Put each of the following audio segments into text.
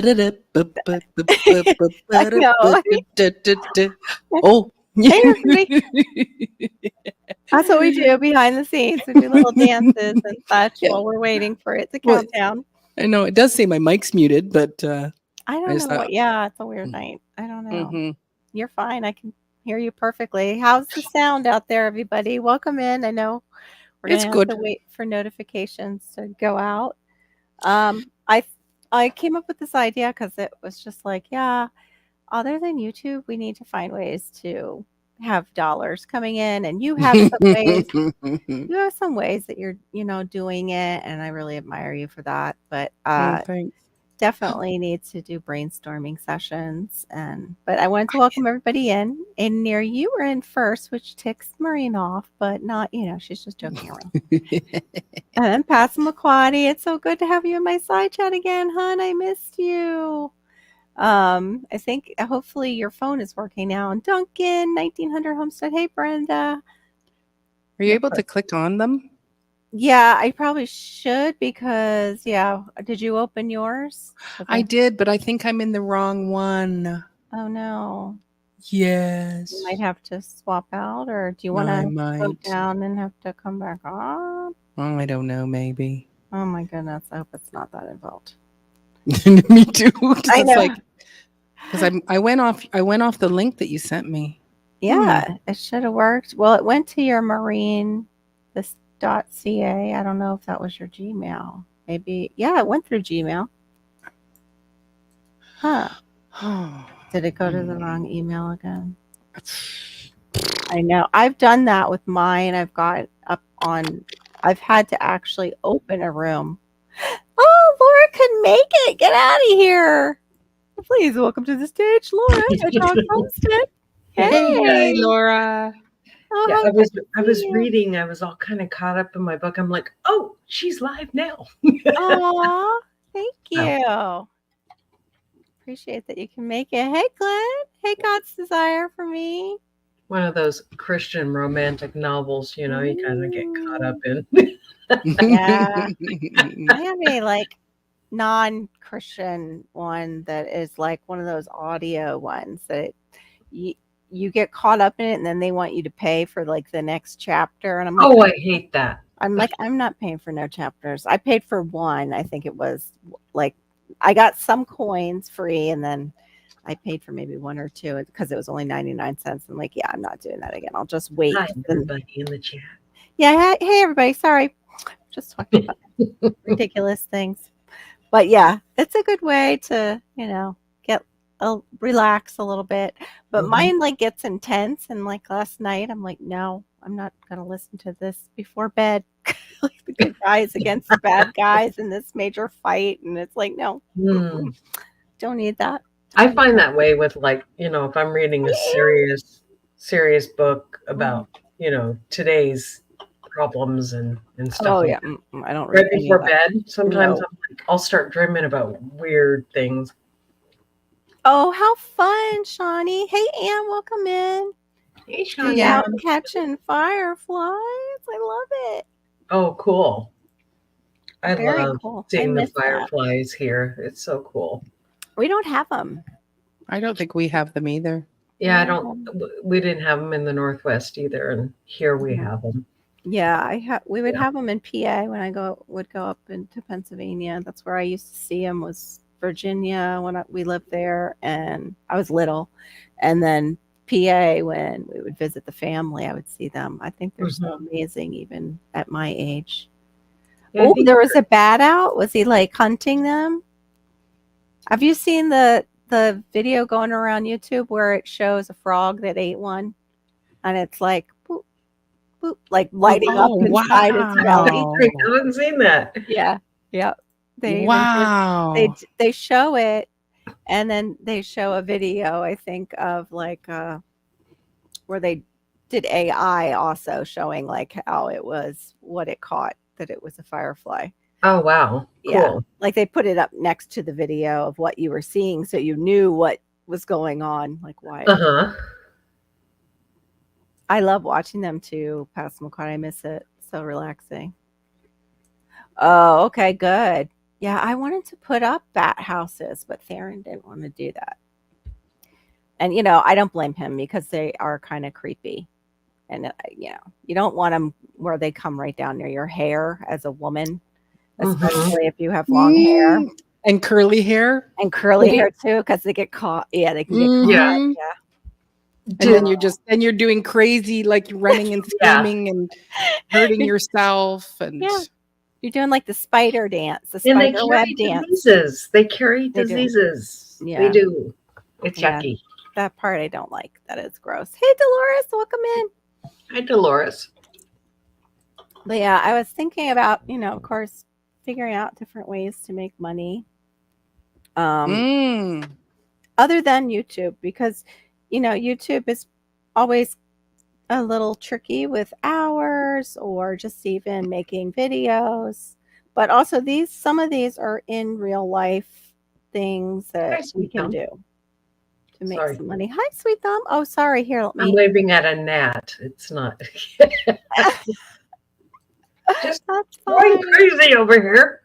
I know. Oh. Hey, everybody. That's what we do behind the scenes. We do little dances and such while we're waiting for it to count down. I know it does say my mic's muted, but I don't know what. Yeah, it's a weird night. I don't know. Mm-hmm. You're fine. I can hear you perfectly. How's the sound out there, everybody? Welcome in. I know we're It's gonna have to good. wait for notifications to go out. I came up with this idea because it was just like, yeah, other than YouTube, we need to find ways to have dollars coming in, and you have some ways. You have some ways that you're, doing it, and I really admire you for that. But Thanks. definitely need to do brainstorming sessions. But I wanted to welcome everybody in. And near you were in first, which ticks Maureen off, but not, she's just joking around. And Passamaquoddy, it's so good to have you in my side chat again, hon. I missed you. I think hopefully your phone is working now. And Duncan, 1900 Homestead. Hey, Brenda. Are you able to click on them? Yeah, I probably should because, did you open yours? I did, but I think I'm in the wrong one. Oh, no. Yes. You might have to swap out, or do you want to go down and have to come back up? Oh, I don't know, maybe. Oh, my goodness. I hope it's not that involved. Me too. I know. Because I went off the link that you sent me. Yeah, it should have worked. Well, it went to your Marine, this .ca. I don't know if that was your Gmail. Maybe. Yeah, it went through Gmail. Huh. Did it go to the wrong email again? I know. I've done that with mine. I've had to actually open a room. Oh, Laura can make it. Get out of here. Please welcome to the stage, Laura. Homestead. Hey, Laura. Oh, yeah, I was reading. I was all kind of caught up in my book. I'm like, oh, she's live now. Aw, thank you. Appreciate that you can make it. Hey, Glenn. Hey, God's Desire for me. One of those Christian romantic novels, you kind of get caught up in. Yeah. I have a non-Christian one that is like one of those audio ones that you get caught up in it, and then they want you to pay for the next chapter. And I'm like, oh, I hate that. I'm like, I'm not paying for no chapters. I paid for one. I think it was I got some coins free, and then I paid for maybe one or two because it was only 99 cents. I'm like, yeah, I'm not doing that again. I'll just wait. Hi, everybody in the chat. Yeah. Hey, everybody. Sorry. Just talking about ridiculous things. But yeah, it's a good way to, relax a little bit. But mine gets intense. And last night, I'm like, no, I'm not going to listen to this before bed. The good guys against the bad guys in this major fight. And it's like, no, don't need that. I find that way with if I'm reading a serious book about, today's problems and stuff. Oh, yeah. I don't read right before bed. Sometimes I'm I'll start dreaming about weird things. Oh, how fun, Shawnee. Hey, Ann, welcome in. Hey, Shawnee. Out catching fireflies. I love it. Oh, cool. I Very love cool. seeing the fireflies here. It's so cool. We don't have them. I don't think we have them either. Yeah, we didn't have them in the Northwest either, and here we have them. Yeah, we would have them in PA when I would go up into Pennsylvania. That's where I used to see them, was Virginia when we lived there, and I was little. And then PA, when we would visit the family, I would see them. I think they're so amazing even at my age. Yeah, oh, there was a bat out. Was he hunting them? Have you seen the video going around YouTube where it shows a frog that ate one? And it's boop, boop, lighting up inside its belly. I haven't seen that. Yeah. Yeah. They show it, and then they show a video, I think, of where they did AI also showing how it was, what it caught, that it was a firefly. Oh, wow. Cool. Yeah. They put it up next to the video of what you were seeing, so you knew what was going on, why. I love watching them too, Passamaquoddy. I miss it. So relaxing. Oh, okay, good. Yeah, I wanted to put up bat houses, but Theron didn't want to do that. And I don't blame him because they are kind of creepy. And you don't want them where they come right down near your hair as a woman, especially if you have long hair And curly hair. and curly hair too, because they get caught. Yeah, they can get caught. Yeah. Yeah. And then you're doing crazy, like running and screaming and hurting yourself. And Yeah. You're doing like the spider dance, the And they spider web carry dance. diseases. They carry They do. diseases. Yeah. They do. It's Yeah. yucky. That part I don't like. That is gross. Hey, Dolores, welcome in. Hi, Dolores. But yeah, I was thinking about, of course, figuring out different ways to make money. Other than YouTube, because, YouTube is always a little tricky with hours or just even making videos. But also some of these are in real life things that we can do to make some money. Hi, Sweet Thumb. Oh, sorry. Here, let me. I'm waving at a gnat. It's not. Just going crazy over here.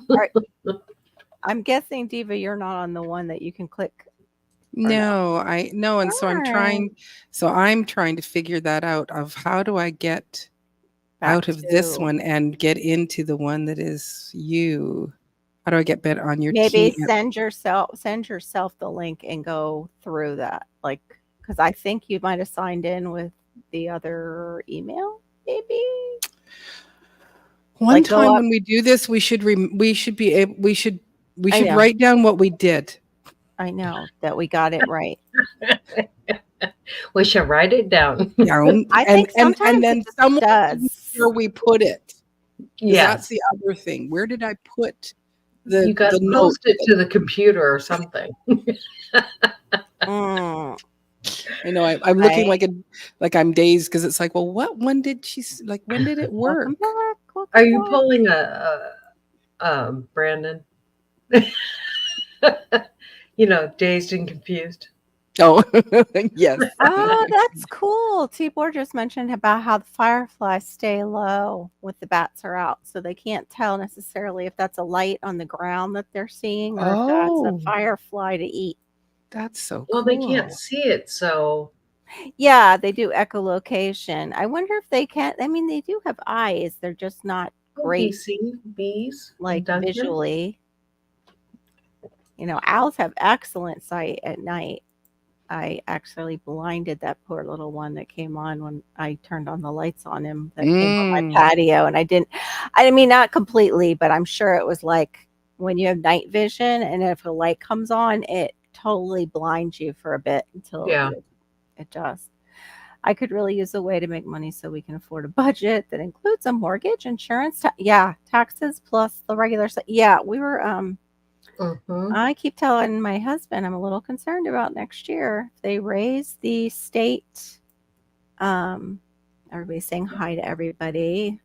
Right. I'm guessing, Diva, you're not on the one that you can click. No, and so I'm trying to figure that out of how do I get out of this one and get into the one that is you. How do I get better on your maybe team? send yourself the link and go through that, like, because I think you might have signed in with the other email, maybe. One time when we do this, we should write down what we did. I know that we got it right. We should write it down. I think sometimes and then someone does. where we put it. Yeah, that's the other thing. Where did I put the? You got to post it to the computer or something. I know. I'm looking like I'm dazed because it's like, well, when did it work? Are you pulling a Brandon? Dazed and confused. Oh, yes. Oh, that's cool. Tibor just mentioned about how the fireflies stay low with the bats are out, so they can't tell necessarily if that's a light on the ground that they're seeing or if that's a firefly to eat. That's so cool. Well, they can't see it, so. Yeah, they do echolocation. I wonder if they can't. I mean, they do have eyes. They're just not great. Bees, like visually. Owls have excellent sight at night. I actually blinded that poor little one that came on when I turned on the lights on him that came on my patio. And I mean, not completely, but I'm sure it was like when you have night vision and if a light comes on, it totally blinds you for a bit until it adjusts. I could really use a way to make money so we can afford a budget that includes a mortgage, insurance, taxes plus the regular stuff. Yeah, we were I keep telling my husband I'm a little concerned about next year. If they raise the state, everybody's saying hi to everybody.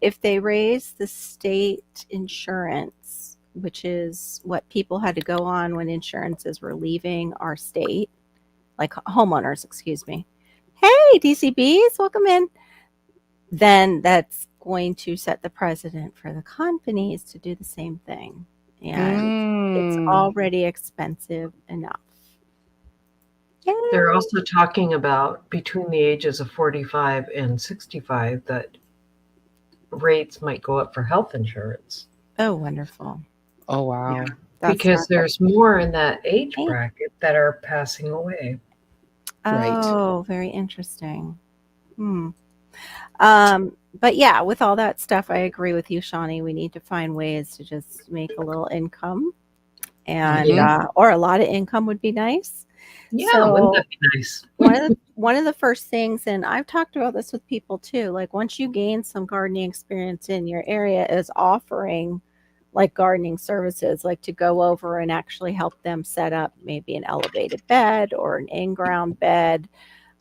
If they raise the state insurance, which is what people had to go on when insurances were leaving our state, like homeowners, excuse me. Hey, DCBs, welcome in. Then that's going to set the precedent for the companies to do the same thing. And it's already expensive enough. They're also talking about between the ages of 45 and 65 that rates might go up for health insurance. Oh, wonderful. Oh, wow. Yeah. Because there's more in that age bracket that are passing away. Oh, very interesting. But yeah, with all that stuff, I agree with you, Shawnee. We need to find ways to just make a little income, and or a lot of income would be nice. Yeah, so wouldn't that be nice? one of the first things, and I've talked about this with people too, like once you gain some gardening experience in your area, is offering like gardening services, like to go over and actually help them set up maybe an elevated bed or an in-ground bed.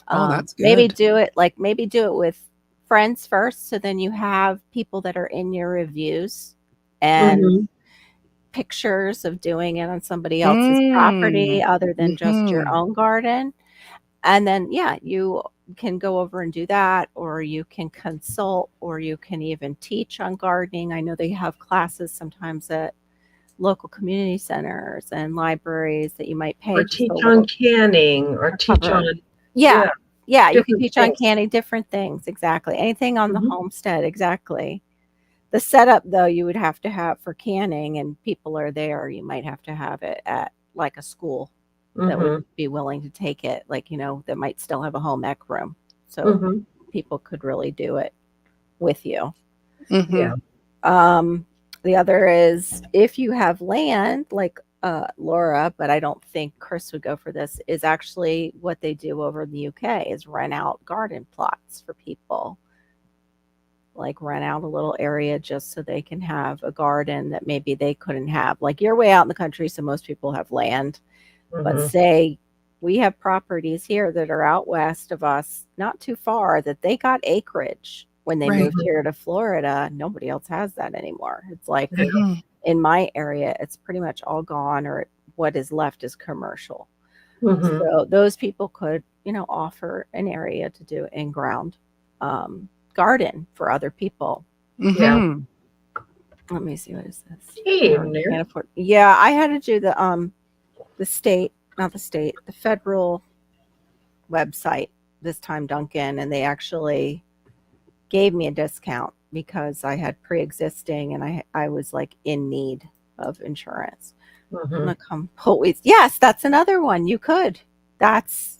That's good. Maybe do it with friends first, so then you have people that are in your reviews and pictures of doing it on somebody else's property other than just your own garden. And then you can go over and do that, or you can consult, or you can even teach on gardening. I know they have classes sometimes at local community centers and libraries that you might pay Or just a teach on little canning, or teach cover. on Yeah. Yeah, you can different teach on things. canning, different things. Exactly. Anything on the Mhm. homestead. Exactly. The setup, though, you would have to have for canning, and people are there. You might have to have it at like a school that would Mhm. be willing to take it, like, that might still have a home ec room. So Mhm. people could really do it with you. Yeah. The other is if you have land, like Laura, but I don't think Chris would go for this, is actually what they do over in the UK is rent out garden plots for people. Like rent out a little area just so they can have a garden that maybe they couldn't have. Like you're way out in the country, so most people have land. But Mhm. say we have properties here that are out west of us, not too far, that they got acreage when they Right. moved here to Florida. Nobody else has that anymore. It's like Mhm. in my area, it's pretty much all gone, or what is left is commercial. Mhm. So those people could, offer an area to do in-ground garden for other people. Yeah. Mhm. Let me see, what is this? Hey, Or Mayor. can't afford. Yeah, I had to do the state, not the state, the federal website this time, Duncan, and they actually gave me a discount because I had pre-existing and I was like in need of insurance. I'm Mhm. gonna come always. Yes, that's another one. You could. That's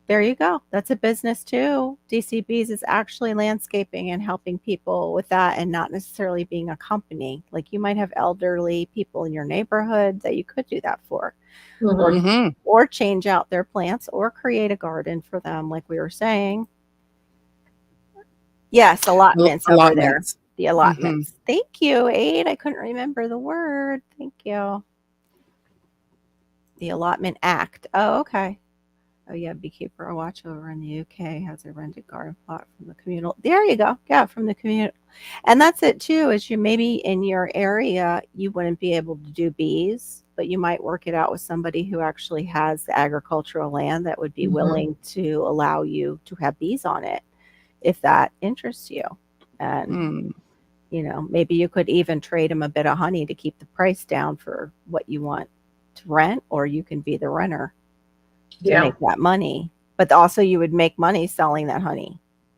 There you go. That's a business too. DCBs is actually landscaping and helping people with that, and not necessarily being a company. Like you might have elderly people in your neighborhood that you could do that for, or Mhm. Mhm. or change out their plants or create a garden for them, like we were saying. Yes, allotments over there. Allotments. The Mhm. allotments. Thank you, Aid. I couldn't remember the word. Thank you. The Allotment Act. Oh, okay. Oh, yeah, Beekeeper Watch over in the UK has a rented garden plot from the communal. There you go. Yeah, from the communal. And that's it too, is you maybe in your area, you wouldn't be able to do bees, but you might work it out with somebody who actually has the agricultural land that would be Mhm. willing to allow you to have bees on it if that interests you. And, Mm. maybe you could even trade them a bit of honey to keep the price down for what you want to rent, or you can be the renter to Yeah. make that money. But also you would make money selling that honey,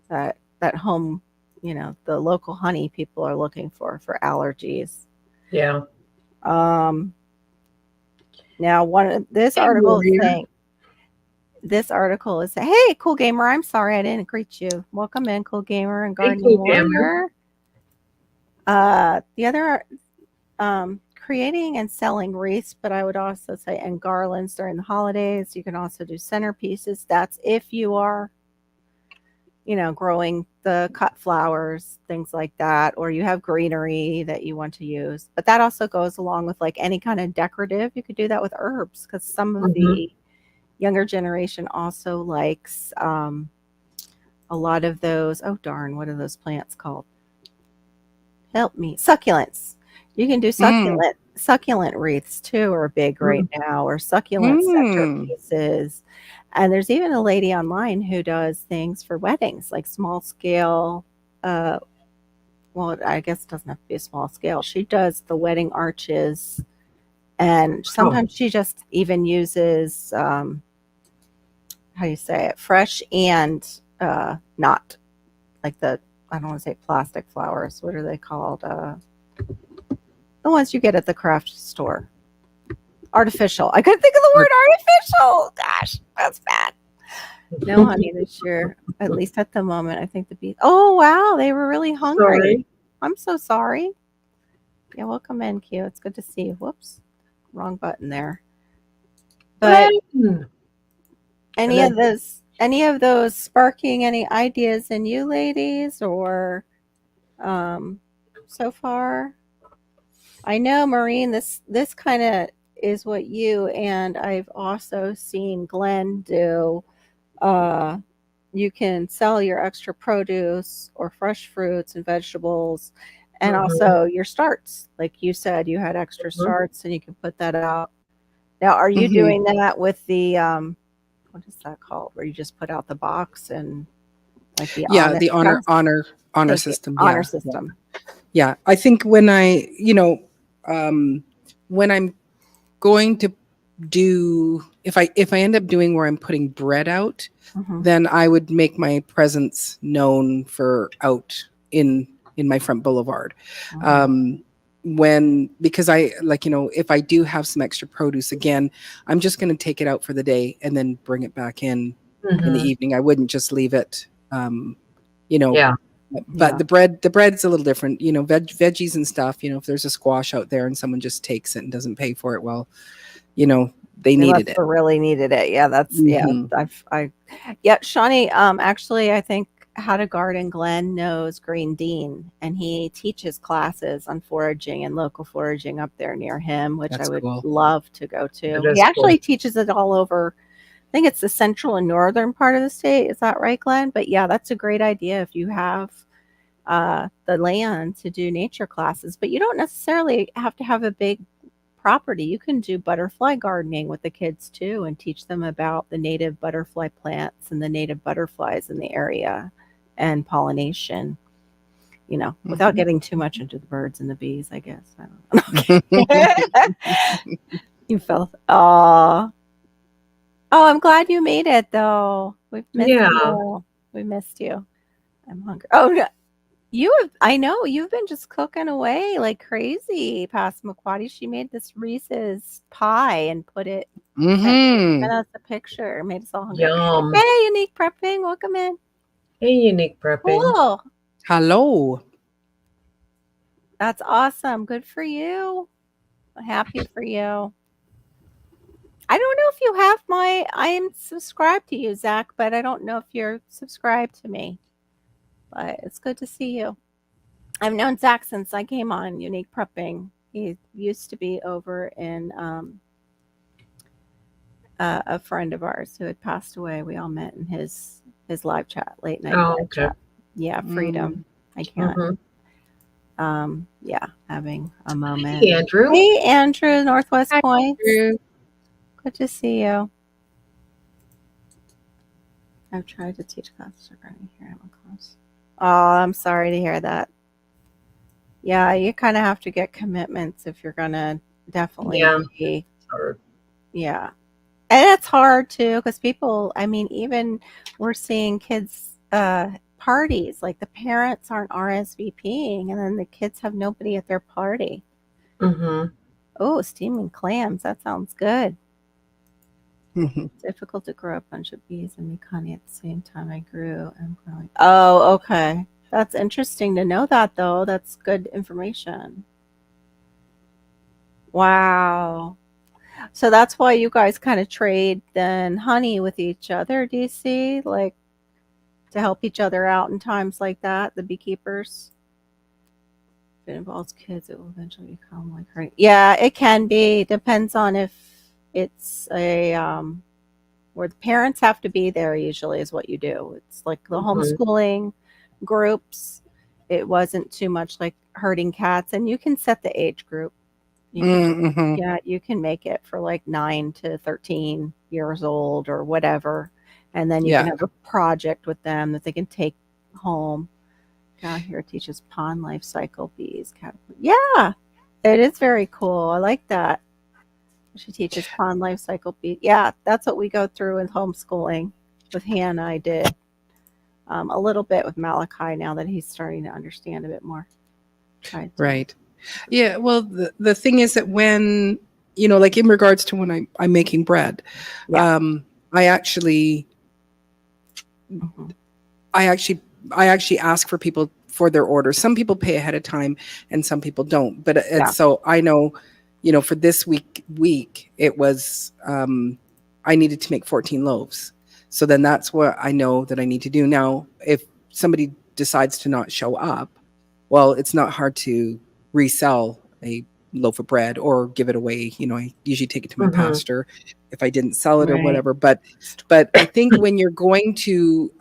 that home, the local honey people are looking for allergies. Yeah. Um, Now one of Hey, Maria. this article is saying, hey, Cool Gamer, I'm sorry I didn't greet you. Welcome in, Cool Gamer and Hey, Gardening cool gamer. Warrior. The other creating and selling wreaths, but I would also say and garlands during the holidays. You can also do centerpieces. That's if you are growing the cut flowers, things like that, or you have greenery that you want to use. But that also goes along with like any kind of decorative. You could do that with herbs because some of Mhm. the younger generation also likes a lot of those. Oh, darn, what are those plants called? Help me. Succulents. You can do Mm. succulent wreaths too are big right Mhm. now, or succulent Mm. centerpieces. And there's even a lady online who does things for weddings, like small scale. Uh, well, I guess it doesn't have to be a small scale. She does the wedding arches, and Oh. sometimes she just even uses how do you say it, fresh and not like I don't want to say plastic flowers. What are they called? The ones you get at the craft store. Artificial. I couldn't think of the Or word artificial. Gosh, that's bad. No honey this year, at least at the moment. I think the bees. Oh wow, they were really hungry. Sorry. I'm so sorry. Yeah, welcome in, Q. It's good to see you. Whoops, wrong button there. But Glenn. And any then of those sparking any ideas in you ladies, or um, so far? I know, Maureen, this kind of is what you and I've also seen Glenn do. Uh, you can sell your extra produce or fresh fruits and vegetables, and Mhm. also your starts. Like you said, you had extra Mhm. starts, and you can put that out. Now, are you Mhm. doing that with the what is that called? Where you just put out the box and like the Yeah, the honor test? honor honor Thank you. system. Honor Yeah. system. Yeah. I think when when I'm going to do, if I end up doing where I'm putting bread out, Mhm. then I would make my presence known for out in my front boulevard. Mhm. Because I like, if I do have some extra produce, again, I'm just going to take it out for the day and then bring it back in the Mhm. evening. I wouldn't just leave it, you know, Yeah. but Yeah. the bread's a little different, veggies and stuff. If there's a squash out there and someone just takes it and doesn't pay for it, well, they They needed must it. have really needed it. Yeah, Mhm. yeah, Shawnee, actually I think How to Garden Glen knows Green Dean, and he teaches classes on foraging and local foraging up there near him, which I That's would cool. love to go That to. He is cool. actually teaches it all over. I think it's the central and northern part of the state. Is that right, Glenn? But yeah, that's a great idea if you have the land to do nature classes. But you don't necessarily have to have a big property. You can do butterfly gardening with the kids too and teach them about the native butterfly plants and the native butterflies in the area and pollination, without Mhm. getting too much into the birds and the bees, I guess. I don't know. You felt, oh, I'm glad you made it though. We've missed Yeah. you. We missed you. I'm hungry. Oh, no. I know you've been just cooking away like crazy past McQuaddy. She made this Reese's pie and sent Mhm. us a picture, made us all hungry. Yum. Hey, Unique Prepping, welcome in. Hey, Unique Prepping. Cool. Hello. That's awesome. Good for you. Happy for you. I don't know if you have I am subscribed to you, Zach, but I don't know if you're subscribed to me. But it's good to see you. I've known Zach since I came on Unique Prepping. He used to be over in a friend of ours who had passed away. We all met in his live chat, late night Oh, live okay. chat. Yeah, freedom. I can't. Mhm. Yeah, having a moment. Hey, Andrew. Hey, Andrew, Northwest Hi, Points. Drew. Good to see you. I've tried to teach classes regarding here. I'm close. Oh, I'm sorry to hear that. Yeah, you kind of have to get commitments if you're gonna definitely Yeah. be. Or- Yeah, and it's hard too because people. I mean, even we're seeing kids parties like the parents aren't RSVPing, and then the kids have nobody at their party. Mhm. Oh, steaming clams. That sounds good. Mhm. Difficult to grow a bunch of bees and make honey at the same time I grew and growing. Oh, okay. That's interesting to know that though. That's good information. Wow. So that's why you guys kind of trade then honey with each other, do you see? Like to help each other out in times like that, the beekeepers. If it involves kids, it will eventually become like her. Yeah, it can be. Depends on if it's a where the parents have to be there usually is what you do. It's like the Mhm. homeschooling groups. It wasn't too much like herding cats, and you can set the age group. You can, Mhm. yeah, you can make it for like 9 to 13 years old or whatever, and then you can Yeah. have a project with them that they can take home. Out here teaches pond life cycle bees. Yeah, it is very cool. I like that. She teaches pond life cycle bees. Yeah, that's what we go through in homeschooling. With Hannah, I did a little bit with Malachi now that he's starting to understand a bit more. Tried to. Right. Yeah. Well, the thing is that when, like in regards to when I'm making bread, Yeah. I actually, Mhm. I actually, I actually ask for people for their orders. Some people pay ahead of time and some people don't. But Yeah. so I know, for this week it was, I needed to make 14 loaves. So then that's what I know that I need to do. Now, if somebody decides to not show up, well, it's not hard to resell a loaf of bread or give it away. I usually take it to my Mhm. pastor if I didn't sell it or Right. whatever. But I think when you're going to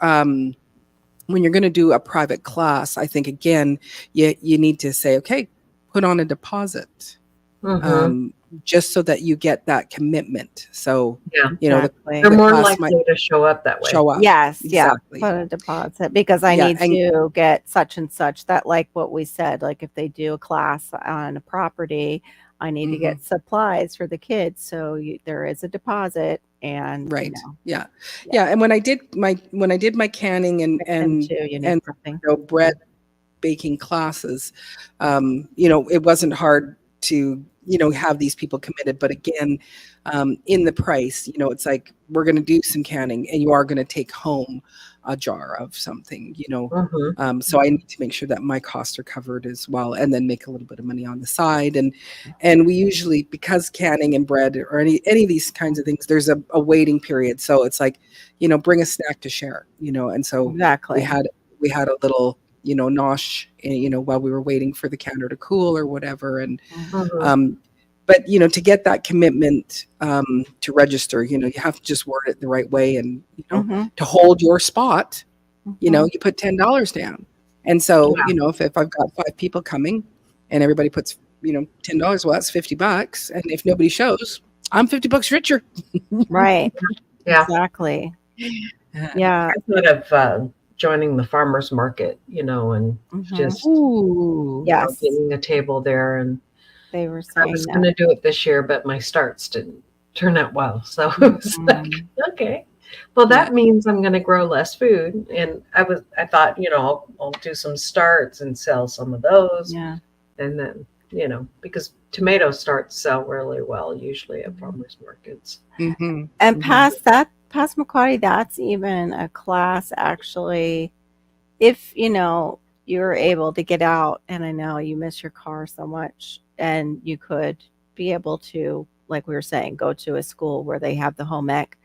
do a private class, I think again, you need to say, okay, put on a deposit. Mhm. just so that you get that commitment. So, Yeah. Exactly. They're more class likely to show up that way. show up. Yes, Exactly. yeah. Put a deposit because I Yeah, need to get such and such. That like what we said, like if they do a class on a property, I need to get supplies for the kids. So there is a deposit, and right. you know, Yeah. And when I did my canning and too, you need and prepping. bread baking classes, it wasn't hard to have these people committed. But again, in the price, it's like, we're going to do some canning and you are going to take home a jar of something, so I need to make sure that my costs are covered as well, and then make a little bit of money on the side. And we usually, because canning and bread or any of these kinds of things, there's a waiting period. So it's like, bring a snack to share, and so Exactly. we had a little nosh, while we were waiting for the counter to cool or whatever. And but to get that commitment to register, you have to just word it the right way, and to hold your spot, you put $10 down. And so if I've got 5 people coming and everybody puts $10, well, that's $50. And if nobody shows, I'm $50 richer. Right. Yeah. Exactly. Yeah. I thought of joining the farmers market, and just getting a table there. And they were I saying was going to do it this year, but my starts didn't turn out well. So it was like, okay, well, that means I'm going to grow less food. And I thought, I'll do some starts and sell some of those. Yeah. And then, because tomato starts sell really well, usually at farmers markets. And past Makati, that's even a class actually, if you're able to get out, and I know you miss your car so much, and you could be able to, like we were saying, go to a school where they have the home ec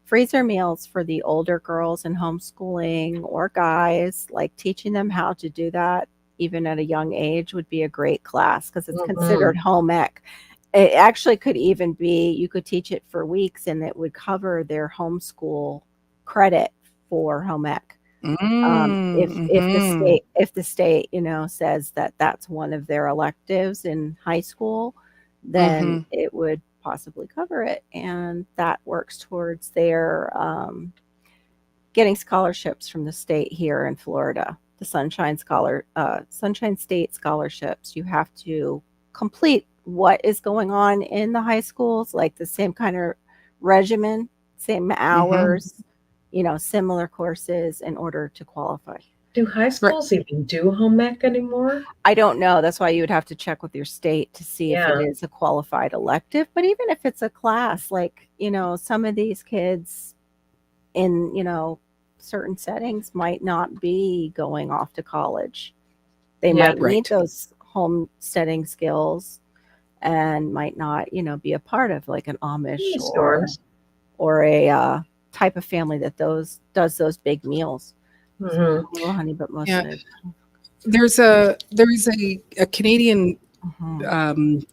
freezer meals for the older girls in homeschooling, or guys, like teaching them how to do that even at a young age would be a great class, because it's considered home ec. It actually could even be, you could teach it for weeks and it would cover their homeschool credit for home ec. If the state says that that's one of their electives in high school, then it would possibly cover it, and that works towards their getting scholarships from the state here in Florida, the Sunshine State scholarships. You have to complete what is going on in the high schools, like the same kind of regimen, same hours, similar courses, in order to qualify. Do high schools even do home ec anymore? I don't know. That's why you would have to check with your state to see if it is a qualified elective. But even if it's a class, like, some of these kids in, certain settings might not be going off to college. They might need those homesteading skills and might not, be a part of like an Amish or a type of family that does those big meals. So, honey, but most of it. There's a Canadian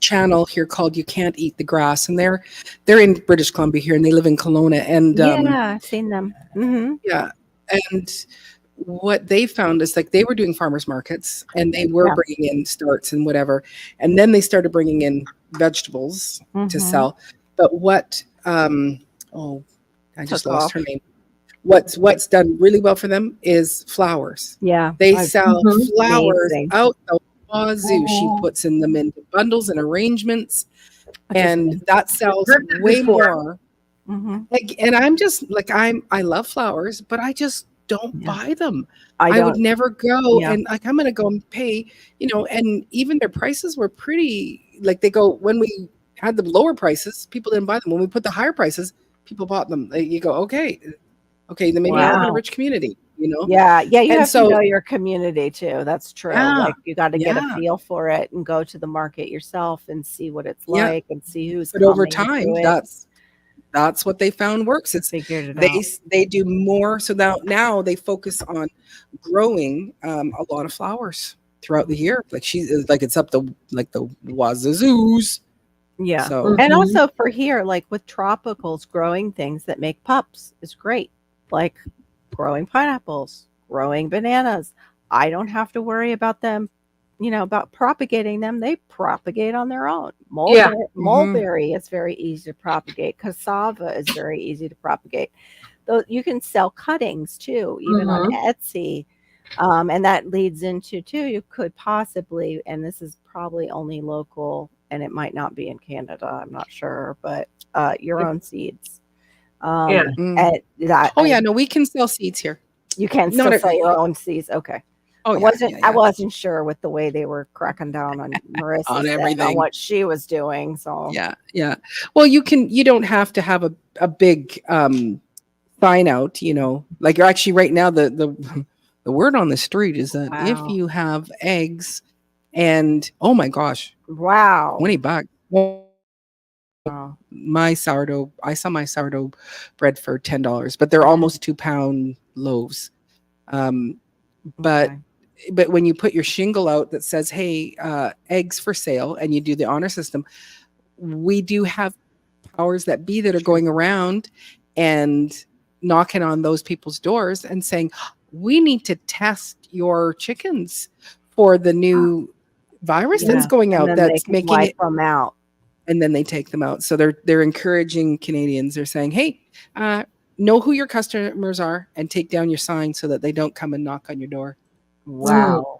channel here called You Can't Eat the Grass, and they're in British Columbia here, and they live in Kelowna. And I've seen them. And what they found is, like, they were doing farmers markets and they were bringing in starts and whatever, and then they started bringing in vegetables to sell. But what I just lost her name. What's done really well for them is flowers. They sell flowers out the wazoo. She puts them into bundles and arrangements, and that sells way more. And I'm just like, I love flowers, but I just don't buy them. I would never go and like, I'm going to go and pay, and even their prices were pretty, like, they go, when we had the lower prices, people didn't buy them. When we put the higher prices, people bought them. You go, okay, then maybe I live in a rich community, you have to know your community too. That's true. Like, you got to get a feel for it and go to the market yourself and see what it's like and see who's but over time, that's what they found works. They do more. So now they focus on growing a lot of flowers throughout the year. Like, it's up the wazazoos. So, and also for here, like with tropicals, growing things that make pups is great. Like growing pineapples, growing bananas. I don't have to worry about them about propagating them, they propagate on their own. Yeah. Mulberry is very easy to propagate. Cassava is very easy to propagate. Though you can sell cuttings too, even on Etsy. And that leads into too, you could possibly, and this is probably only local, and it might not be in Canada, I'm not sure, but your own seeds. Yeah. At that, Oh yeah, no, we can sell seeds here. you can Not still a- sell your own seeds. Okay. Oh I yeah, I wasn't sure with the way they were cracking down on Marissa On on everything. what she was doing. So Yeah. Well, you don't have to have a big sign out, like you're actually right now the word on the street is that if Wow. you have eggs and oh my gosh, Wow. $20. Well, Wow. I saw my sourdough bread for $10, but they're almost 2-pound loaves. But Okay. but when you put your shingle out that says, hey, eggs for sale, and you do the honor system, we do have powers that be that are going around and knocking on those people's doors and saying, we need to test your chickens for the new virus that's going And out then they that's can making wipe it, them out. and then they take them out. So they're encouraging Canadians. They're saying, hey, know who your customers are and take down your sign so that they don't come and knock on your door. Wow.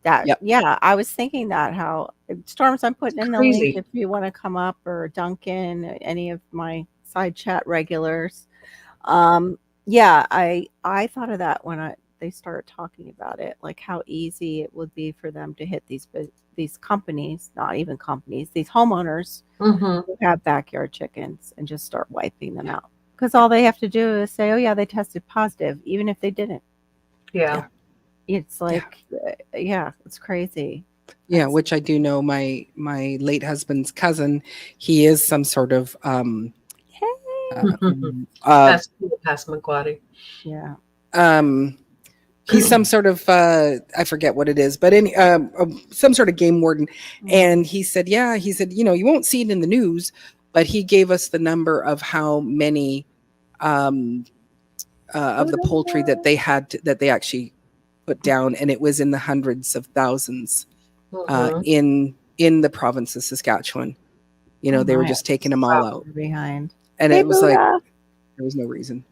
Yep. Yeah, I was thinking that how Storms, I'm putting in the link Crazy. if you want to come up, or Duncan, any of my side chat regulars. Yeah, I thought of that when they started talking about it, like how easy it would be for them to hit these companies, not even companies, these homeowners who have backyard chickens and just start wiping them out. Because all they have to do is say, oh yeah, they tested positive, even if they didn't. Yeah. It's like, yeah, it's crazy. Yeah, which I do know my late husband's cousin, he is some sort of Passamaquoddy. Yeah. He's some sort of I forget what it is, but some sort of game warden. And he said, you won't see it in the news, but he gave us the number of how many of the poultry that they actually put down, and it was in the hundreds of thousands in the province of Saskatchewan. They were just taking them all out behind, and it was like there was no reason.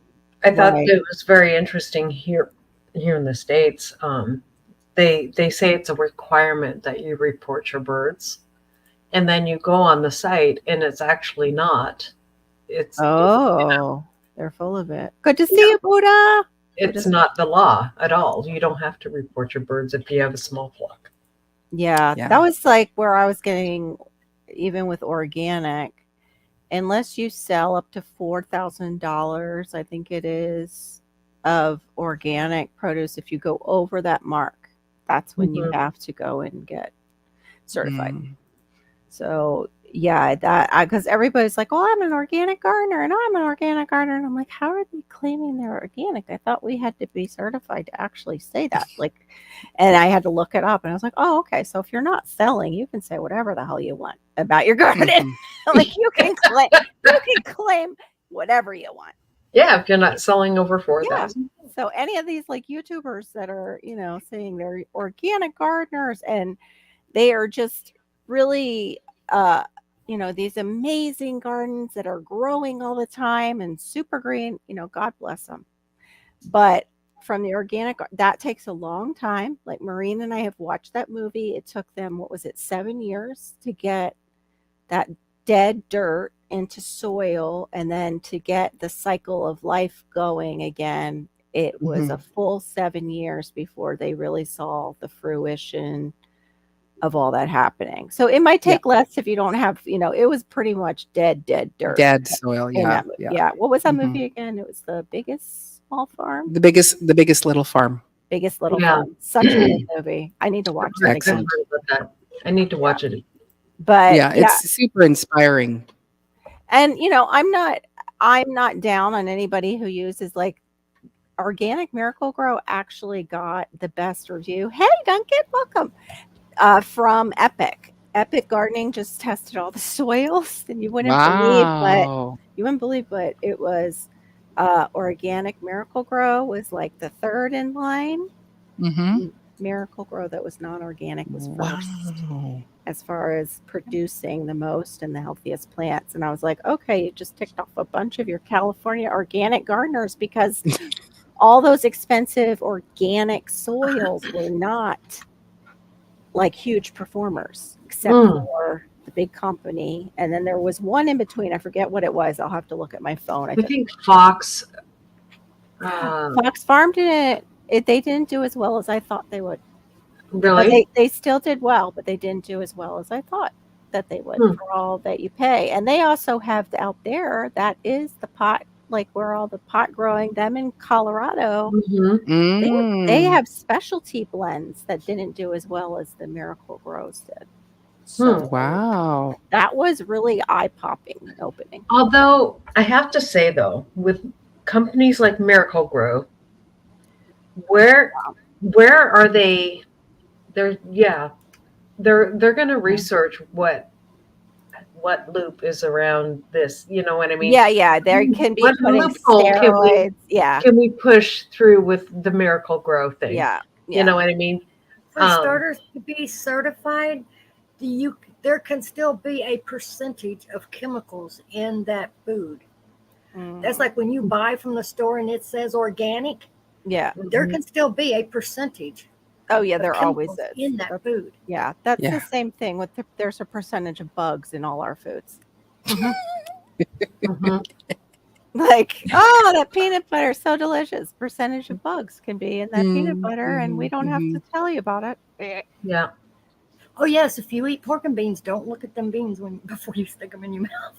I thought it was very interesting here in the States. They say it's a requirement that you report your birds, and then you go on the site and it's actually not. It's they're full of it. Good to see you, Buddha. It's not the law at all. You don't have to report your birds if you have a small flock. Yeah, that was like where I was getting, even with organic, unless you sell up to $4,000, I think it is, of organic produce. If you go over that mark, that's when you have to go and get certified. So yeah, because everybody's like, "Oh, I'm an organic gardener, and I'm an organic gardener," and I'm like, "How are they claiming they're organic? I thought we had to be certified to actually say that." Like, and I had to look it up, and I was like, "Oh, okay. So if you're not selling, you can say whatever the hell you want about your garden. Like you can claim whatever you want." Yeah, if you're not selling over 4,000. So any of these like YouTubers that are, saying they're organic gardeners, and they are just really these amazing gardens that are growing all the time and super green, God bless them. But from the organic, that takes a long time. Like Maureen and I have watched that movie. It took them, 7 years to get that dead dirt into soil, and then to get the cycle of life going again. It was a full 7 years before they really saw the fruition of all that happening. So it might take less if you don't have, it was pretty much dead dirt. Dead soil, yeah. What was that movie again? It was The Biggest Small Farm? The biggest little farm. Biggest Little Farm. Such a good movie. I need to watch that again. I need to watch it. But it's super inspiring. And I'm not down on anybody who uses like Organic Miracle-Gro. Actually got the best review. Hey Duncan, welcome. From Epic. Epic Gardening just tested all the soils, and you wouldn't believe, but it was Organic Miracle-Gro was like the third in line. Miracle-Gro that was non-organic was first Wow. as far as producing the most and the healthiest plants. And I was like, okay, you just ticked off a bunch of your California organic gardeners because all those expensive organic soils were not like huge performers, except for the big company. And then there was one in between. I forget what it was. I'll have to look at my phone. I think Fox. Fox Farm didn't. They didn't do as well as I thought they would. Really? But they still did well, but they didn't do as well as I thought that they would for all that you pay. And they also have out there, that is the pot, like where all the pot growing, them in Colorado. They have specialty blends that didn't do as well as the Miracle-Grows did. So Wow. that was really eye-popping opening. Although I have to say though, with companies like Miracle-Gro, where are they? They're going to research what loop is around this. You know what I mean? Yeah. There can be putting steroids. Can we push through with the Miracle-Gro thing? Yeah. You know what I mean? For starters to be certified, there can still be a percentage of chemicals in that food. That's like when you buy from the store and it says organic. Yeah. There can still be a percentage. Oh yeah, there always is in that food. Yeah, that's the same thing with there's a percentage of bugs in all our foods. Like, oh, that peanut butter is so delicious. Percentage of bugs can be in that peanut butter, and we don't have to tell you about it. Yeah. Oh yes, if you eat pork and beans, don't look at them beans before you stick them in your mouth.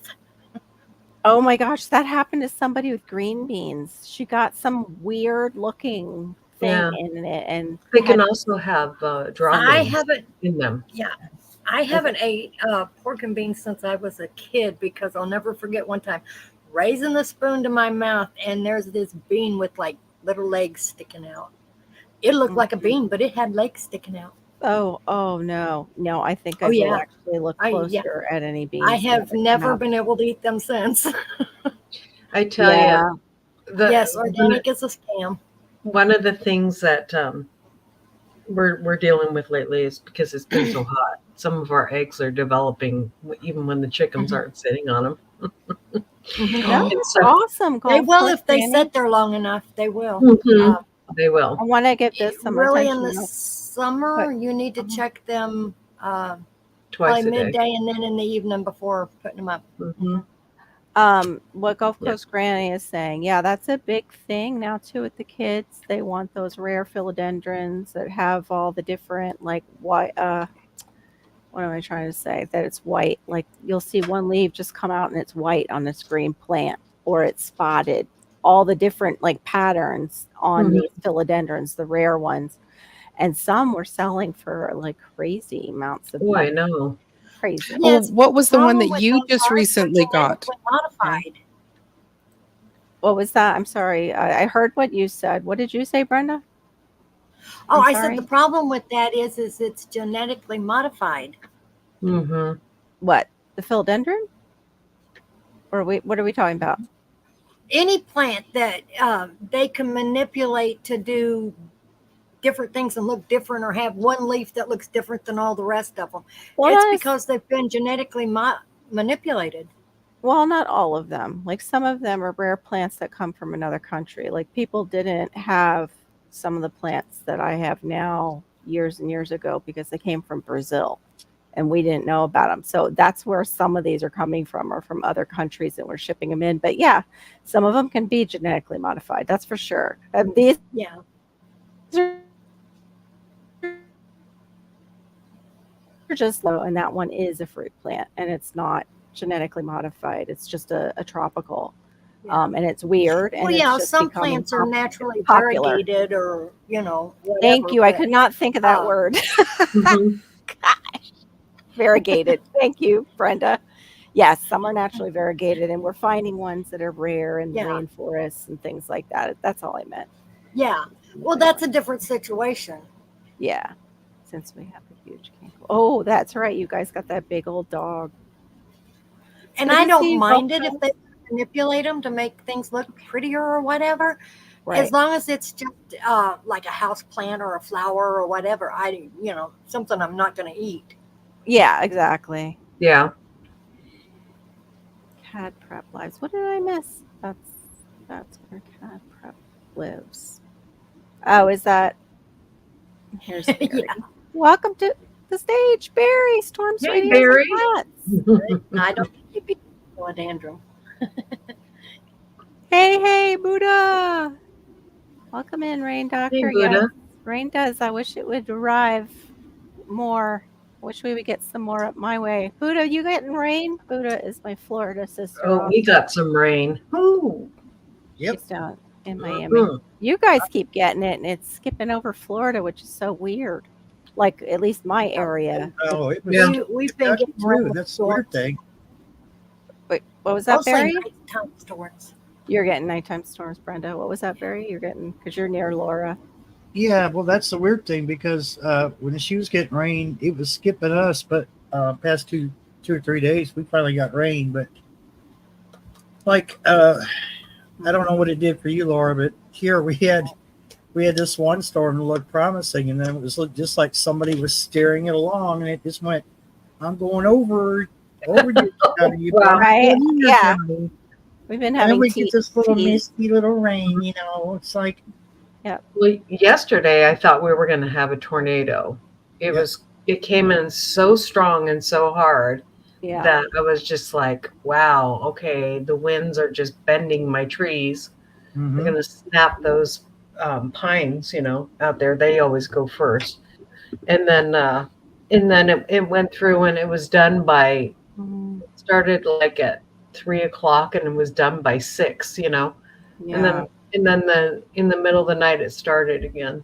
Oh my gosh, that happened to somebody with green beans. She got some weird looking thing in it, and they can also have droppings in them. Yeah, I haven't ate pork and beans since I was a kid because I'll never forget one time raising the spoon to my mouth and there's this bean with like little legs sticking out. It looked like a bean, but it had legs sticking out. Oh no! I think I will actually look closer at any beans. I have never been able to eat them since. I tell you, yes, organic is a scam. One of the things that we're dealing with lately is because it's been so hot. Some of our eggs are developing even when the chickens aren't sitting on them. That's awesome. They will if they sit there long enough. They will. They will. I want to give this some really attention. In the summer, you need to check them twice a midday day. and then in the evening before putting them up. What Gulf Coast Granny is saying, that's a big thing now too with the kids. They want those rare philodendrons that have all the different like white. What am I trying to say? That it's white. Like you'll see one leaf just come out and it's white on this green plant, or it's spotted. All the different like patterns on these philodendrons, the rare ones, and some were selling for like crazy amounts of money. I know. Crazy. Yes, what was the one that you just recently got? Modified. What was that? I'm sorry. I heard what you said. What did you say, Brenda? Oh, I said the problem with that is it's genetically modified. What? The philodendron? Or what are we talking about? Any plant that they can manipulate to do different things and look different, or have one leaf that looks different than all the rest of them. It's because they've been genetically manipulated. Well, not all of them. Like some of them are rare plants that come from another country. Like people didn't have some of the plants that I have now years and years ago because they came from Brazil and we didn't know about them. So that's where some of these are coming from, or from other countries that we're shipping them in. But some of them can be genetically modified. That's for sure. These are just low, and that one is a fruit plant, and it's not genetically modified. It's just a tropical, and it's weird. And some plants are naturally variegated, or whatever. Thank you. I could not think of that word. Gosh, variegated. Thank you, Brenda. Yes, some are naturally variegated, and we're finding ones that are rare in rainforests and things like that. That's all I meant. Yeah. Well, that's a different situation. Yeah. Since we have a huge camp. Oh, that's right. You guys got that big old dog. And I don't mind it if they manipulate them to make things look prettier or whatever. Right. As long as it's just like a house plant or a flower or whatever, something I'm not going to eat. Yeah, exactly. Yeah. Cad Prep lives. What did I miss? That's where Cad Prep lives. Oh, is that? Here's Barry. Yeah. Welcome to the stage, Barry. Storms Hey, Radio Barry. Cats. I don't think you'd be philodendron. Hey, Buddha. Welcome in, Rain Doctor. Hey, Buddha. Yes, rain does. I wish it would arrive more. Wish we would get some more up my way. Buddha, you getting rain? Buddha is my Florida sister. Oh, we got some rain. Ooh. Yep. She's down in Miami. Mm-hmm. You guys keep getting it, and it's skipping over Florida, which is so weird. Like, at least my area. Oh, it was. Yeah. We've been getting through. That's the weird thing. Wait, what was that, mostly Barry? nighttime storms. You're getting nighttime storms, Brenda. What was that, Barry? You're getting, because you're near Laura. Yeah, well, that's the weird thing because when she was getting rain, it was skipping us. But past two or 3 days, we finally got rain. But like, I don't know what it did for you, Laura, but here we had this one storm that looked promising, and then it was just like somebody was steering it along, and it just went, "I'm going over you." Wow. Right? Yeah. We've been having and we get this little misty little rain, It's like, yeah. Well, yesterday I thought we were going to have a tornado. It came in so strong and so hard that I was just like, wow, okay, the winds are just bending my trees. mm-hmm. They're going to snap those pines, out there. They always go first. And then it went through, and it was done by, it started like at 3:00 and it was done by 6, Yeah. And then in the middle of the night it started again.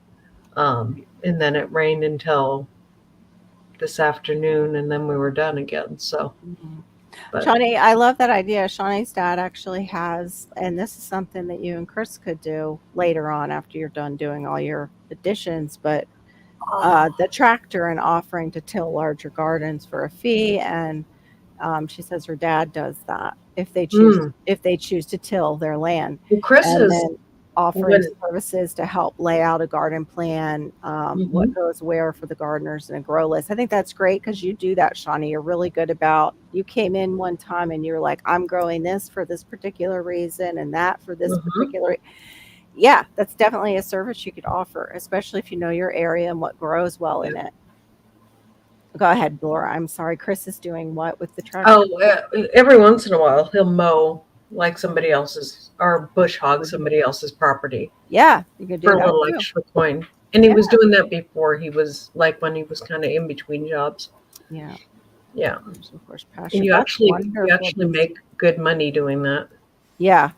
And then it rained until this afternoon, and then we were done again. So but, Shawnee, I love that idea. Shawnee's dad actually has, and this is something that you and Chris could do later on after you're done doing all your additions, but the tractor and offering to till larger gardens for a fee. And she says her dad does that if they choose to till their land. Well, Chris is then offering services to help lay out a garden plan, what goes where for the gardeners, and a grow list. I think that's great because you do that, Shawnee. You're really good about. You came in one time and you're like, I'm growing this for this particular reason and that for this particular. Yeah, that's definitely a service you could offer, especially if you know your area and what grows well in it. Go ahead, Laura. I'm sorry. Chris is doing what with the tractor? Oh, every once in a while he'll mow like somebody else's, or bush hog somebody else's property. Yeah, you could do for that a little too. Extra coin. And he was doing that before. He was like when he was kind of in between jobs. Yeah. Yeah. Of course, pasture. And you actually make good money doing that. Yeah.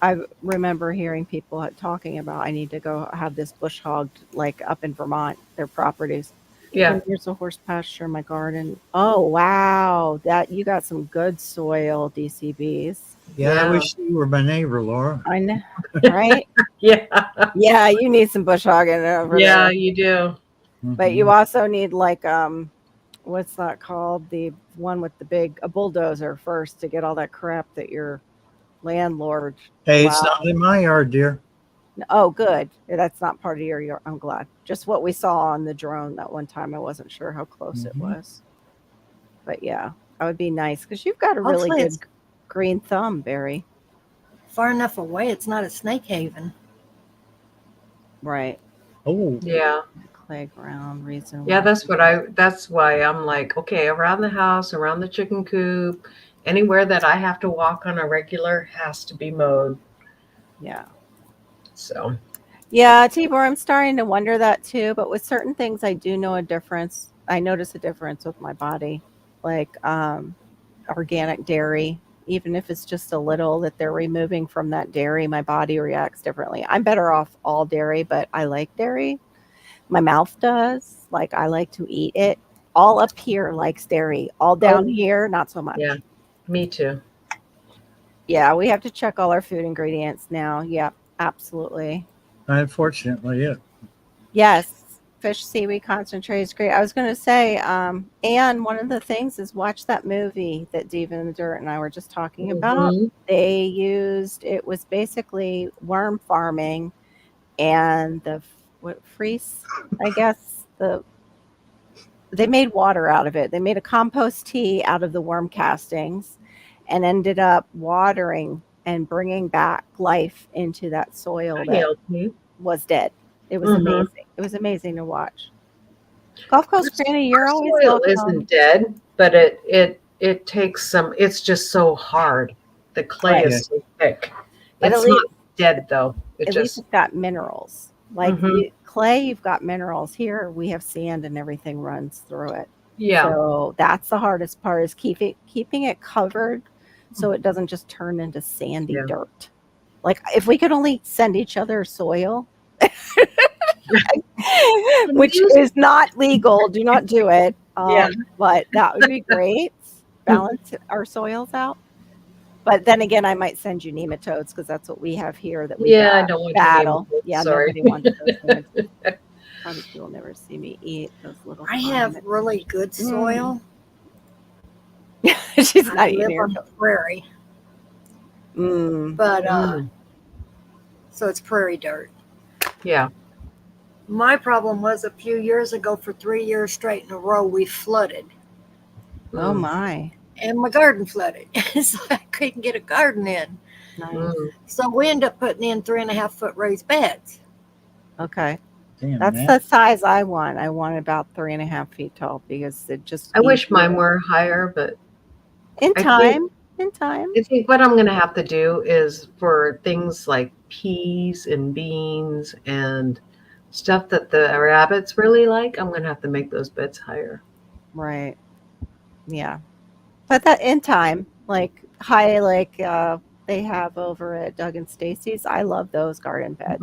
I remember hearing people talking about, I need to go have this bush hogged like up in Vermont, their properties. Yeah. And here's a horse pasture in my garden. Oh, wow. That you got some good soil, DCBs. Yeah, I wish you were my neighbor, Laura. I know, right? Yeah. Yeah, you need some bush hogging over there. Yeah, you do. But you also need like what's that called? The one with a bulldozer first to get all that crap that your landlord. Hey, it's not in my yard, dear. Oh, good. That's not part of your yard. I'm glad. Just what we saw on the drone that one time. I wasn't sure how close it was. But yeah, that would be nice because you've got a really good green thumb, Barry. Far enough away, it's not a snake haven. Right. Oh. Yeah. Playground reason. Yeah, that's why I'm like, okay, around the house, around the chicken coop, anywhere that I have to walk on a regular has to be mowed. Yeah. So. Yeah, Tibor, I'm starting to wonder that too. But with certain things, I do know a difference. I notice a difference with my body, like organic dairy. Even if it's just a little that they're removing from that dairy, my body reacts differently. I'm better off all dairy, but I like dairy. My mouth does. Like I like to eat it. All up here likes dairy. All down here, not so much. Yeah, me too. Yeah, we have to check all our food ingredients now. Yeah, absolutely. Unfortunately, yeah. Yes. Fish seaweed concentrate is great. I was going to say, and one of the things is watch that movie that Diva in the Dirt and I were just talking about. They used, it was basically worm farming, and I guess they made water out of it. They made a compost tea out of the worm castings and ended up watering and bringing back life into that soil that was dead. It was amazing. It was amazing to watch. Gulf Coast Granny, you're always soil welcome. isn't dead, but it takes some. It's just so hard. The clay is so thick. But It's not dead though. At least it's got minerals. Like clay, you've got minerals. Here we have sand and everything runs through it. Yeah. So that's the hardest part is keeping it covered so it doesn't just turn into sandy dirt. Like if we could only send each other soil, which is not legal, do not do it. But that would be great. Balance our soils out. But then again, I might send you nematodes because that's what we have here that we I don't want battle. to Yeah, sorry. nobody wants those things. Probably you'll never see me eat those little. I have really good soil. She's I not live eating on the prairie, but so it's prairie dirt. Yeah. My problem was a few years ago, for 3 years straight in a row, we flooded. Oh my! And my garden flooded, so I couldn't get a garden in. Nice. So we ended up putting in 3.5 foot raised beds. Okay. Damn, That's the size I want. I want about 3.5 feet tall because it just. I wish mine were higher, but in time. I think what I'm going to have to do is for things like peas and beans and stuff that the rabbits really like, I'm going to have to make those beds higher. Right. Yeah. But that in time, like high, like they have over at Doug and Stacy's. I love those garden beds.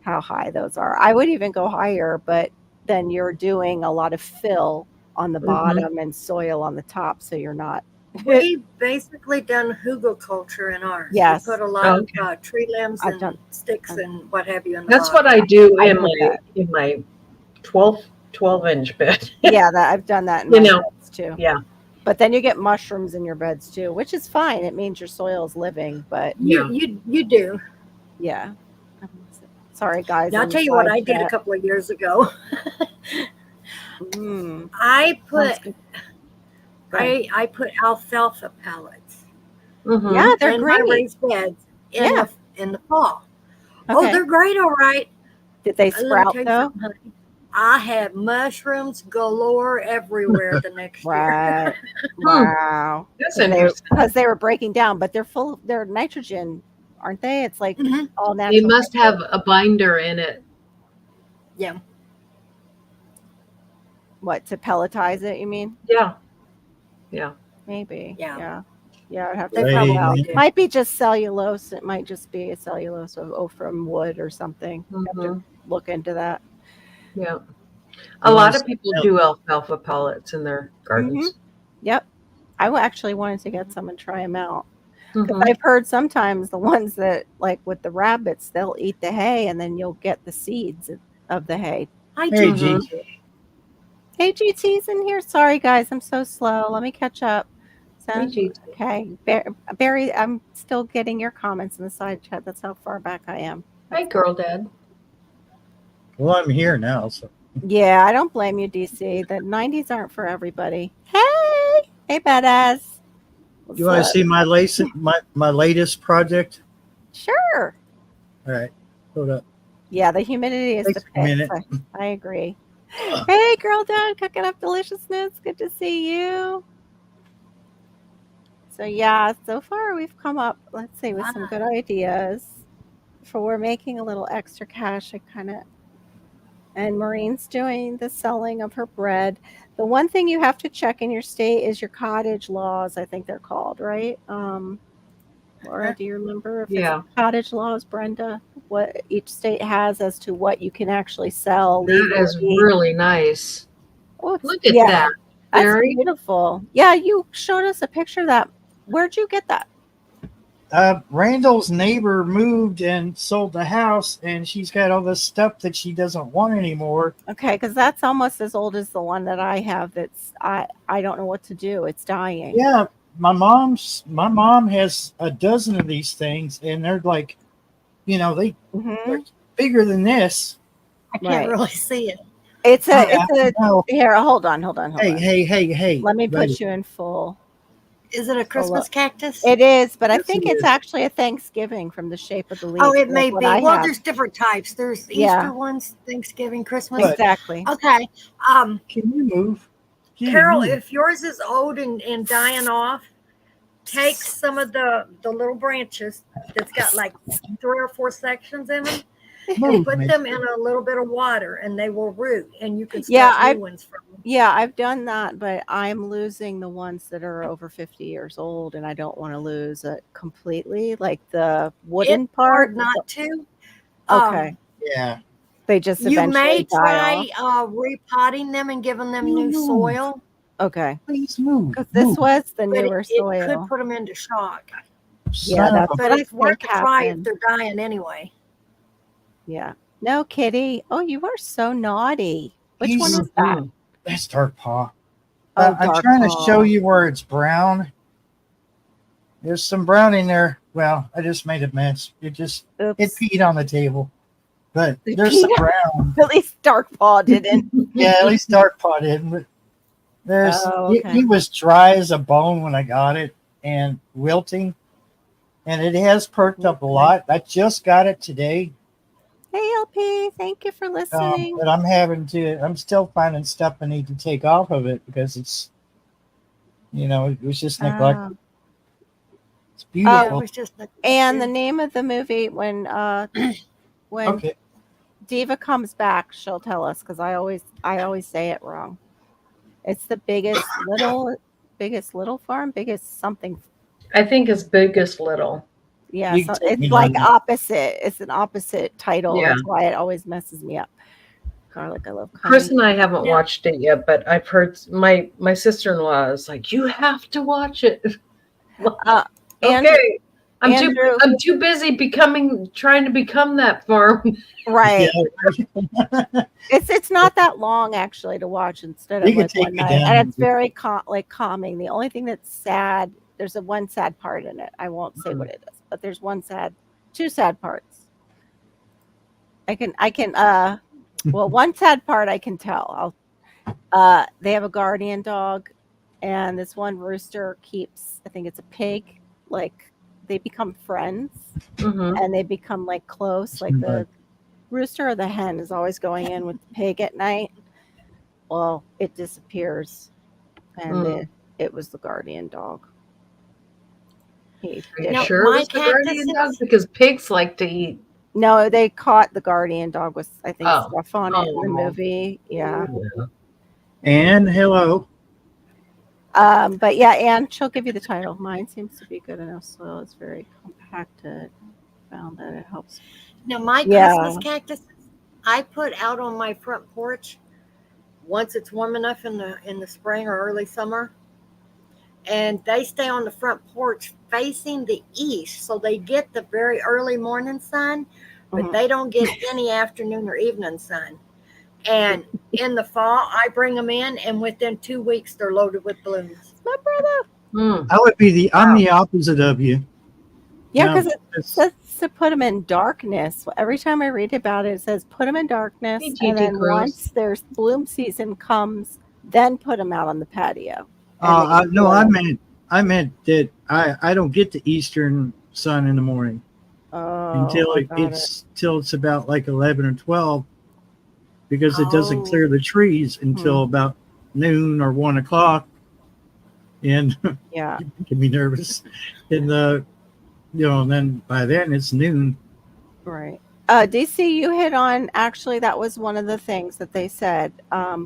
How high those are. I would even go higher, but then you're doing a lot of fill on the bottom and soil on the top, so you're not. We've basically done hugelkultur in ours. Yes. We put a lot of tree limbs and sticks and what have you in the That's bottom. what I do in my 12-inch bed. Yeah, I've done that in my beds too. Yeah. But then you get mushrooms in your beds too, which is fine. It means your soil is living, but you do. Yeah. Sorry, guys. Now, I'll tell you what I did a couple of years ago. I put alfalfa pellets. Yeah, they're in great. my raised beds in the fall. Okay. Oh, they're great, all right. Did they sprout though? I had mushrooms galore everywhere the next year. Wow. That's interesting. Because they were breaking down, but they're nitrogen, aren't they? It's like all natural. They must have a binder in it. Yeah. What, to pelletize it, you mean? Yeah. Yeah. Maybe. Yeah. Yeah, I'd have They to probably find out. do. Might be just cellulose. It might just be a cellulose from wood or something. Have to look into that. Yeah. A lot of people do alfalfa pellets in their gardens. Yep. I actually wanted to get some and try them out. Because I've heard sometimes the ones that, like with the rabbits, they'll eat the hay and then you'll get the seeds of the hay. Hey, GT. Hey, GT's in here. Sorry, guys. I'm so slow. Let me catch up. Okay. Barry, I'm still getting your comments in the side chat. That's how far back I am. Hi, girl dad. Well, I'm here now, so. Yeah, I don't blame you, DC. The 90s aren't for everybody. Hey, badass. You want to see my latest project? Sure. All right, hold up. Yeah, the humidity is Takes the a minute. I agree. Hey, girl dad, cooking up deliciousness. Good to see you. So yeah, so far we've come up, let's see, with some good ideas. For we're making a little extra cash. And Maureen's doing the selling of her bread. The one thing you have to check in your state is your cottage laws, I think they're called, right? Laura, do you remember if it's cottage laws, Brenda? What each state has as to what you can actually sell legally. That is really nice. Oh, look at that. That's Very beautiful. Yeah, you showed us a picture of that. Where'd you get that? Randall's neighbor moved and sold the house, and she's got all this stuff that she doesn't want anymore. Okay, because that's almost as old as the one that I have. I don't know what to do. It's dying. Yeah, my mom has a dozen of these things, and they're like, they're bigger than this. I can't Right. really see it. It's a, Yeah, it's a, no. here, hold on. Hey. Let me buddy. put you in full. Is it a Christmas cactus? It is, but I Yes, think it it's is. actually a Thanksgiving from the shape of the leaf. Oh, it like may what be. I Well, have. there's different types. There's Yeah. Easter ones, Thanksgiving, Christmas. But- Exactly. Okay. Can you move? Can Carol, you move? if yours is old and dying off, take some of the little branches that's got like 3 or 4 sections in them and Move, put Mitch. them in a little bit of water, and they will root, and you can Yeah, start new ones from them. Yeah, I've done that, but I'm losing the ones that are over 50 years old, and I don't want to lose it completely. Like the wooden It's part. hard not to. Okay. Yeah. They just You eventually may die try off. repotting them and giving them You new move. soil, Okay. Please move. Because this move. was the but newer it soil. could put them into shock. Yeah, Son that's of a- But what I it's worth think a try if happened. they're dying anyway. Yeah. No, Kitty. Oh, you are so naughty. Which He's- one is that? Mhm. That's dark paw. Oh, I'm dark trying to paw. show you where it's brown. There's some brown in there. Well, I just made a mess. It Oops. peed on the table. But It there's peed some brown. At least dark paw didn't. Yeah, at least dark paw didn't. But there's Oh, he- okay. he was dry as a bone when I got it and wilting. And it has perked up a lot. I just got it today. Hey, LP. Thank you for listening. But I'm still finding stuff I need to take off of it because it's, it was just neglected. Oh. It's Yeah, it beautiful. was just And the name of the movie when Okay. Diva comes back, she'll tell us because I always say it wrong. It's the biggest little farm, biggest something. I think it's biggest little. Yeah, You so can take me it's like on that. opposite. It's an opposite title. Yeah. That's why it always messes me up. Garlic, I love. Chris honey. and I haven't Yeah. watched it yet, but I've heard my sister-in-law is like, you have to watch it. Andrew- Okay. Andrew- I'm too busy trying to become that farm. Right. Yeah. It's not that long actually to watch instead of You can like take one me night, down. and it's very calming. The only thing that's sad, there's one sad part in it. I won't say what it is, but there's two sad parts. I can well, one sad part I can tell. They have a guardian dog, and this one rooster keeps, I think it's a pig, like they become friends Mhm. and they become like close. Like the rooster or the hen is always going in with the pig at night. Well, it disappears, and it was the guardian dog. He Are you did No, it. sure it my was the guardian cactuses- dog? Because pigs like to eat. No, they caught the guardian dog with, I think, Oh. stuff on it in the Oh. movie. Yeah. And hello. But yeah, and she'll give you the title. Mine seems to be good enough soil. It's very compacted. Found that it helps. Now my Yeah. Christmas cactus, I put out on my front porch once it's warm enough in the spring or early summer, and they stay on the front porch facing the east, so they get the very early morning sun, but Mhm. they don't get any afternoon or evening sun. And in the fall, I bring them in, and within 2 weeks, they're loaded with blooms. My brother. Mm. I'm the opposite of you. Yeah, No, because it it's- says to put them in darkness. Every time I read about it, it says put them in darkness, Hey, and GT then Cruz. once their bloom season comes, then put them out on the patio. no, I meant that I don't get the eastern sun in the morning until I got it's about like 11 or 12 because it doesn't Oh. clear the trees until about noon or 1 o'clock, and Yeah. you making me nervous. And and then by then it's noon. Right. DC, you hit on, actually, that was one of the things that they said.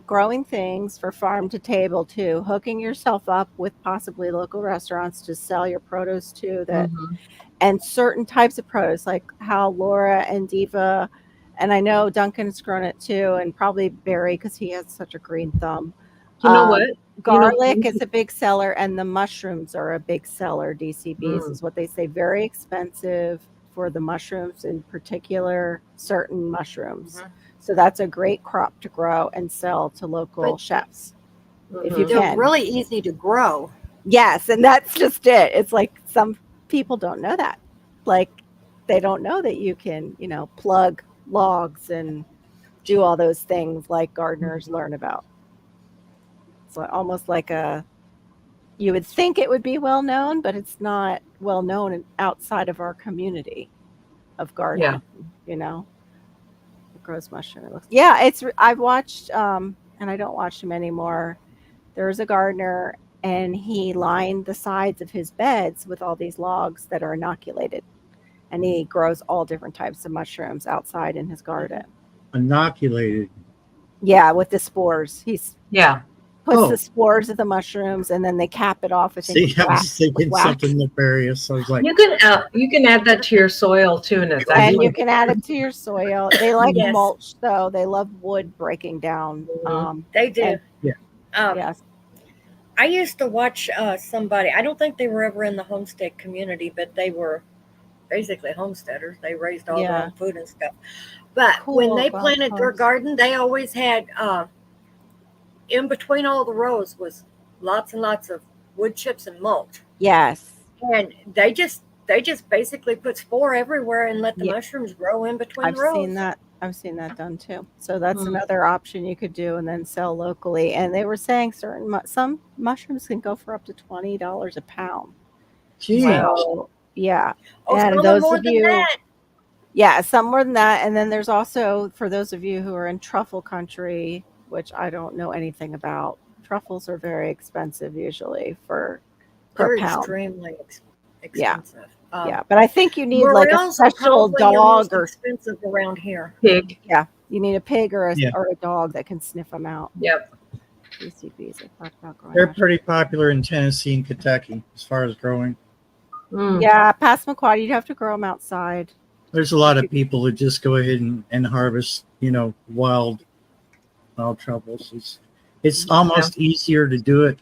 Growing things for farm to table too, hooking yourself up with possibly local restaurants to sell your produce to that, Mhm. and certain types of produce, like how Laura and Diva, and I know Duncan's grown it too, and probably Barry because he has such a green thumb. You know what? Garlic is a big seller, and the mushrooms are a big seller. DCBs Mm. is what they say. Very expensive for the mushrooms, in particular, certain mushrooms. Mhm. So that's a great crop to grow and sell to local But- chefs. If you Mhm. They're can. really easy to grow. Yes, and that's just it. It's like some people don't know that. Like they don't know that you can, plug logs and do all those things like gardeners learn about. So almost like you would think it would be well known, but it's not well known outside of our community of gardening. You know, it grows mushroom. It looks, yeah, I've watched, and I don't watch them anymore. There's a gardener, and he lined the sides of his beds with all these logs that are inoculated, and he grows all different types of mushrooms outside in his garden. Inoculated. Yeah, with the spores. He's Yeah. puts the spores of the mushrooms, and then they cap it off. See, I was thinking something nefarious. I was like, you can add that to your soil too, and it's and you can add it to your soil. They like Yes. mulch, though. They love wood breaking down. They do. And- Yeah. Yes. I used to watch somebody. I don't think they were ever in the homestead community, but they were basically homesteaders. They raised all their own food and stuff. But when they planted their garden, they always had in between all the rows was lots and lots of wood chips and mulch. Yes. And they just basically put spore everywhere and let the mushrooms grow in between I've rows. seen that. I've seen that done too. So that's another option you could do, and then sell locally. And they were saying some mushrooms can go for up to $20 a pound. geez. So, yeah. Oh, And some those more of than you, that. yeah, some more than that. And then there's also, for those of you who are in truffle country, which I don't know anything about, truffles are very expensive usually per They're pound. extremely expensive. Yeah, but I think you need like a Morels are special probably your most dog or expensive around here. pig. yeah, you need a pig or Yeah. a dog that can sniff them out. Yep. PCBs, I talked about growing They're mushrooms. pretty popular in Tennessee and Kentucky as far as growing. Mm. Yeah, Passamaquoddy, you'd have to grow them outside. There's a lot of people that just go ahead and harvest, wild truffles. It's almost easier to do it.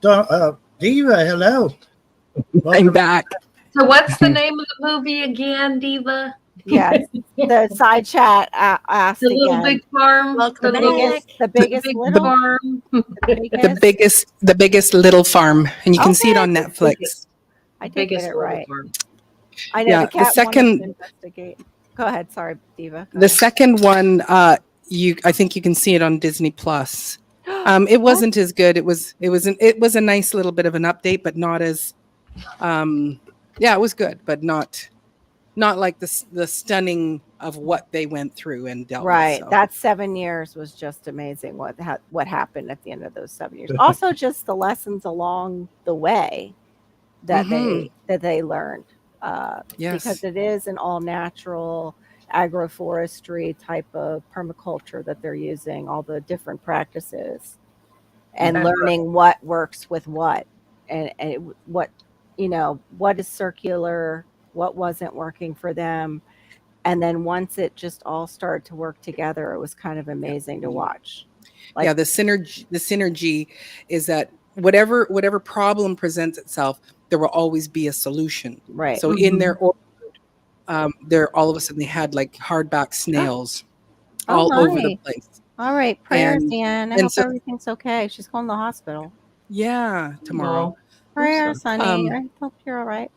Diva, hello. I'm back. So what's the name of the movie again, Diva? Yes, the side chat asked The Little again. Big Farm. Welcome the back. little The biggest big little, farm. The biggest little farm, and you can see it on Netflix. I did Biggest get it little right. farm. I know Yeah, the the cat wanted second- to investigate. Go ahead, sorry, Diva. Go The ahead. second one, I think you can see it on Disney Plus. It wasn't as good. It was a nice little bit of an update, but not as, it was good, but not like the stunning of what they went through and dealt Right. with. So. That 7 years was just amazing what happened at the end of those 7 years. Also just the lessons along the way that they learned. Yes. Because it is an all natural agroforestry type of permaculture that they're using, all the different practices and learning what works with what and what is circular, what wasn't working for them. And then once it just all started to work together, it was kind of amazing to watch. The synergy is that whatever problem presents itself, there will always be a solution. Right. So in their orchard, there all of a sudden they had like hardback snails all over the place. All right, prayers, And- Ann. I and hope so- everything's okay. She's going to the hospital. Yeah, tomorrow. Prayers, honey. Um, I hope you're all right.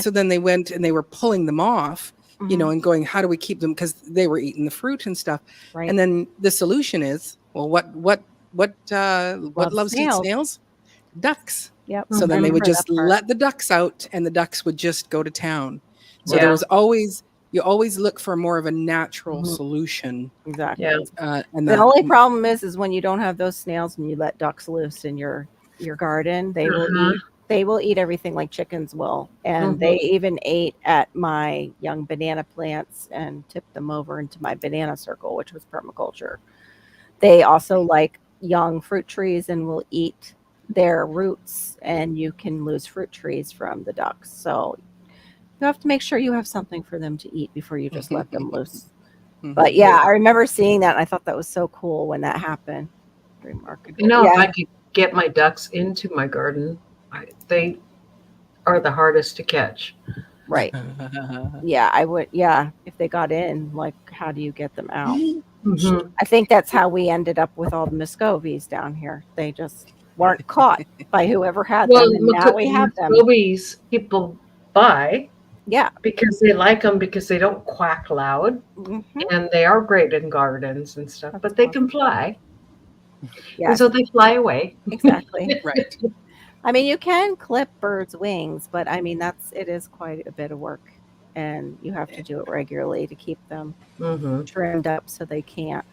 So then they went and they were pulling them off, Mhm. and going, how do we keep them? Because they were eating the fruit and stuff. Right. And then the solution is, well, what loves to eat snails. snails? Ducks. Yep. So then I they would remember just that part. let the ducks out, and the ducks would just go to town. So Yeah. there was always you always look for more of a natural Mhm. solution. Exactly. Yeah. And The only problem is when you don't have those snails and you let ducks loose in your garden, they will eat everything like chickens will. And they even ate at my young banana plants and tipped them over into my banana circle, which was permaculture. They also like young fruit trees and will eat their roots, and you can lose fruit trees from the ducks. So you have to make sure you have something for them to eat before you just let them loose. But yeah, I remember seeing that, and I thought that was so cool when that happened. Remarkable. If I could get my ducks into my garden, they are the hardest to catch. Right. Yeah, I would. Yeah, if they got in, like, how do you get them out? Mhm. I think that's how we ended up with all the Muscovies down here. They just weren't caught by whoever had them, and now we have them. Muscovies people buy, Yeah. because they like them because they don't quack loud Mhm. and they are great in gardens and stuff, That's but they awesome. can fly. And Yes, so they fly away. exactly. Right. I mean, you can clip birds' wings, but I mean, it is quite a bit of work, and you have to do it regularly to keep them Mm-hmm. trimmed up so they can't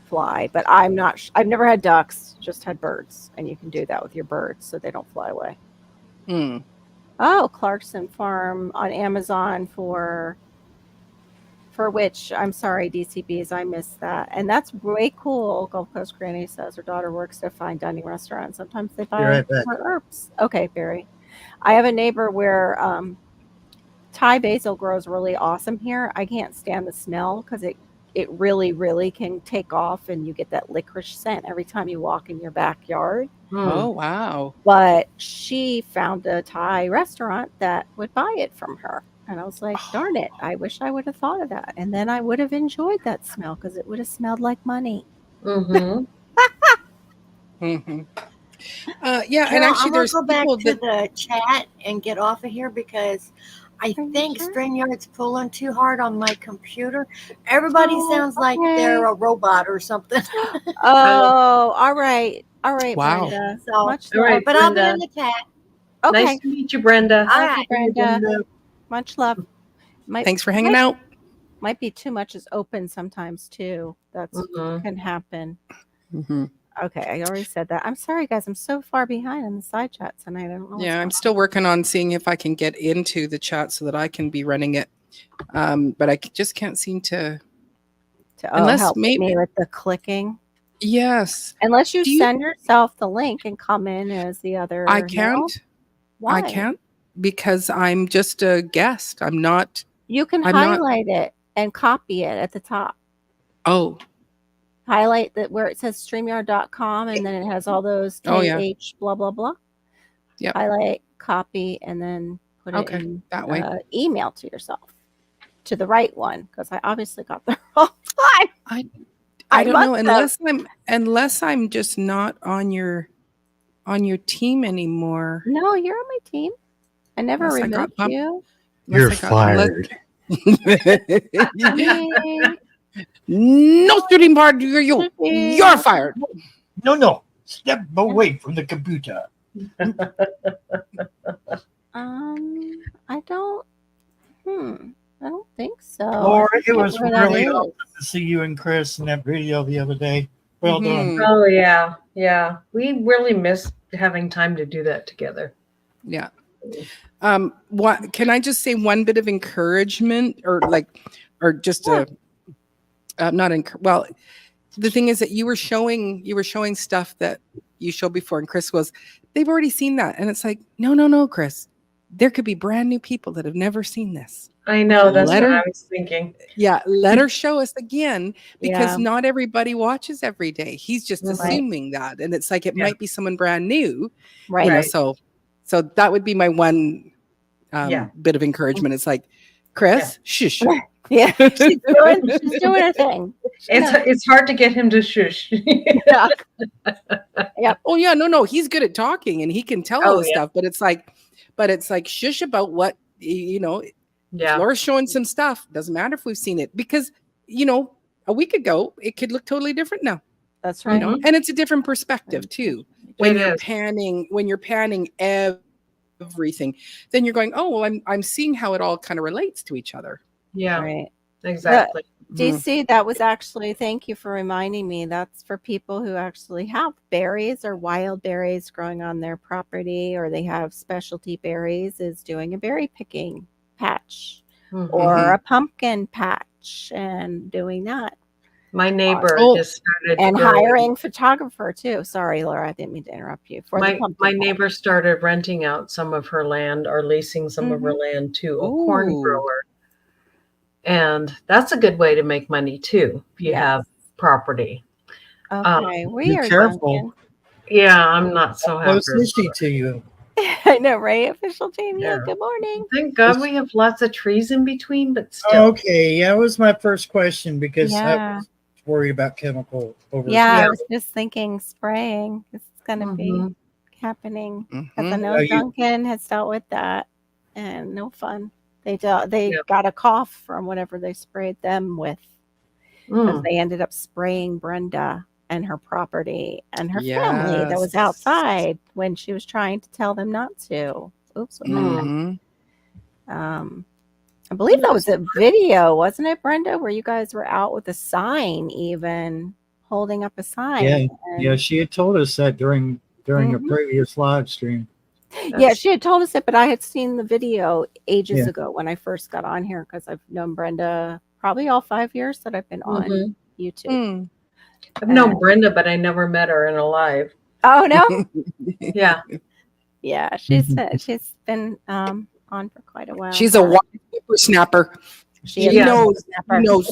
fly. But I'm not, I've never had ducks, just had birds, and you can do that with your birds so they don't fly away. Hmm. Oh, Clarkson Farm on Amazon for which, I'm sorry, DCBs, I missed that. And that's way cool. Gulf Coast Granny says her daughter works at a fine dining restaurant. Sometimes they Be buy right back. her herbs. Okay, Barry. I have a neighbor where Thai basil grows really awesome here. I can't stand the smell because it really, really can take off and you get that licorice scent every time you walk in your backyard. Oh, wow. But she found a Thai restaurant that would buy it from her. And I was like, darn it, I wish I would have thought of that. And then I would have enjoyed that smell because it would have smelled like money. Mm-hmm. Hmm. Yeah, and Carol, actually, I'm gonna there's go back people to that. the chat and get off of here because I Are you think sure? StreamYard's pulling too hard on my computer. Everybody Oh, sounds like okay. they're a robot or something. Oh, all right. All right, Wow. Brenda. So, Much All love. right, but I'll be Brenda. in the chat. Okay. Nice to meet you, Brenda. All Love you, right. Brenda. Much love. Thanks for hanging out. Might be too much is open sometimes too. That's Mhm. can happen. Hmm. Okay, I already said that. I'm sorry, guys. I'm so far behind on the side chat tonight. I don't know. Yeah, I'm still working on seeing if I can get into the chat so that I can be running it. But I just can't seem to. to unless help maybe- me with the clicking. Yes. Unless you Do you- send yourself the link and come in as the other. I no? can't. Why? I can't because I'm just a guest. I'm not. You can I'm not- highlight it and copy it at the top. Oh, Highlight that where it says StreamYard.com and then it has all those Oh, yeah. KH blah blah blah. Yep. Highlight, copy, and then put it Okay, in that way. email to yourself. To the right one, because I obviously got the wrong time. I don't know must unless I'm just not on your team anymore. No, you're on my team. I never Unless I got removed bumped. you. You're Unless I got- fired. Yay. No shooting part. You're fired. No. Step away from the computer. I don't. I don't think so. Laura, I it forget was where that really is. awesome to see you and Chris in that video the other day. Well done. Mhm. Oh yeah, yeah. We really missed having time to do that together. Yeah. What can I just say? One bit of encouragement, or just a not well. The thing is that you were showing stuff that you showed before, and Chris was. They've already seen that, and it's like, no, Chris. There could be brand new people that have never seen this. I know, that's Let what her- I was thinking. Yeah, let her show us again because Yeah. not everybody watches every day. He's just Right. assuming that, and it's like it Yeah. might be someone brand new. Right. You know, Right. so that would be my one Yeah. bit of encouragement. It's like, Chris, shush. Yeah. She's doing her thing. It's hard to get him to shush. Yeah. Oh yeah, no, he's good at talking and he can tell Oh, all this yeah. stuff, but it's like shush about what Yeah. Laura's showing some stuff. Doesn't matter if we've seen it because a week ago it could look totally different now. That's right. And it's a different perspective too. When It you're is. panning everything, then you're going, oh, well, I'm seeing how it all kind of relates to each other. Yeah, Right. exactly. DC, that was actually, thank you for reminding me. That's for people who actually have berries or wild berries growing on their property, or they have specialty berries, is doing a berry picking patch Mhm. or a pumpkin patch and doing that. My neighbor Oh. just started And growing- hiring photographer too. Sorry, Laura, I didn't mean to interrupt you. For the my pumpkin my patch. neighbor started renting out some of her land or leasing some of her land to a corn Ooh. grower. And that's a good way to make money too, if you Yes. have property. Okay, we Be are careful. Duncan. Yeah, I'm not so happy. Close issue to you. I know, right? Official team. Yeah. Yeah. Good morning. Thank God we have lots of trees in between, but still. Okay, that was my first question because I Yeah. was worried about chemical over. Yeah, I Yeah. was just thinking spraying. It's going to be happening. Because I Mhm. know Are you- Duncan has dealt with that and no fun They Yeah. got a cough from whatever they sprayed them with, because they ended up spraying Brenda and her property and her family that was Yes. outside when she was trying to tell them not to. Oops, what happened? I believe that was a video, wasn't it, Brenda, where you guys were out with a sign, even holding up a sign. Yeah, yeah. And She had told us that during a previous live stream. yeah, she had told us it, but I had seen the video ages Yeah. ago when I first got on here, because I've known Brenda probably all 5 years that I've been on YouTube. I've known Brenda, but I never met her in a live. Oh no. Yeah. Yeah, she's been on for quite a while. She's a wild whippersnapper. She knows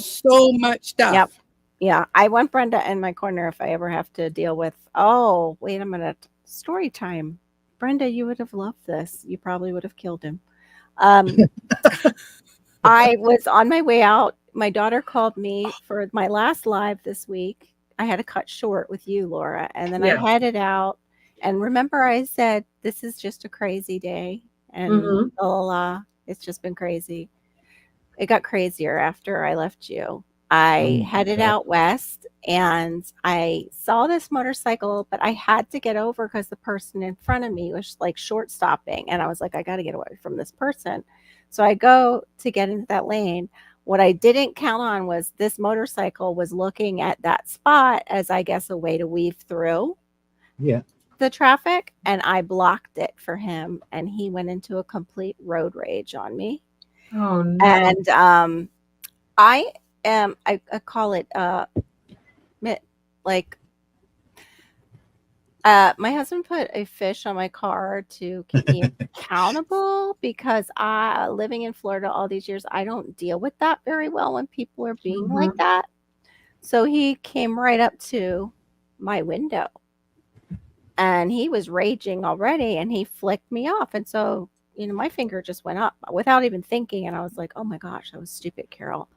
so much stuff. Yep. Yeah, I want Brenda in my corner if I ever have to deal with, oh, wait a minute, story time. Brenda, you would have loved this. You probably would have killed him. I was on my way out. My daughter called me for my last live this week. I had to cut short with you, Laura, and then I headed out. And remember, I said, this is just a crazy day. And it's just been crazy. It got crazier after I left you. I headed out west and I saw this motorcycle, but I had to get over because the person in front of me was like short stopping. And I was like, I got to get away from this person. So I go to get into that lane. What I didn't count on was this motorcycle was looking at that spot as, I guess, a way to weave through the traffic. And I blocked it for him. And he went into a complete road rage on me. Oh, no. And I call it my husband put a fish on my car to keep me accountable, because living in Florida all these years, I don't deal with that very well when people are being like that. So he came right up to my window and he was raging already and he flicked me off. And so, my finger just went up without even thinking. And I was like, oh my gosh, that was stupid, Carol.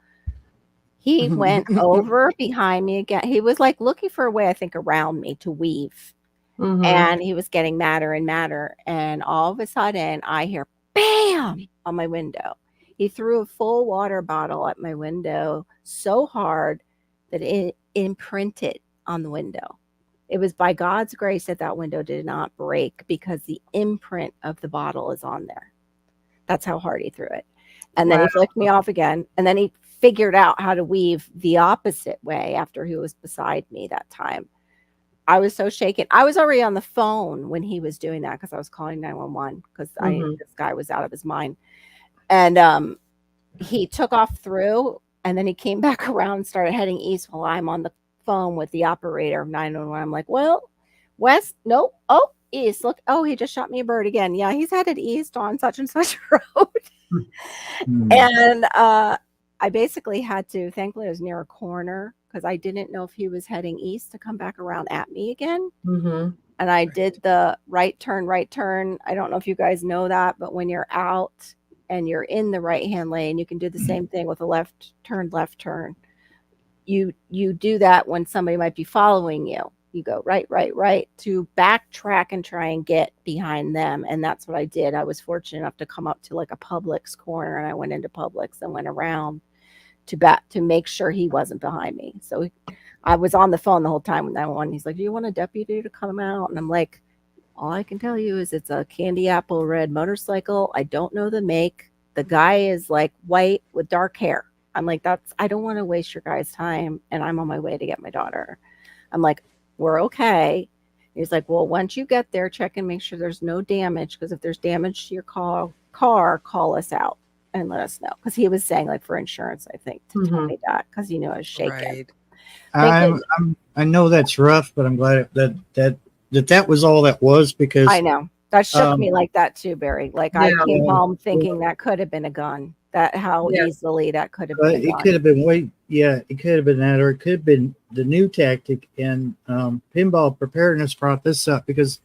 He went over behind me again. He was like looking for a way, I think, around me to weave. And he was getting madder and madder. And all of a sudden, I hear bam on my window. He threw a full water bottle at my window so hard that it imprinted on the window. It was by God's grace that window did not break, because the imprint of the bottle is on there. That's how hard he threw it. And then he flicked me off again. And then he figured out how to weave the opposite way after he was beside me that time. I was so shaken. I was already on the phone when he was doing that, because I was calling 911 because this guy was out of his mind. And he took off through, and then he came back around and started heading east while I'm on the phone with the operator of 911. I'm like, well, west, nope. Oh, east. Look, oh, he just shot me a bird again. Yeah, he's headed east on such and such road. And I basically had to, thankfully I was near a corner, because I didn't know if he was heading east to come back around at me again. And I did the right turn. I don't know if you guys know that, but when you're out and you're in the right-hand lane, you can do the same thing with a left turn. You do that when somebody might be following you. You go right to backtrack and try and get behind them. And that's what I did. I was fortunate enough to come up to like a Publix corner, and I went into Publix and went around to make sure he wasn't behind me. So I was on the phone the whole time with that one. He's like, do you want a deputy to come out? And I'm like, all I can tell you is it's a candy apple red motorcycle. I don't know the make. The guy is like white with dark hair. I'm like, I don't want to waste your guys' time. And I'm on my way to get my daughter. I'm like, we're okay. He's like, well, once you get there, check and make sure there's no damage. Because if there's damage to your car, call us out and let us know. Because he was saying, like, for insurance, I think, to tell me that, because I was shaking. Right. I know that's rough, but I'm glad that was all that was, because I know that shook me like that too, Barry. Like I came home thinking that could have been a gun. That how easily that could have been. It could have been it could have been that, or it could have been the new tactic. And Pinball Preparedness brought this up because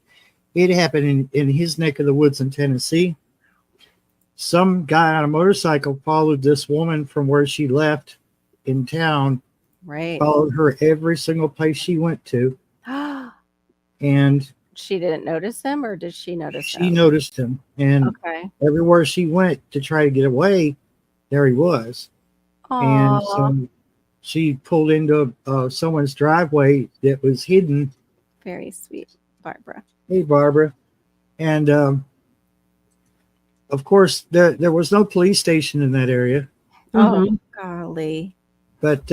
it happened in his neck of the woods in Tennessee. Some guy on a motorcycle followed this woman from where she left in town. Right. Followed her every single place she went to. And she didn't notice him, or did she notice She him? noticed him, and Okay. everywhere she went to try to get away, there he was. And Aw, so she pulled into someone's driveway that was hidden. very sweet, Barbara. Hey, Barbara. And of course, there was no police station in that area. Oh, Mhm. golly. But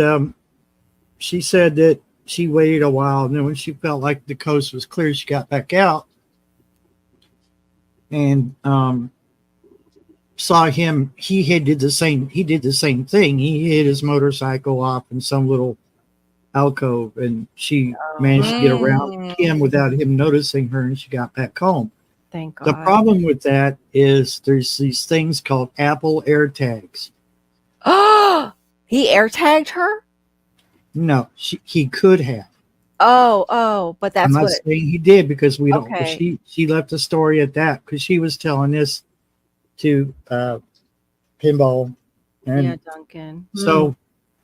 she said that she waited a while, and then when she felt like the coast was clear, she got back out and saw him. He did the same. He did the same thing. He hid his motorcycle off in some little alcove, and she managed to get around him without him noticing her, and she got back home. Thank God. The problem with that is there's these things called Apple AirTags. Oh, he air tagged her? No, he could have. Oh, but I'm that's not what. saying he did because we don't. Okay. She left the story at that because she was telling this to Pinball, and Yeah, Duncan. so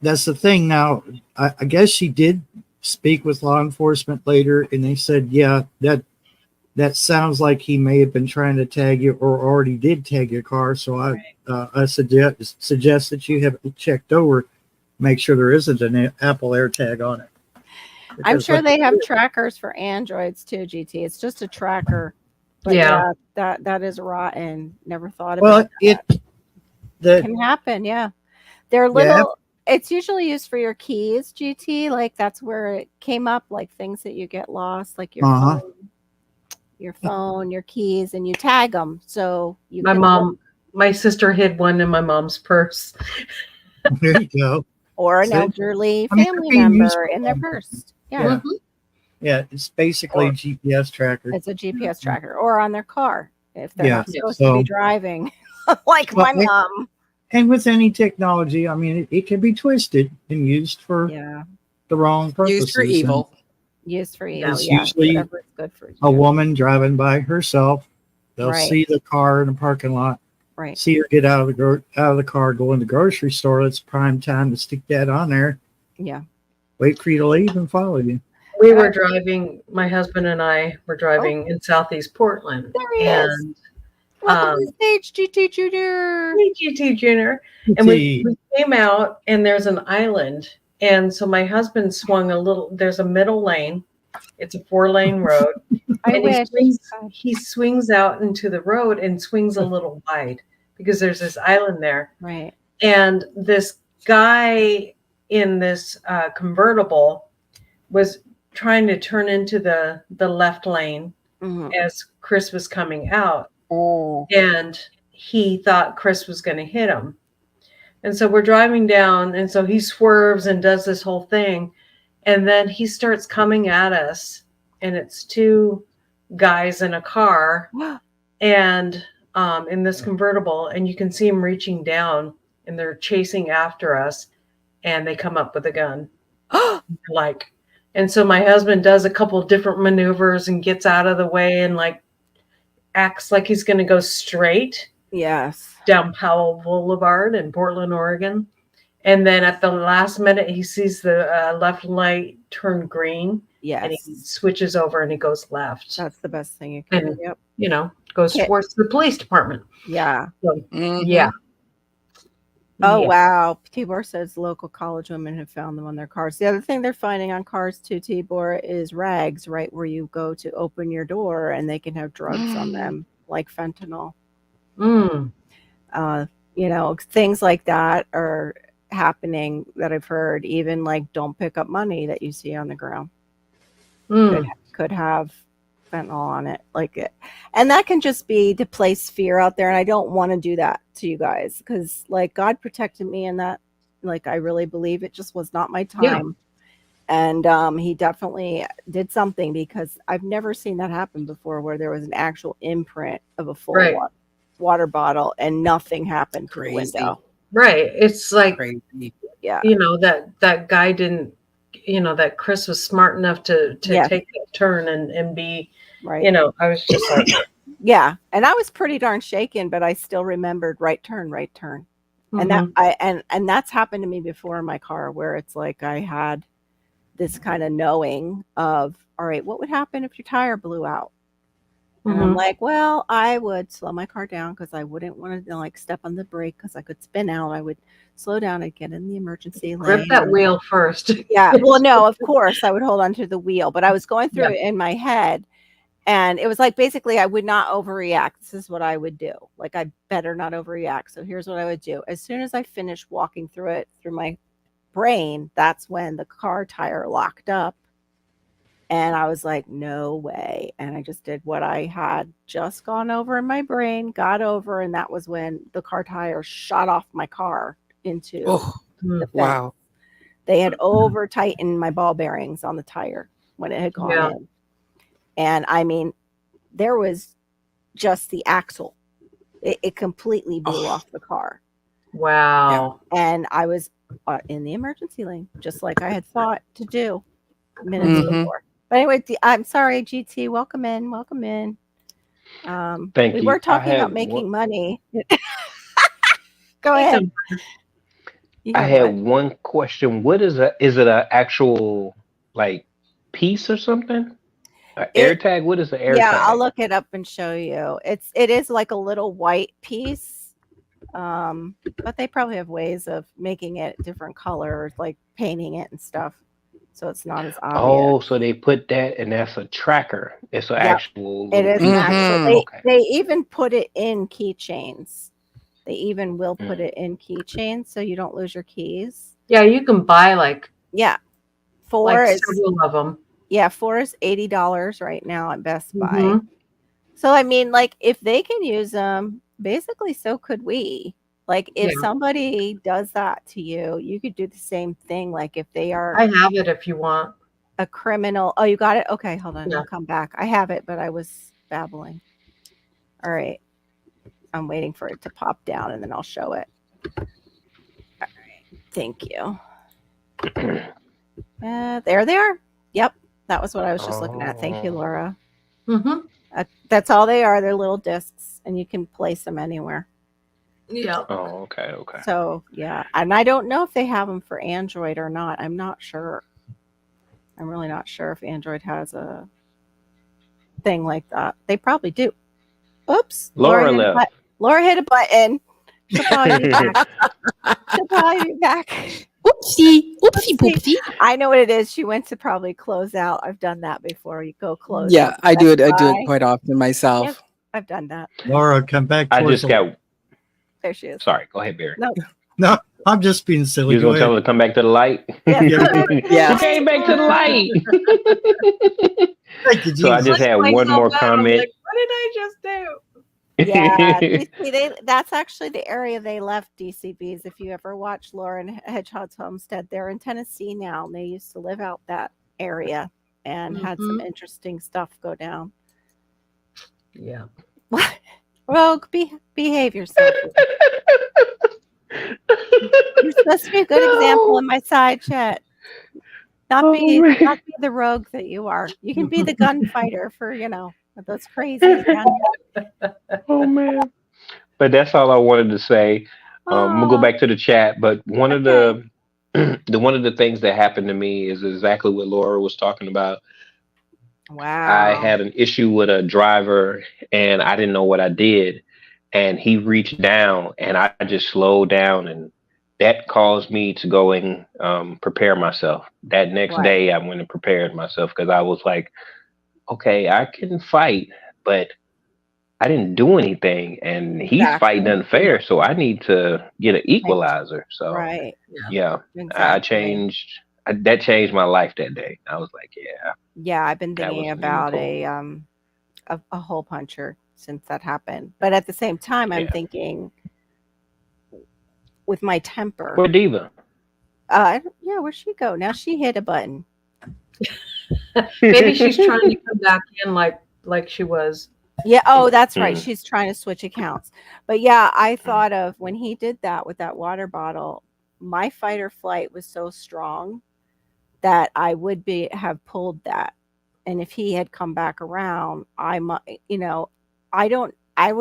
that's the thing. Now, I guess she did speak with law enforcement later, and they said, yeah, that sounds like he may have been trying to tag you or already did tag your car. So I suggest that you have it checked over, make sure there isn't an Apple AirTag on it. I'm Because sure like- they have trackers for Androids too, GT. It's just a tracker. But Yeah. that is rotten. Never thought Well, about it. the Can happen, yeah. They're little it's usually used for your keys, GT. Like that's where it came up, like things that you get lost, like your phone, your keys, and you tag them. So you My can mom, my sister hid one in my mom's purse. there you go. or an See? elderly I mean, family they're being used member for in their all purse. Yeah. Yeah. Mhm. Yeah, it's basically Or- GPS tracker. It's a GPS tracker or on their car if they're Yeah, not supposed so- to be driving. Like Well, my mom. And with any technology, I mean, it can be twisted and used for Yeah. the wrong purposes. Used for And evil. Used for evil. It's Yeah. usually Whatever is good for you. a woman driving by herself, they'll Right. see the car in the parking lot, Right. see her get out of the car, go in the grocery store. It's prime time to stick that on there. Yeah. Wait for you to leave and follow you. We were driving, my husband and I were driving in Southeast Portland. There he is. And Welcome to the stage, GT Junior. hey, GT Junior. And we came out and there's an island. And so my husband swung a little, there's a middle lane. It's a 4-lane road. I and wish. he swings out into the road and swings a little wide because there's this island there. Right. And this guy in this convertible was trying to turn into the left lane Mhm. as Chris was coming out. Oh. And he thought Chris was going to hit him. And so we're driving down, and so he swerves and does this whole thing. And then he starts coming at us, and it's 2 guys in a car and in this convertible, and you can see him reaching down, and they're chasing after us, and they come up with a gun. And so my husband does a couple of different maneuvers and gets out of the way and like acts like he's going to go straight Yes. down Powell Boulevard in Portland, Oregon. And then at the last minute, he sees the left light turn green. Yes. And he switches over and he goes left. That's the best thing you can do. And, Yep. you know, goes Okay. towards the police department. Yeah. So, Mhm. yeah. Oh, Yeah. wow. Tibor says local college women have found them on their cars. The other thing they're finding on cars too, Tibor, is rags, right where you go to open your door and they can have drugs on them, like fentanyl. Mm. You know, things like that are happening that I've heard. Even like don't pick up money that you see on the ground Mm. could have fentanyl on it, and that can just be to place fear out there. And I don't want to do that to you guys because, like, God protected me in that. Like, I really believe it just was not my time, and He definitely did something because I've never seen that happen before, where there was an actual imprint of a full Right. water bottle and nothing happened to the Crazy. window. Right. It's like, Crazy. Yeah, you know, that guy didn't, you know, that Chris was smart enough to Yeah. take that turn and be, right. you know, I was just like, Yeah, and I was pretty darn shaken, but I still remembered right turn, and that and that's happened to me before in my car, where it's like I had this kind of knowing of all right, what would happen if your tire blew out? And I'm Mhm. like, well, I would slow my car down because I wouldn't want to like step on the brake because I could spin out. I would slow down. I'd get in the emergency Grip lane. that wheel first. Yeah. Well, no, of course I would hold onto the wheel, but I was going through Yeah. it in my head. And it was like, basically, I would not overreact. This is what I would do. Like, I better not overreact. So here's what I would do. As soon as I finished walking through it through my brain, that's when the car tire locked up. And I was like, no way. And I just did what I had just gone over in my brain, got over. And that was when the car tire shot off my car into Oh, the fence. wow. They had over tightened my ball bearings on the tire when it had gone Yeah. in. And I mean, there was just the axle. It completely blew off the car. Wow. And I was in the emergency lane, just like I had thought to do minutes Mhm. before. But anyway, I'm sorry, GT. Welcome in. Welcome in. Thank We you. were talking I about had making one, money. Go ahead. You I have had what? one question. What is it a actual like piece or something? An air It tag? What is an air Yeah, I'll tag? look it up and show you. It is like a little white piece. But they probably have ways of making it different colors, like painting it and stuff. So it's not as obvious. Oh, so they put that and that's a tracker. It's an Yep. actual It little is an piece. actual. Mhm. Okay. They even put it in keychains. They even will put Mm. it in keychains so you don't lose your keys. Yeah, you can buy like Yeah, four is several of them. $80 right now at Best Buy. Mhm. So I mean, like if they can use them, basically, so could we. Like if Yeah. somebody does that to you, you could do the same thing. Like if they are I have it if you want. a criminal. Oh, you got it? Okay, hold on. Yeah. I'll come back. I have it, but I was babbling. All right. I'm waiting for it to pop down and then I'll show it. All right. Thank you. There they are. Yep. That was what I was just looking at. Thank you, Oh. Laura. Mm-hmm. That's all they are. They're little discs and you can place them anywhere. Yeah. Oh, okay, okay. So, yeah. And I don't know if they have them for Android or not. I'm not sure. I'm really not sure if Android has a thing like that. They probably do. Oops. Laura hit a left. button. Laura hit a button. She'll probably be back. She'll probably be back. Oopsie. Oopsie poopsie. I know what it is. She went to probably close out. I've done that before. You go close Yeah, out. I do it. I do it Bye. quite often myself. Yep. I've done that. Laura, come back. I towards just got There she is. sorry, go ahead, Barry. No. No, I'm just being silly. You was Go gonna tell ahead. her to come back to the light? Yes. Yeah. You came back to the light. Thank you, So I Jesus. just had one more comment. Like, what did I just do? Yeah, that's actually the area they left DCBs. If you ever watch Laura and Hedgehog's Homestead, they're in Tennessee now, and they used to live out that area and had some interesting stuff go down. Yeah. Well, behave yourself. You're supposed to be a good example in my side chat. Not be the rogue that you are. You can be the gunfighter for those crazies down here. Oh man. But that's all I wanted to say. We'll go back to the chat. But one of the things that happened to me is exactly what Laura was talking about. Wow. I had an issue with a driver and I didn't know what I did. And he reached down and I just slowed down, and that caused me to go and prepare myself. That next day I went and prepared myself because I was like, okay, I can fight, but I didn't do anything, and he's fighting unfair, so I need to get an equalizer. So yeah, exactly. I changed. That changed my life that day. I was like, yeah, I've been thinking about a hole puncher since that happened, but at the same time, I'm thinking with my temper. Where Diva? Where'd she go? Now she hit a button. Maybe she's trying to come back in like she was. Yeah. Oh, that's right. She's trying to switch accounts. But yeah, I thought of when he did that with that water bottle, my fight or flight was so strong that I would have pulled that. And if he had come back around, I would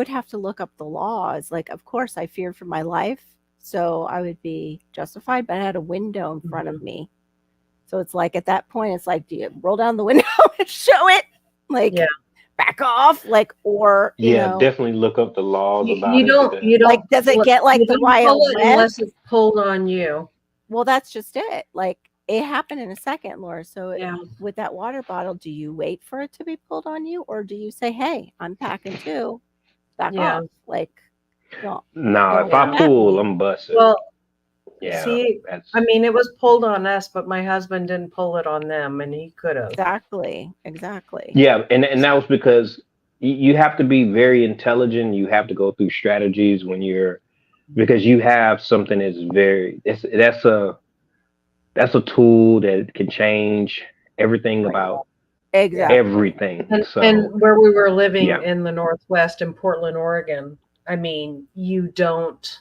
have to look up the laws. Like, of course I feared for my life, so I would be justified, but I had a window in front of me. So it's like at that point, it's like, do you roll down the window and show it? Like, Yeah. back off, like, or you Yeah, know, definitely look up the laws about You it. don't. You don't. like, does it pull get like you the don't Wild pull it West? unless it's pulled on you. Well, that's just it. Like, it happened in a second, Laura. So Yeah. with that water bottle, do you wait for it to be pulled on you, or do you say, "Hey, I'm packing too, back Yeah. off"? Like, don't No, don't if I let pull, me. I'm busted. Well, Yeah, see, that's I mean, it was pulled on us, but my husband didn't pull it on them, and he could have. Exactly. yeah, and that was because you have to be very intelligent. You have to go through strategies when you're because you have something that's that's a tool that can change everything Right. about Exactly. everything. And So where we were living yeah, in the Northwest in Portland, Oregon, I mean, you don't.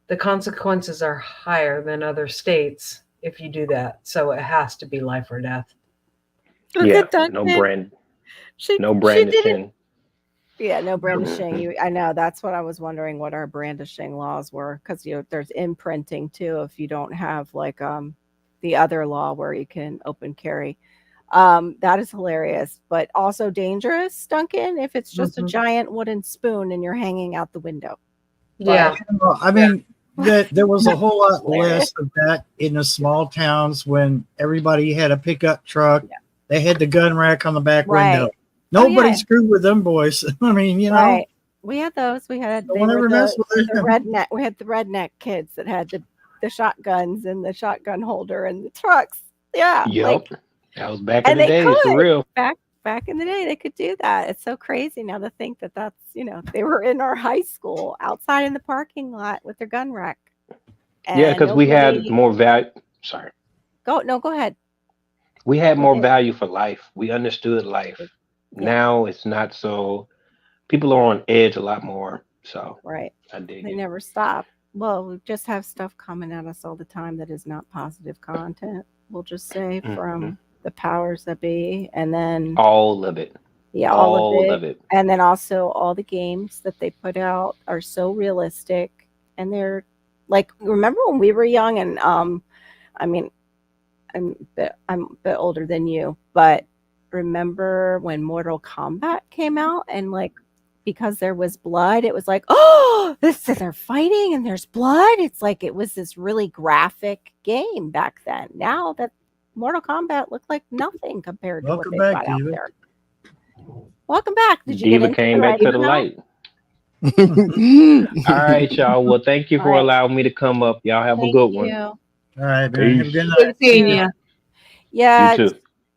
The consequences are higher than other states if you do that. So it has to be life or death. Look yeah, at Duncan. She no didn't. brandishing. Yeah, no brandishing. Mhm. I know that's what I was wondering what our brandishing laws were, because there's imprinting too if you don't have like the other law where you can open carry. That is hilarious, but also dangerous, Duncan, if it's just a Mhm. giant wooden spoon and you're hanging out the window. Yeah. Well, I mean, there was a whole lot Hilarious. less of that in the small towns when everybody had a pickup truck. Yeah. They had the gun rack on the back window. Right. Nobody yeah. screwed with them boys. I mean, you know, Right. We had those. They don't were ever mess with the them. redneck. We had the redneck kids that had the shotguns and the shotgun holder and the trucks. Yeah, like, Yep, that was back in and the they days for could real. back in the day they could do that. It's so crazy now to think that that's they were in our high school outside in the parking lot with their gun rack, Yeah, and because we had nobody more value. Sorry, go ahead. we had We more did. value for life. We understood life. Yeah, Now it's not so. People are on edge a lot more. So right. I dig They it. never stop. Well, we just have stuff coming at us all the time that is not positive content. We'll just say Hmm. from the powers that be, and then All of it. yeah, all of All it, of it. and then also all the games that they put out are so realistic, and they're like, remember when we were young, and I mean, I'm a bit older than you, but remember when Mortal Kombat came out, and like, because there was blood, it was like, oh, they're fighting and there's blood. It's like it was this really graphic game back then. Now that Mortal Kombat looked like nothing compared to what Welcome they've back, got out Diva. there. Welcome back. Did you get Diva into came the back to writing the now? light. All right, y'all. Well, thank you All for right. allowing me to come up. Y'all have a Thank good you. one. All right, man. Have a Peace. good night. Good seeing you. You Yeah, too.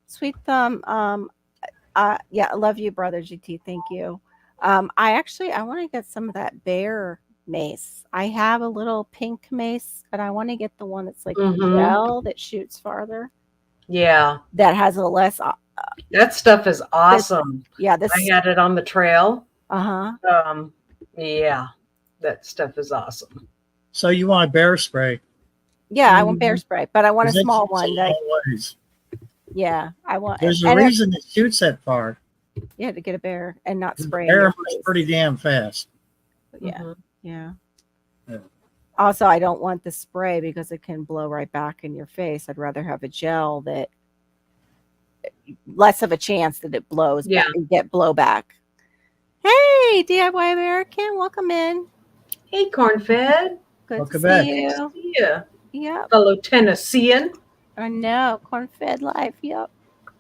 Sweet Thumb. Yeah, I love you, brother GT. Thank you. I want to get some of that bear mace. I have a little pink mace, but I want to get the one that's like the Mhm. gel that shoots farther. Yeah. That has a less. That stuff is awesome. Yeah, this. I had it on the trail. Uh-huh. Yeah. That stuff is awesome. So you want a bear spray? Yeah, I want bear spray, but I want a 'Cause it small shoots one. a That long ways. yeah, I want. There's a and reason it shoots that far. yeah, to get a bear and not The spray. in bear your moves face. pretty damn fast. Yeah, Mhm. yeah. Yeah. Also, I don't want the spray because it can blow right back in your face. I'd rather have a gel that less of a chance that it blows Yeah. back and get blowback. Hey, DIY American, welcome in. Hey, corn-fed. Good Welcome to back. see you. Yeah. Yep, Fellow Tennessean. I know. Corn-fed life. Yep,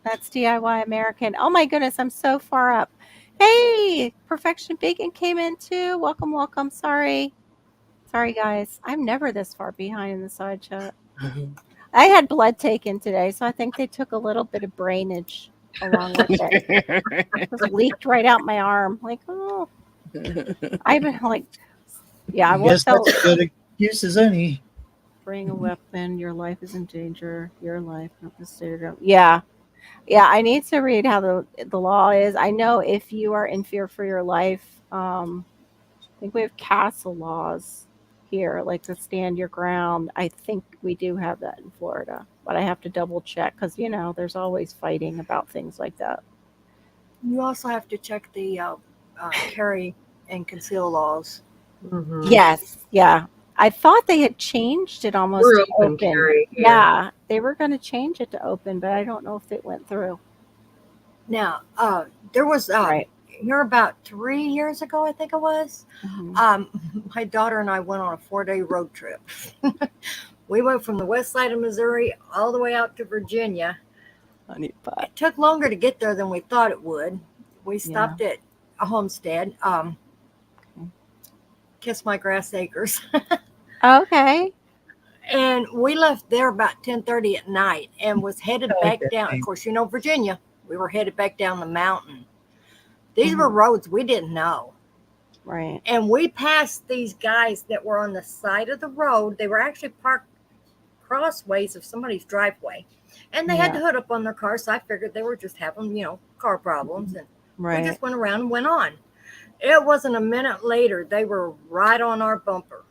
that's DIY American. Oh my goodness, I'm so far up. Hey, Perfection Bacon came in too. Welcome, welcome. Sorry, guys. I'm never this far behind in the side chat. I had blood taken today, so I think they took a little bit of brainage along with it. It just leaked right out my arm. Like, oh, I've been like, yeah, I I won't guess tell. that's as good excuse as any. Bring a weapon. Your life is in danger. Your life, not the state of. Yeah, I need to read how the law is. I know if you are in fear for your life, I think we have castle laws here, like the stand your ground. I think we do have that in Florida, but I have to double check because there's always fighting about things like that. You also have to check the carry and conceal laws. Mhm. Yes, yeah. I thought they had changed it almost We're to open open. carry here. Yeah, they were going to change it to open, but I don't know if it went through. Now, there was Right. here about 3 years ago, I think it was. Mhm. My daughter and I went on a 4-day road trip. We went from the west side of Missouri all the way out to Virginia. Honey pot. It took longer to get there than we thought it would. We stopped at a homestead, Kiss My Grass Acres. Okay. And we left there about 10:30 at night and was headed I like back that down. name. Of course, Virginia. We were headed back down the mountain. These Mm-hmm. were roads we didn't know. Right. And we passed these guys that were on the side of the road. They were actually parked crossways of somebody's driveway. And they had the hood up on their car, so I figured they were just having, car problems. And Right. we just went around and went on. It wasn't a minute later, they were right on our bumper.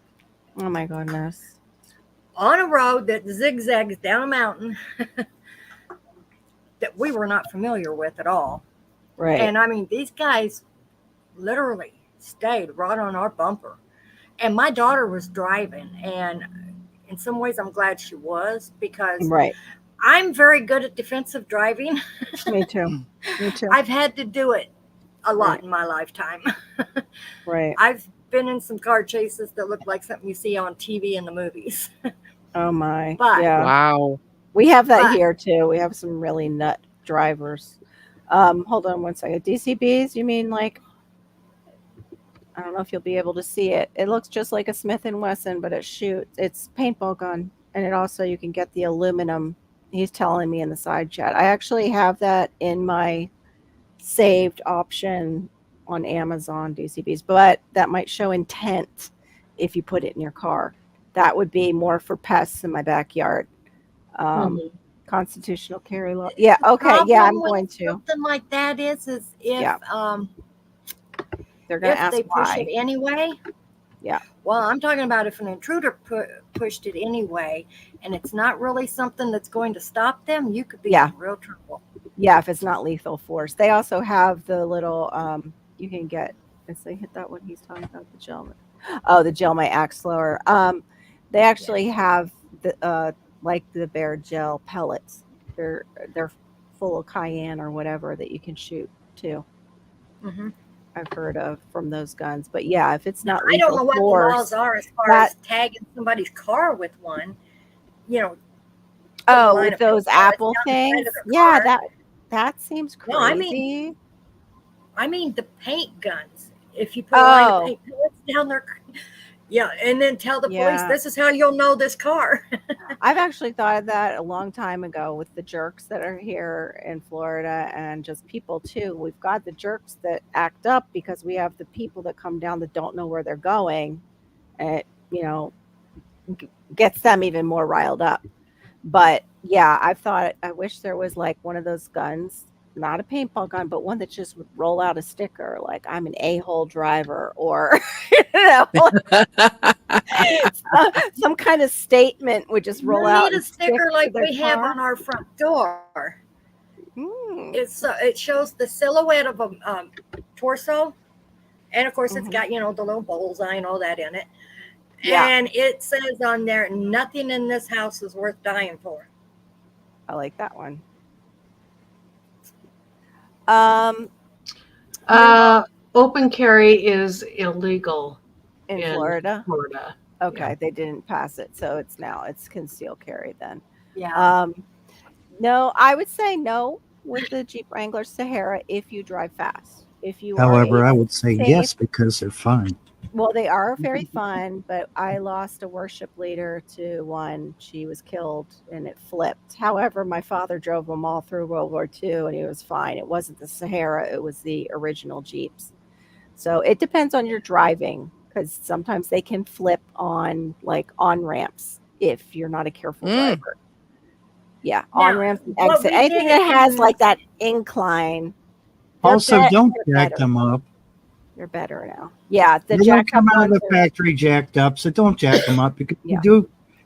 Oh my goodness. On a road that zigzags down a mountain that we were not familiar with at all. Right. And I mean, these guys literally stayed right on our bumper. And my daughter was driving, and in some ways I'm glad she was, because Right. I'm very good at defensive driving. Me too. Me too. I've had to do it a lot Right. in my lifetime. Right. I've been in some car chases that look like something you see on TV in the movies. Oh my. But- yeah. Wow. We have that But- here too. We have some really nut drivers. Hold on one second. DCBs, you mean like, I don't know if you'll be able to see it. It looks just like a Smith & Wesson, but it shoots. It's paintball gun. And it also, you can get the aluminum. He's telling me in the side chat. I actually have that in my saved option on Amazon, DCBs, but that might show intent if you put it in your car. That would be more for pests in my backyard. Constitutional carry law. Yeah. Okay. Yeah, I'm Problem with going to. Something like that is if Yeah. They're going to if ask they push why. it anyway. Yeah. Well, I'm talking about if an intruder pushed it anyway, and it's not really something that's going to stop them, you could be Yeah. in real trouble. Yeah, if it's not lethal force. They also have the little you can get, let's say hit that one he's talking about, the gel. Oh, the gel my axe slower. They actually have the like the bear gel pellets. They're full of cayenne or whatever that you can shoot too. Mm-hmm. I've heard of from those guns. But yeah, if it's not I lethal don't know what force, the laws are as far that- as tagging somebody's car with one. Oh, line with of those pellets Apple down the side things. of their Yeah, car. that seems crazy. No, I mean the paint guns. If you put a line of paint pellets down there, yeah, and then tell the police, Yeah. this is how you'll know this car. I've actually thought of that a long time ago with the jerks that are here in Florida and just people too. We've got the jerks that act up because we have the people that come down that don't know where they're going, and it, gets them even more riled up. But yeah, I wish there was like one of those guns, not a paintball gun, but one that just would roll out a sticker like I'm an a-hole driver, or some kind of statement would just roll You out need a and stick sticker to like their we have car. on our front door. Hmm. It shows the silhouette of a torso, and of course it's Mhm. got the little bullseye and all that in it. Yeah. And it says on there, nothing in this house is worth dying for. I like that one. Open carry is illegal In in Florida. Florida. Okay, they didn't pass it, so it's concealed carry then. Yeah. No, I would say no with the Jeep Wrangler Sahara if you drive fast. If you However, are I would say safe- yes because they're fun. Well, they are very fun, but I lost a worship leader to one. She was killed and it flipped. However, my father drove them all through World War II and he was fine. It wasn't the Sahara, it was the original Jeeps. So it depends on your driving, because sometimes they can flip on ramps if you're not a careful driver. Yeah, Now, on ramps and what exit. we Anything did that has is- like that incline. they're Also, bet- don't they're jack better. them up. They're better now. Yeah, the They don't jack come out of the ones are- factory jacked up, so don't jack them up because Yeah.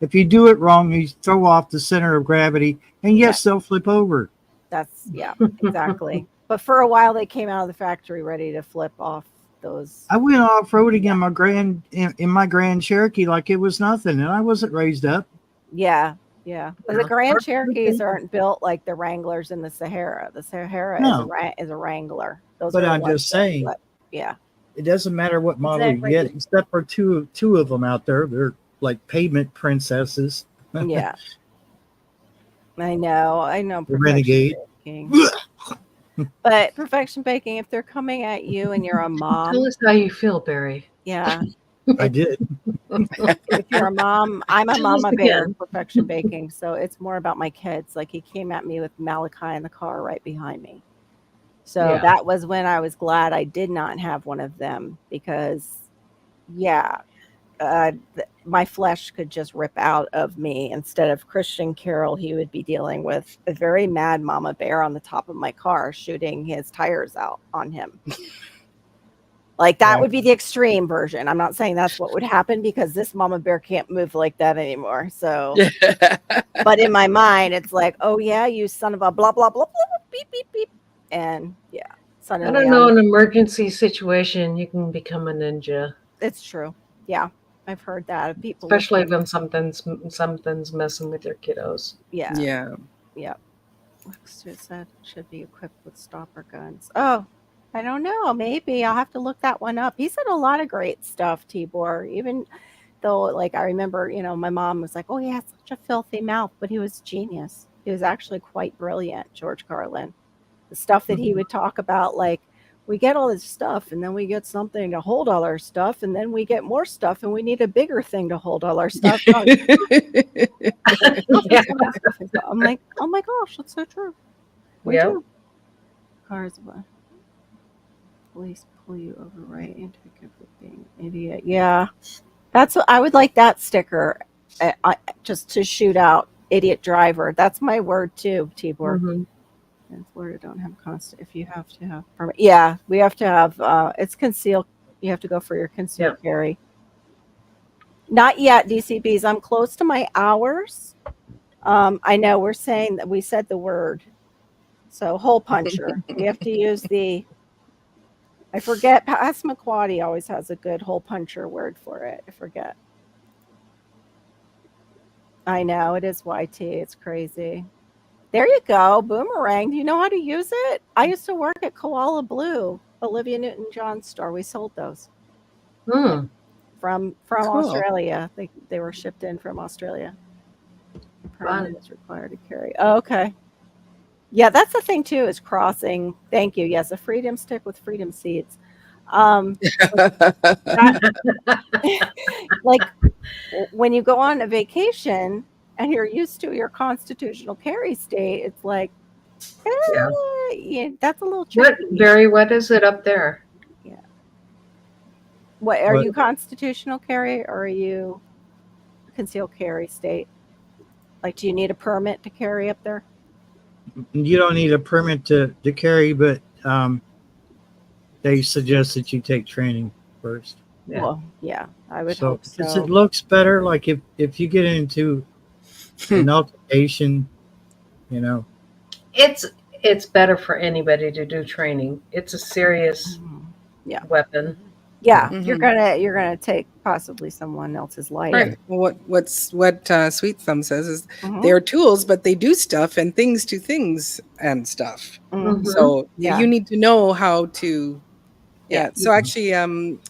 if you do it wrong, you throw off the center of gravity, and yes, they'll flip over. That's exactly. But for a while they came out of the factory ready to flip off those. I went off roading in my Grand Cherokee like it was nothing, and I wasn't raised up. Yeah, yeah. But the Yeah. Grand Cherokees aren't built like the Wranglers in the Sahara. The Sahara No. is a Wrangler. Those But are the I'm ones just that- saying, yeah. it doesn't matter what model Exactly. you get, except for two of them out there. They're like pavement princesses. Yeah. I know. The Perfection Renegade. baking. But perfection baking, if they're coming at you and you're a Tell mom, us how you feel, Barry. yeah. I did. If you're a mom, I'm a Tell us mama bear again. perfection baking. So it's more about my kids. Like he came at me with Malachi in the car right behind me. So Yeah. that was when I was glad I did not have one of them because, yeah, my flesh could just rip out of me. Instead of Christian Carroll, he would be dealing with a very mad mama bear on the top of my car shooting his tires out on him. Like that would be the extreme version. I'm not saying that's what would happen because this mama bear can't move like that anymore. So, but in my mind, it's like, oh yeah, you son of a blah, blah, blah, blah, beep, beep, beep. And yeah, I suddenly don't know. In an emergency situation, you can become a ninja, it's true. Yeah. I've heard that of people. especially when something's messing with your kiddos. Yeah. Yeah. Yeah. It said should be equipped with stopper guns. Oh, I don't know. Maybe I'll have to look that one up. He said a lot of great stuff, Tibor. Even though, like, I remember, my mom was like, "Oh, he has such a filthy mouth," but he was genius. He was actually quite brilliant, George Carlin. The stuff that he would talk about, like, we get all this stuff, and then we get something to hold all our stuff, and then we get more stuff, and we need a bigger thing to hold all our stuff. Yeah. I'm like, oh my gosh, that's so true. We Yep. do. Cars, police pull you over right into a being an idiot. Yeah, that's what I would like that sticker, just to shoot out idiot driver. That's my word too, Tibor. Mhm. In Florida, don't have constant. If you have to have permit, yeah, we have to have. It's concealed. You have to go for your concealed carry. Not yet, DCBs. I'm close to my hours. I know we're saying that we said the word. So hole puncher. We have to use the. I forget. Passamaquoddy always has a good hole puncher word for it. I forget. I know it is YT. It's crazy. There you go. Boomerang. Do you know how to use it? I used to work at Koala Blue, Olivia Newton-John's store. We sold those Hmm. from Cool. Australia. They were shipped in from Australia. Permit Fun. is required to carry. Oh, okay. Yeah, that's the thing too, is crossing. Thank you. Yes, a freedom stick with freedom seeds. Like when you go on a vacation and you're used to your constitutional carry state, it's like, yeah, that's a little tricky. Barry, what is it up there? Yeah. What are you, constitutional carry, or are you concealed carry state? Like, do you need a permit to carry up there? You don't need a permit to carry, but they suggest that you take training first. Yeah. Well, yeah, I would So hope since so. it looks better, like if you get into an altercation, It's better for anybody to do training. It's a serious weapon. Yeah, Mhm. you're gonna take possibly someone else's life. Right. Well, what Sweet Thumb says is Mhm. they are tools, but they do stuff and things to things and stuff. Mhm. So Yeah. you need to know how to. Yeah. Yeah. So actually,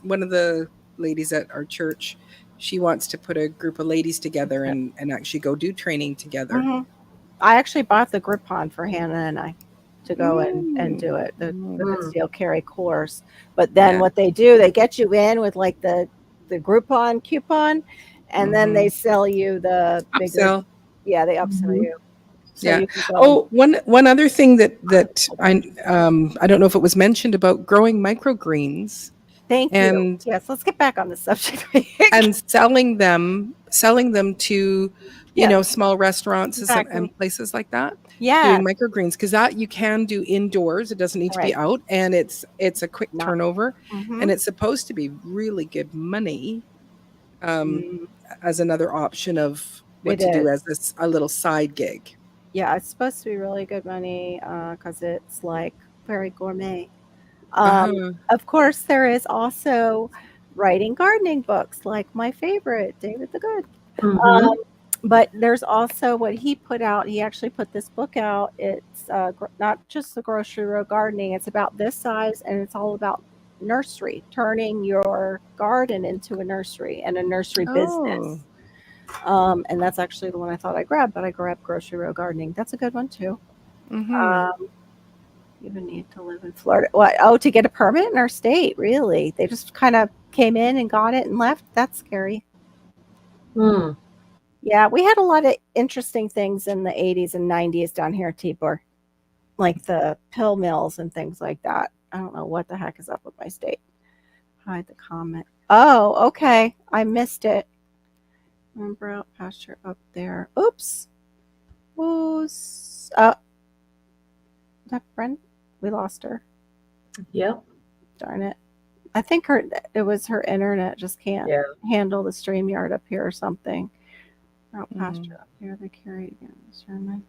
one of the ladies at our church, she wants to put a group of ladies together and actually go do training together. Mhm. I actually bought the Groupon for Hannah and I to go and do it, the concealed carry course. But then what they do, they get you in with like the Groupon coupon, and then they sell you the bigger. Upsell. Yeah, they upsell you. So Yeah. you can go. Oh, one other thing that I don't know if it was mentioned about growing microgreens. Thank and you. Yes, let's get back on the subject. And selling them to small restaurants and places like that. Yeah, Doing microgreens, because that you can do indoors. It doesn't need to be out, and it's a quick turnover, and it's supposed to be really good money. As another option of what to do as a little side gig. Yeah, it's supposed to be really good money because it's like very gourmet. Uh-huh. Of course, there is also writing gardening books, like my favorite, David the Good. Mm-hmm. But there's also what he put out. He actually put this book out. It's not just the grocery row gardening. It's about this size, and it's all about nursery, turning your garden into a nursery and a nursery Oh. business. And that's actually the one I thought I grabbed, but I grabbed grocery row gardening. That's a good one too. Mm-hmm. You even need to live in Florida. What? Oh, to get a permit in our state? Really? They just kind of came in and got it and left? That's scary. Mm. Yeah, we had a lot of interesting things in the 80s and 90s down here at Tibor, like the pill mills and things like that. I don't know what the heck is up with my state. Hide the comment. Oh, okay. I missed it. Remember out pasture up there. Oops. Who's that Brent? We lost her. Yep. Darn it. I think it was her internet just can't handle the StreamYard up here or something. Out pasture up here, they carry again. Sermon.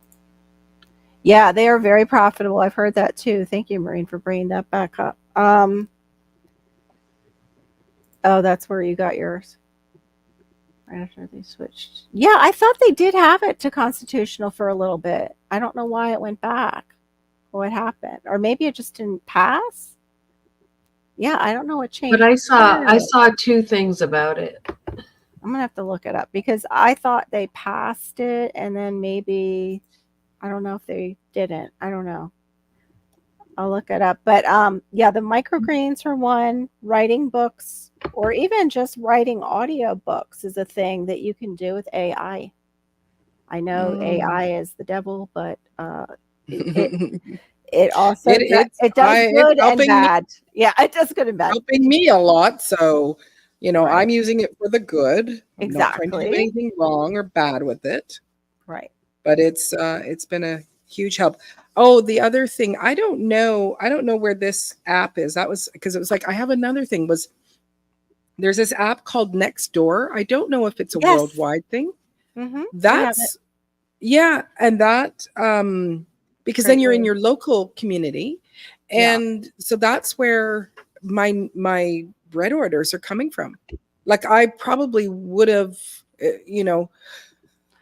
Yeah, they are very profitable. I've heard that too. Thank you, Maureen, for bringing that back up. Oh, that's where you got yours. Right after they switched. Yeah, I thought they did have it to constitutional for a little bit. I don't know why it went back. What happened? Or maybe it just didn't pass. Yeah, I don't know what changed. But I saw two things about it. I'm gonna have to look it up because I thought they passed it and then maybe I don't know if they didn't. I don't know. I'll look it up. But yeah, the microgreens are one. Writing books or even just writing audio books is a thing that you can do with AI. I know AI is the devil, but it also it does good and bad. Yeah, it does good and bad. Helping me a lot, so I'm using it for the good. I'm not trying to do anything wrong or bad with it. Right. But it's been a huge help. Oh, the other thing, I don't know where this app is. That was because it was like I have another thing was there's this app called Nextdoor. I don't know if it's a worldwide thing. Mm-hmm. That's and that because then you're in your local community. And so that's where my bread orders are coming from. Like I probably would have,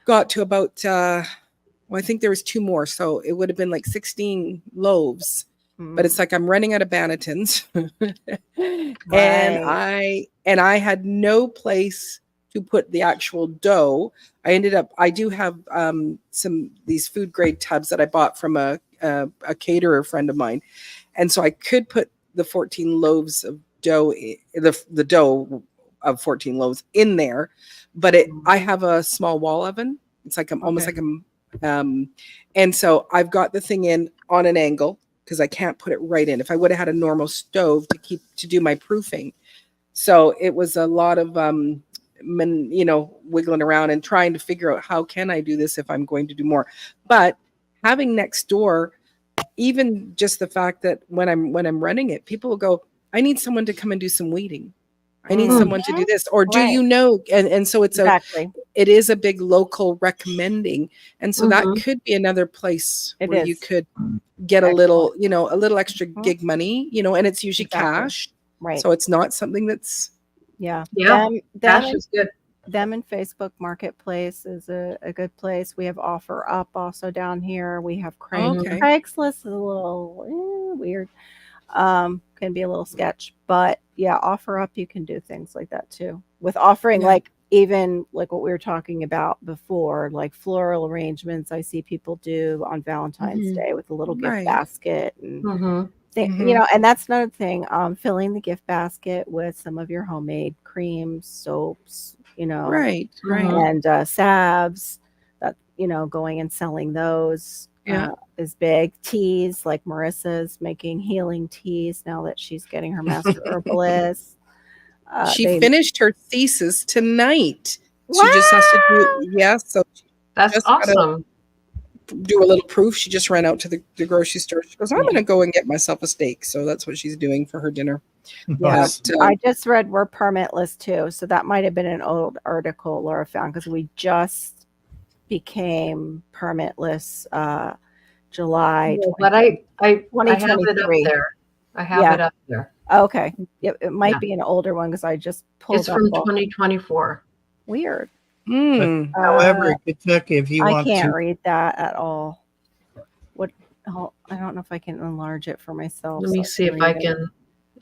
got to about, I think there was 2 more. So it would have been like 16 loaves, but it's like, I'm running out of Bannetons and I had no place to put the actual dough. I do have these food grade tubs that I bought from a caterer friend of mine. And so I could put the 14 loaves of dough, the dough of 14 loaves in there, but I have a small wall oven. It's like almost like and so I've got the thing in on an angle because I can't put it right in. If I would have had a normal stove to do my proofing. So it was a lot of wiggling around and trying to figure out how can I do this if I'm going to do more. But having Nextdoor, even just the fact that when I'm running it, people will go, I need someone to come and do some weeding. I need someone to do this, or do you know? And so it is a big local recommending, and so that could be another place where you could get a little extra gig money, and it's usually cash, right? So it's not something that's cash is good. Them in Facebook Marketplace is a good place. We have OfferUp also down here. We have Craigslist is a little weird. Can be a little sketch, but yeah, OfferUp, you can do things like that too with offering like even like what we were talking about before, like floral arrangements. I see people do on Valentine's Day with a little gift basket and and that's another thing, filling the gift basket with some of your homemade creams, soaps, and salves that going and selling those is big. Teas, like Marissa's making healing teas now that she's getting her master herbalist. She finished her thesis tonight. Wow. She just has to do so that's awesome. Do a little proof. She just ran out to the grocery store. She goes, I'm going to go and get myself a steak. So that's what she's doing for her dinner. Yes. I just read we're permitless too. So that might have been an old article Laura found because we just became permitless July. But I have it up there. I have Yeah. it up there. Okay. Yep, it might Yeah. be an older one because I just pulled It's up. from all- 2024. Weird. Mm. However, in Kentucky, if you I want can't to, read that at all. What? Oh, I don't know if I can enlarge it for myself. Let me so see if I read it. can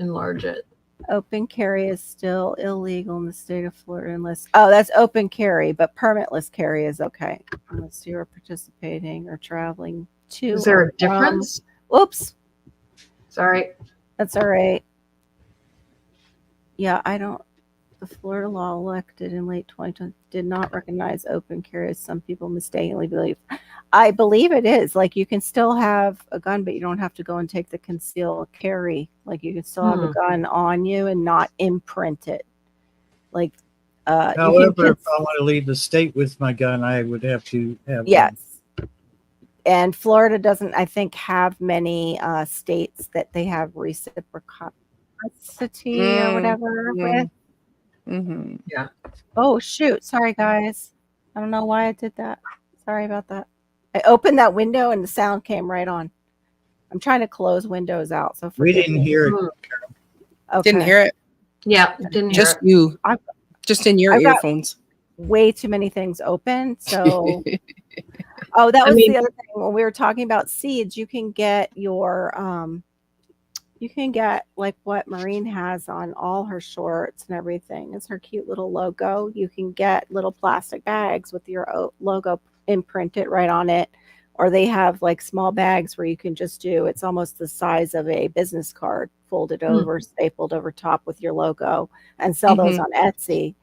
enlarge it. Open carry is still illegal in the state of Florida unless that's open carry, but permitless carry is okay unless you're participating or traveling to. Is there or a difference? Oops, Sorry. that's all right. Yeah, I don't. The Florida law elected in late 2020 did not recognize open carry as some people mistakenly believe. I believe it is. Like you can still have a gun, but you don't have to go and take the concealed carry. Like you can still have a gun on you and not imprint it. Like however, if I want to leave the state with my gun, I would have to have. yes. And Florida doesn't, I think, have many states that they have reciprocity or whatever with. Mm-hmm. Yeah. Oh, shoot. Sorry, guys. I don't know why I did that. Sorry about that. I opened that window and the sound came right on. I'm trying to close windows out. So We didn't hear it. Okay. Didn't hear it. Yeah, didn't hear Just it. you. I've- Just in your I've got- earphones. Way too many things open. So, that was the other thing. When we were talking about seeds, you can get your, you can get like what Maureen has on all her shorts and everything. It's her cute little logo. You can get little plastic bags with your logo imprinted right on it. Or they have like small bags where you can just do, it's almost the size of a business card, folded over, stapled over top with your logo, and sell those on Etsy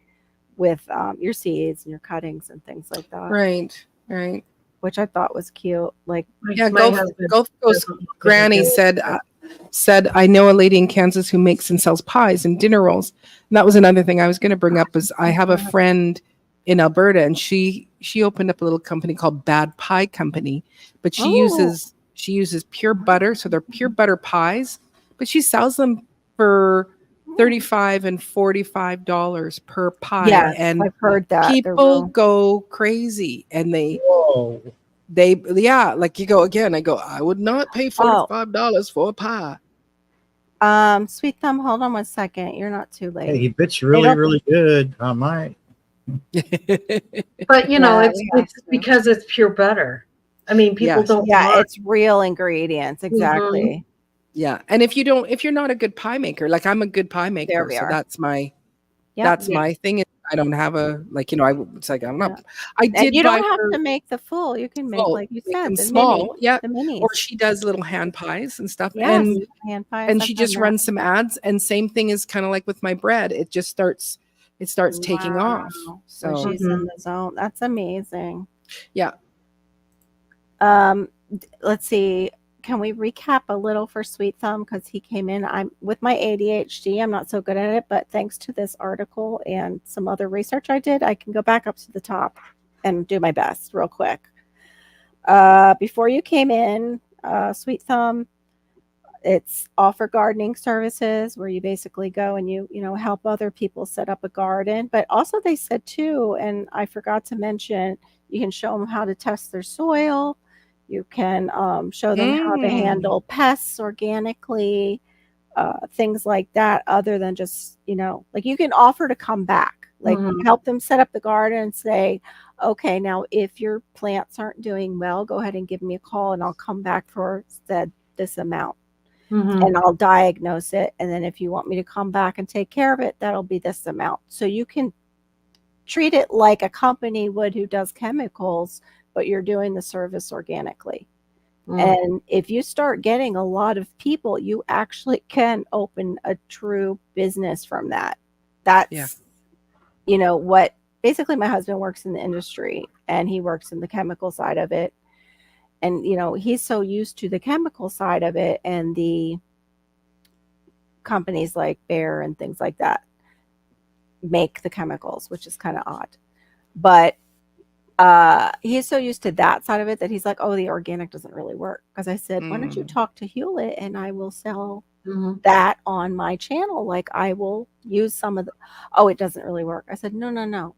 with your seeds and your cuttings and things like that. Right, right. Which I thought was cute. Like, Yeah, My husband Go's granny said, I know a lady in Kansas who makes and sells pies and dinner rolls. And that was another thing I was going to bring up is I have a friend in Alberta and she opened up a little company called Bad Pie Company, but she uses pure butter. So they're pure butter pies, but she sells them for $35 and $45 per pie. yes, and I've heard that. people go crazy and they like you go again. I go, I would not pay $45 for a pie. Sweet Thumb, hold on 1 second. You're not too late. Hey, he bits really good. I might. But it's because it's pure butter. I mean, people don't. Yeah, it's real ingredients. Exactly. Yeah, and if you're not a good pie maker, like I'm a good pie maker, There we so are. that's my my thing. I don't have a it's like I'm not. I did. And you don't have to make the full. You can make like you said, them the small. the minis. Or she does little hand pies and stuff. Yes, hand pies. And she just runs some ads. And same thing is kind of like with my bread. It just starts taking off. So she's in the zone. That's amazing. Yeah. Let's see. Can we recap a little for Sweet Thumb? Because he came in. I'm with my ADHD. I'm not so good at it, but thanks to this article and some other research I did, I can go back up to the top and do my best real quick. Before you came in, Sweet Thumb, it's offer gardening services where you basically go and you help other people set up a garden. But also they said too, and I forgot to mention, you can show them how to test their soil. You can show them how to handle pests organically, things like that, other than just, like you can offer to come back, like help them set up the garden and say, okay, now if your plants aren't doing well, go ahead and give me a call and I'll come back for this amount. And I'll diagnose it. And then if you want me to come back and take care of it, that'll be this amount. So you can treat it like a company would who does chemicals, but you're doing the service organically. And if you start getting a lot of people, you actually can open a true business from that. That's, what basically my husband works in the industry and he works in the chemical side of it. And, he's so used to the chemical side of it and the companies like Bayer and things like that make the chemicals, which is kind of odd. But he's so used to that side of it that he's like, oh, the organic doesn't really work. Because I said, why don't you talk to Hewlett and I will sell that on my channel? Like I will use some of it doesn't really work. I said, no.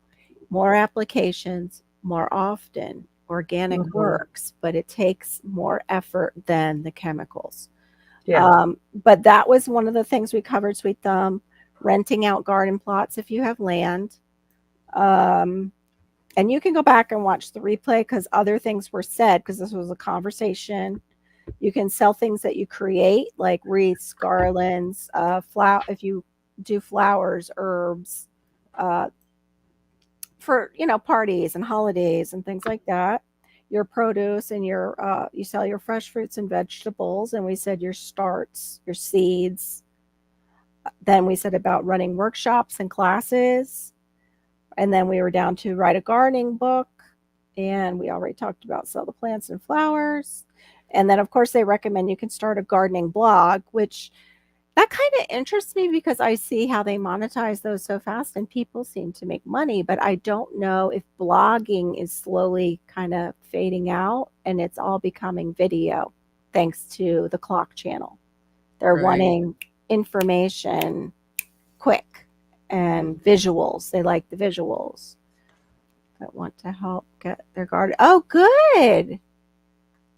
More applications, more often. Organic works, but it takes more effort than the chemicals. Yeah. But that was one of the things we covered, Sweet Thumb, renting out garden plots if you have land. And you can go back and watch the replay because other things were said because this was a conversation. You can sell things that you create, like wreaths, garlands, if you do flowers, herbs, for parties and holidays and things like that. Your produce and you sell your fresh fruits and vegetables, and we said your starts, your seeds. Then we said about running workshops and classes, and then we were down to write a gardening book, and we already talked about sell the plants and flowers. And then of course they recommend you can start a gardening blog, which that kind of interests me because I see how they monetize those so fast and people seem to make money, but I don't know if blogging is slowly kind of fading out and it's all becoming video thanks to the clock channel. They're wanting information quick and visuals. They like the visuals that want to help get their garden. Oh, good.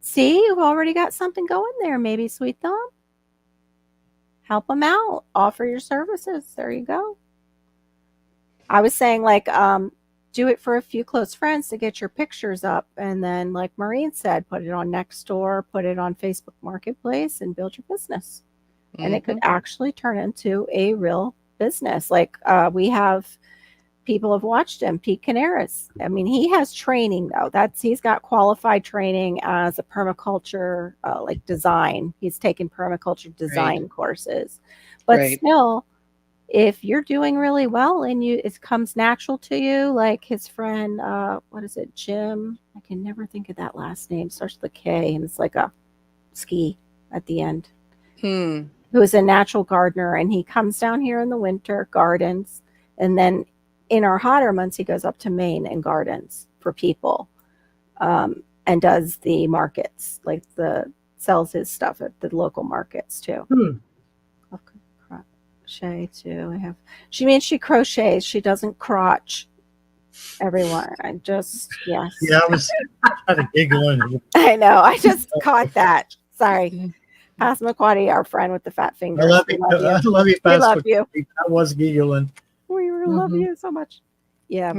See, you've already got something going there. Maybe Sweet Thumb. Help them out. Offer your services. There you go. I was saying do it for a few close friends to get your pictures up. And then like Maureen said, put it on Nextdoor, put it on Facebook Marketplace and build your business. Mm-hmm. And it could actually turn into a real business. We have people have watched him, Pete Canaris. I mean, he has training though. He's got qualified training as a permaculture design. He's taken permaculture design courses. But still, if you're doing really well and it comes natural to you, like his friend, what is it, Jim? I can never think of that last name. Starts with a K and it's like a ski at the end. Who is a natural gardener, and he comes down here in the winter, gardens, and then in our hotter months, he goes up to Maine and gardens for people, and does the markets, sells his stuff at the local markets too. Crochet too. She crochets. She doesn't crotch. Everyone, yes. Yeah, I was kind of giggling. I know. I just caught that. Sorry. Passamaquoddy, our friend with the fat fingers. I love you. I love you, We love you. I was giggling. We love you so much. Yeah.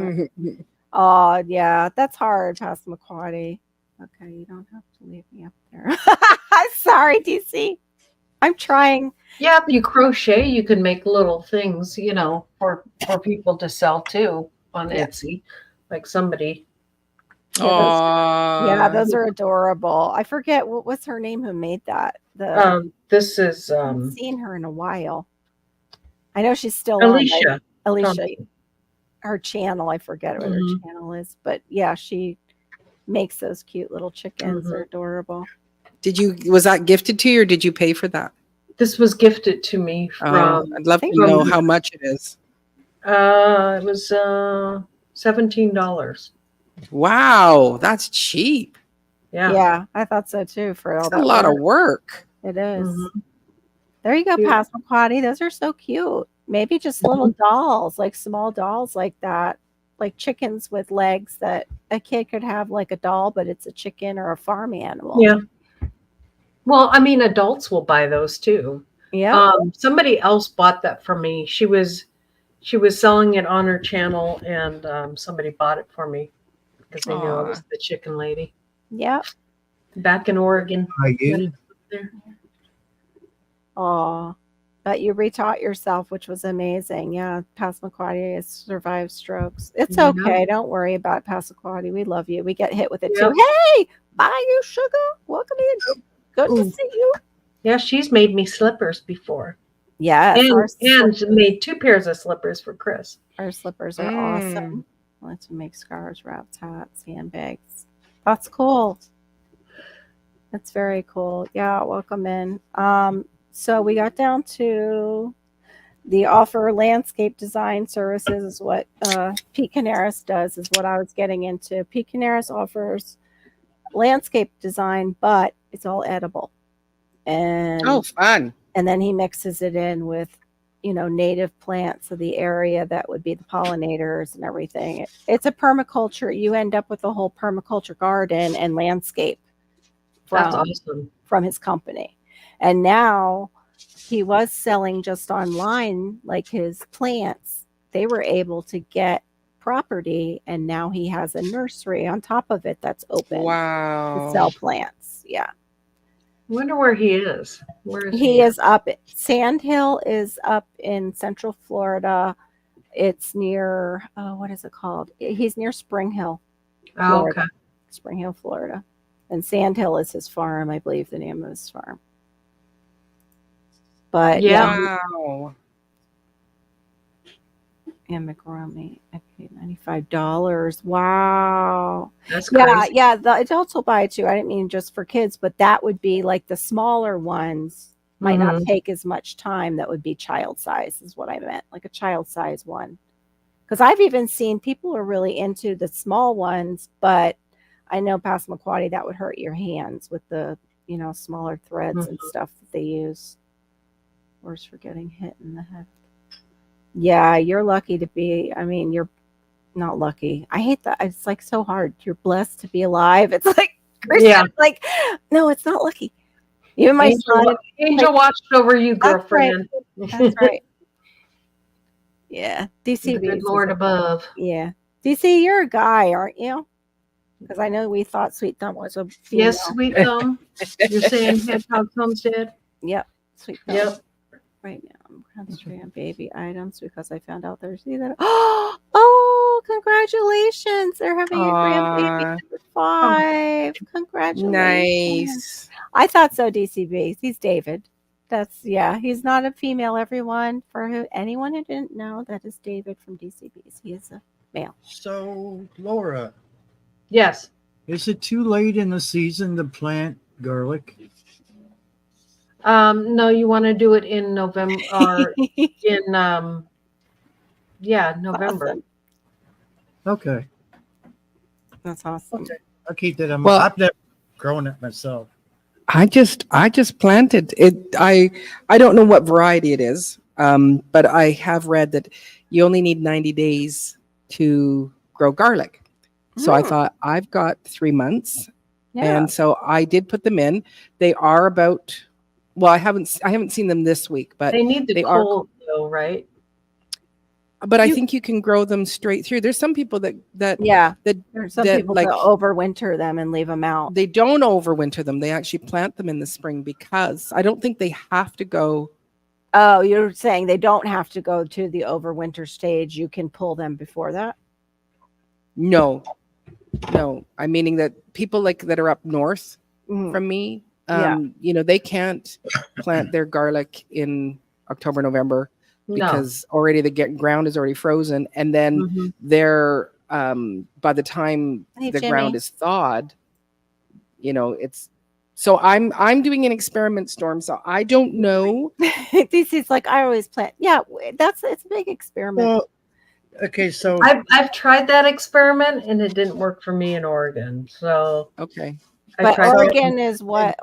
Oh, yeah. That's hard, Passamaquoddy. Okay, you don't have to leave me up there. Sorry, DC. I'm trying. Yeah, if you crochet, you can make little things, for people to sell too on Etsy. Like somebody. Those are adorable. I forget what's her name who made that. This is I haven't seen her in a while. I know she's still Alicia. on. Alicia, her channel. I forget what her channel is, but yeah, she makes those cute little chickens. They're adorable. Was that gifted to you, or did you pay for that? This was gifted to me from. I'd love to know how much it is. It was $17. Wow, that's cheap. Yeah, I thought so too. For all that's a lot of work. It is. There you go, Passamaquoddy. Those are so cute. Maybe just little dolls, like small dolls like that, like chickens with legs that a kid could have, like a doll, but it's a chicken or a farm animal. Yeah. Well, I mean, adults will buy those too. Yeah. Somebody else bought that from me. She was selling it on her channel, and somebody bought it for me because they knew I was the chicken lady. Yep. Back in Oregon. Oh, but you retaught yourself, which was amazing. Yeah, Passamaquoddy has survived strokes. It's okay. Don't worry about Passamaquoddy. We love you. We get hit with it too. Hey, bye, you sugar. Welcome in. Good to see you. Yeah, she's made me slippers before. Yeah, and made 2 pairs of slippers for Chris. Our slippers are awesome. Let's make scarves, wraps, hats, handbags. That's cool. That's very cool. Yeah, welcome in. So we got down to the offer landscape design services is what Pete Canaris does, is what I was getting into. Pete Canaris offers landscape design, but it's all edible. And fun. And then he mixes it in with, native plants of the area that would be the pollinators and everything. It's a permaculture. You end up with a whole permaculture garden and landscape That's awesome. from his company. And now he was selling just online, like his plants. They were able to get property, and now he has a nursery on top of it that's open to Wow. sell plants. Yeah. I wonder where he is. Where is He is up. Sand Hill is up in Central Florida. It's near, what is it called? He's near Spring Hill, Oh, Florida. okay. Spring Hill, Florida. And Sand Hill is his farm, I believe the name of his farm. But Yeah. Wow. and McRomy, I paid $95. Wow. That's Yeah, crazy. yeah. The adults will buy it too. I didn't mean just for kids, but that would be like the smaller ones might not Mhm. take as much time. That would be child size, is what I meant, like a child size one. Because I've even seen people are really into the small ones, but I know Passamaquoddy, that would hurt your hands with the, smaller threads and stuff that they use. Worse for getting hit in the head. Yeah, you're lucky to be. I mean, you're not lucky. I hate that. It's like so hard. You're blessed to be alive. It's like Christian. Yeah. Like, no, it's not lucky. Even my son. Angel watched over you, That's right. girlfriend. That's right. Yeah, The DCB. good Lord above. Yeah, DC, you're a guy, aren't you? Because I know we thought Sweet Thumb was a female. Yes, Sweet Thumb. You're saying Hedgehog Homestead? Yep, Sweet Thumb. Yep. Right now, I'm concentrating on baby items because I found out there's either. Oh, congratulations! They're having a grandbaby Aw, number 5. Congratulations! nice. I thought so, DCB. He's David. He's not a female, everyone. For anyone who didn't know, that is David from DCBs. He is a male. So, Laura, Yes. is it too late in the season to plant garlic? No, you want to do it in November or in November. Awesome. Okay. That's awesome. Okay. I'll keep that in mind. Well- I've never grown it myself. I just planted it. I don't know what variety it is, but I have read that you only need 90 days to grow garlic. So I thought I've got 3 months, Yeah. and so I did put them in. They are about. Well, I haven't seen them this week, but They need the they are cold though, right? I think you can grow them straight through. There's some people that Yeah. that There's some that, people like, that overwinter them and leave them out. they don't overwinter them. They actually plant them in the spring because I don't think they have to go. Oh, you're saying they don't have to go to the overwinter stage. You can pull them before that? No, I'm meaning that people like that are up north Mhm. from me, Yeah. they can't plant their garlic in October, November because already the ground is already frozen, and then Mhm. they're by the time Hey, the Jimmy. ground is thawed, it's. So I'm doing an experiment, Storm. So I don't know. DC's like, I always plant. Yeah, it's a big experiment. Well, okay, so I've tried that experiment and it didn't work for me in Oregon. So Okay. I But tried Oregon is what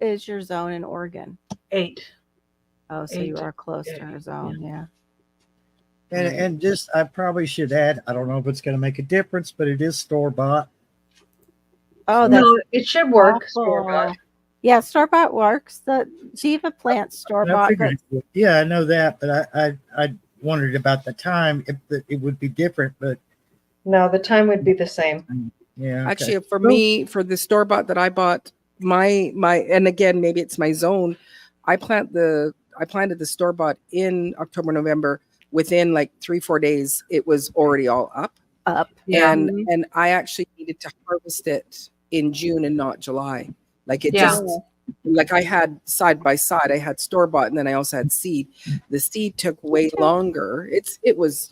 is your zone in Oregon? 8. Oh, so you 8, are close to yeah, her zone. Yeah. and just I probably should add, I don't know if it's going to make a difference, but it is store bought. Oh, that's No, it should work. awful. Store-bought. Yeah, store bought works. The Diva plants store I bought, but figured it would. Yeah, I know that, but I wondered about the time if it would be different, but No, the time would be the same. yeah. Okay. Actually, for me, for the store bought that I bought, my and again maybe it's my zone. I planted the store bought in October, November. Within like 3-4 days, it was already all up. Yeah. And I actually needed to harvest it in June and not July. Like it Yeah. just like I had side by side. I had store bought and then I also had seed. The seed took way longer. It was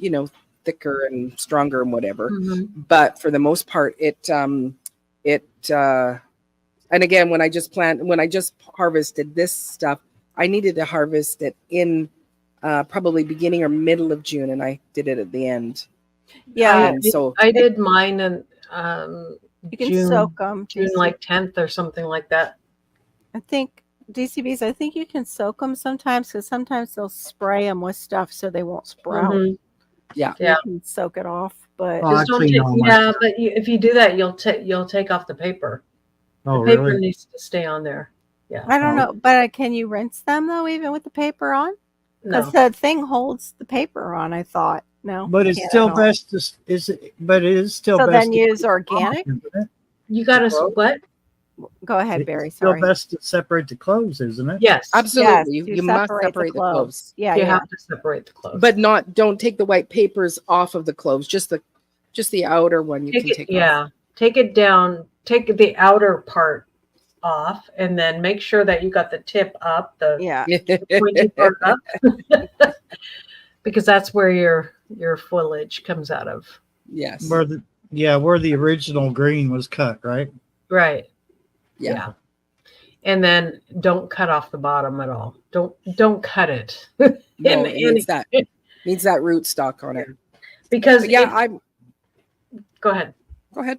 thicker and stronger and whatever. Mhm. But for the most part, and again, when I just harvested this stuff, I needed to harvest it in probably beginning or middle of June, and I did it at the end. yeah, And so I did mine in you can June, soak them. June like 10th or something like that. I think DCBs. I think you can soak them sometimes because sometimes they'll spray them with stuff so they won't sprout. Mhm. yeah, Yeah. You can soak it off, but Oh, I Just don't clean take, all my yeah, stuff. but if you do that, you'll take off the paper. Oh, The paper really? needs to stay on there. Yeah. I don't know, but can you rinse them though, even with the paper on? Because No. the thing holds the paper on. I thought no, But it's can't still at all. best to but it is still So best then to use organic. isn't it? You got to Well, what? Go ahead, It's Barry. still Sorry. best to separate the clothes, isn't it? Yes. Absolutely. Yes, you to you must separate separate the clothes. Yeah, You yeah. have to separate the clothes. But don't take the white papers off of the clothes, just the outer one you take can it, take yeah. Take it down, take the outer part off, and then make sure that you got the tip up, the Yeah. pointy part off. up. Because that's where your foliage comes out of. Yes. Where the original green was cut, right? Right. Yeah. Yeah. And then don't cut off the bottom at all. Don't cut it. No, And- it needs that rootstock on it. because But yeah, go ahead. go ahead.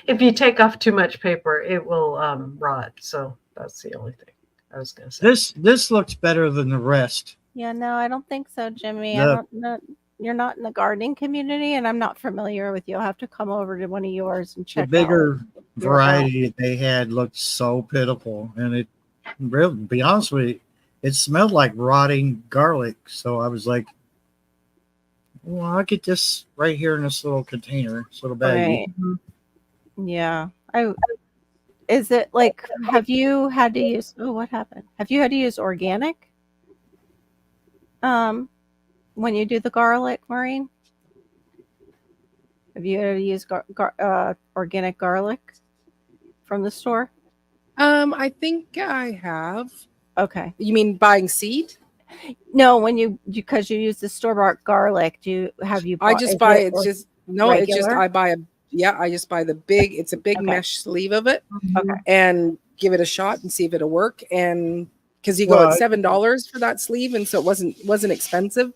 If you take off too much paper, it will rot. So that's the only thing I was going to say. This looks better than the rest. Yeah, no, I don't think so, Jimmy. I The- don't know. You're not in the gardening community, and I'm not familiar with you. I'll have to come over to one of yours and The check bigger out. variety that they had looked so pitiful, and it really, to be honest with you, it smelled like rotting garlic. So I was like, well, I'll get this right here in this little container, this little baggie. Right. Yeah. Is it like, have you had to use, what happened? Have you had to use organic? When you do the garlic, Maureen? Have you ever used organic garlic from the store? I think I have. Okay. You mean buying seed? No, because you use the store-bought garlic, I just buy it. regular? I just buy the big. It's a big Okay. mesh sleeve of it, Okay. and give it a shot and see if it'll work. And because you go Well, at $7 for that sleeve, and so it wasn't expensive.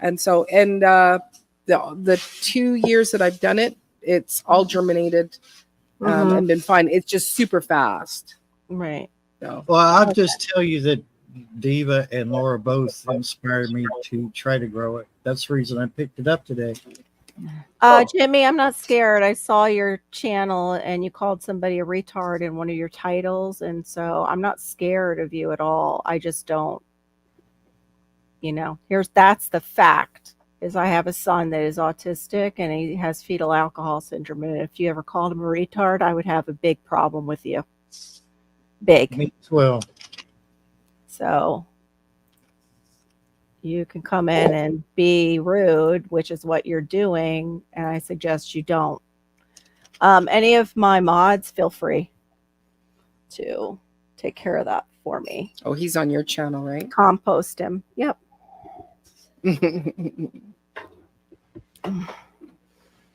And so the 2 years that I've done it, it's all germinated and been fine. It's just super fast. Right. So Well, I'll just tell you that Diva and Laura both inspired me to try to grow it. That's the reason I picked it up today. Jimmy, I'm not scared. I saw your channel and you called somebody a retard in one of your titles. And so I'm not scared of you at all. I just don't, that's the fact is I have a son that is autistic and he has fetal alcohol syndrome. And if you ever called him a retard, I would have a big problem with you. Big. Me as well. So you can come in and be rude, which is what you're doing, and I suggest you don't. Any of my mods, feel free to take care of that for me. oh, he's on your channel, right? Compost him. Yep.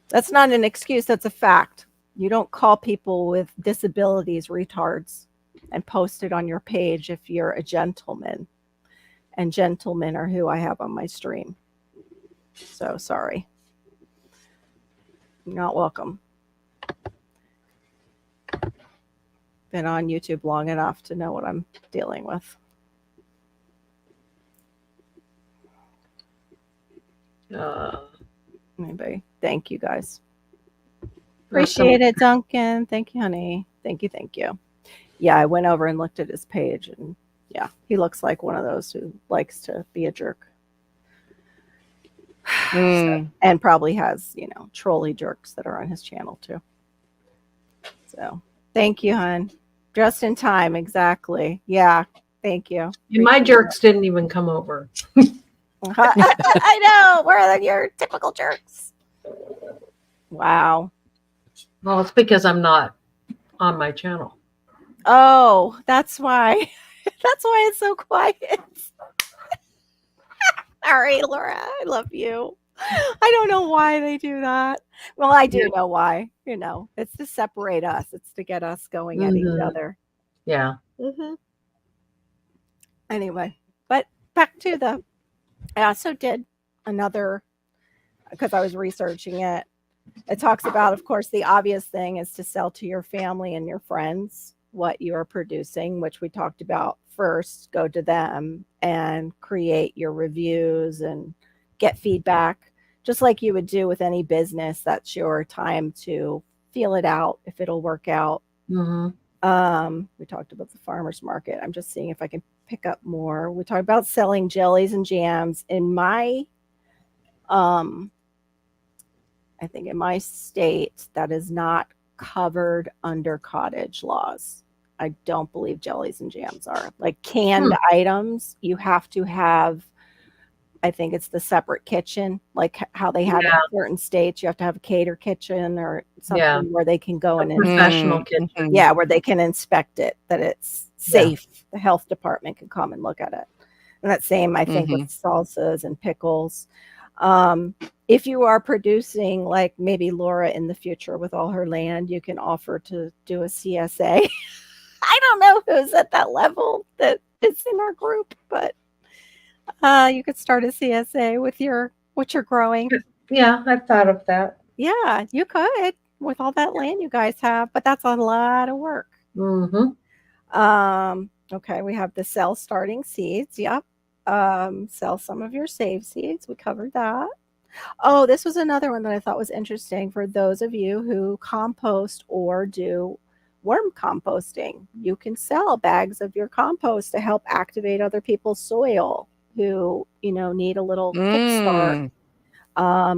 That's not an excuse. That's a fact. You don't call people with disabilities retards and post it on your page if you're a gentleman. And gentlemen are who I have on my stream. So sorry. You're not welcome. Been on YouTube long enough to know what I'm dealing with. Anybody? Thank you guys. Appreciate it, Duncan. Thank you, honey. Thank you. Thank you. Yeah, I went over and looked at his page and yeah, he looks like one of those who likes to be a jerk. So, and probably has, trolley jerks that are on his channel too. So thank you, hon. Just in time, exactly. Yeah, thank you. And my jerks didn't even come over. I know. Where are your typical jerks? Wow. Well, it's because I'm not on my channel. Oh, that's why. That's why it's so quiet. Sorry, Laura. I love you. I don't know why they do that. Well, I do know why. It's to separate us. It's to get us going at each other. Yeah. Anyway, but back to I also did another, because I was researching it. It talks about, of course, the obvious thing is to sell to your family and your friends what you are producing, which we talked about first. Go to them and create your reviews and get feedback, just like you would do with any business. That's your time to feel it out if it'll work out. Mm-hmm. We talked about the farmer's market. I'm just seeing if I can pick up more. We talked about selling jellies and jams. In my, I think in my state, that is not covered under cottage laws. I don't believe jellies and jams are. Like canned items, you have to have, I think it's the separate kitchen, like how they have in certain states. You have to have a cater kitchen or something where they can go in and Professional kitchen. yeah, where they can inspect it, that it's safe. The health department can come and look at it. And that same, I think, with salsas and pickles. If you are producing, like maybe Laura in the future with all her land, you can offer to do a CSA. I don't know who's at that level that is in our group, but you could start a CSA with what you're growing. Yeah, I've thought of that. Yeah, you could with all that land you guys have, but that's a lot of work. Okay, we have the sell starting seeds. Yep. Sell some of your save seeds. We covered that. Oh, this was another one that I thought was interesting for those of you who compost or do worm composting. You can sell bags of your compost to help activate other people's soil who, need a little kickstart.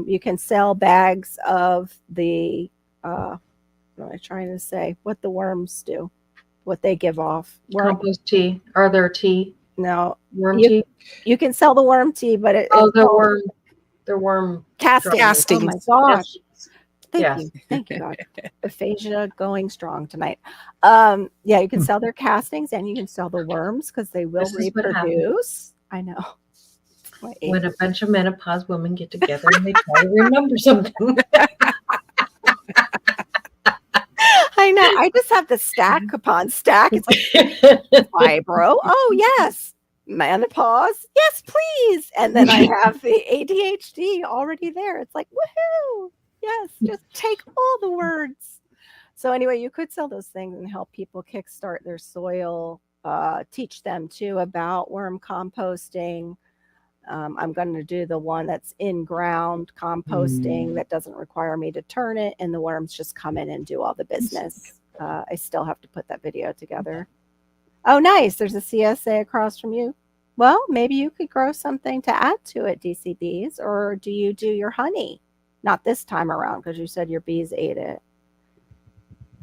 You can sell bags of the, what am I trying to say? What the worms do, what they give off. Compost tea. Are there tea? No. Worm tea? You can sell the worm tea, but they're worm castings. Oh my gosh. Yes. Thank you, God. Aphasia going strong tonight. Yeah, you can sell their castings and you can sell the worms because they will reproduce. I know. When a bunch of menopause women get together and they try to remember something. I know. I just have the stack upon stack. It's like fibro. Oh, yes. Menopause. Yes, please. And then I have the ADHD already there. It's like, woohoo. Yes, just take all the words. So anyway, you could sell those things and help people kickstart their soil, teach them too about worm composting. I'm going to do the one that's in ground composting that doesn't require me to turn it, and the worms just come in and do all the business. I still have to put that video together. Oh, nice. There's a CSA across from you. Well, maybe you could grow something to add to it, DCBs, or do you do your honey? Not this time around because you said your bees ate it.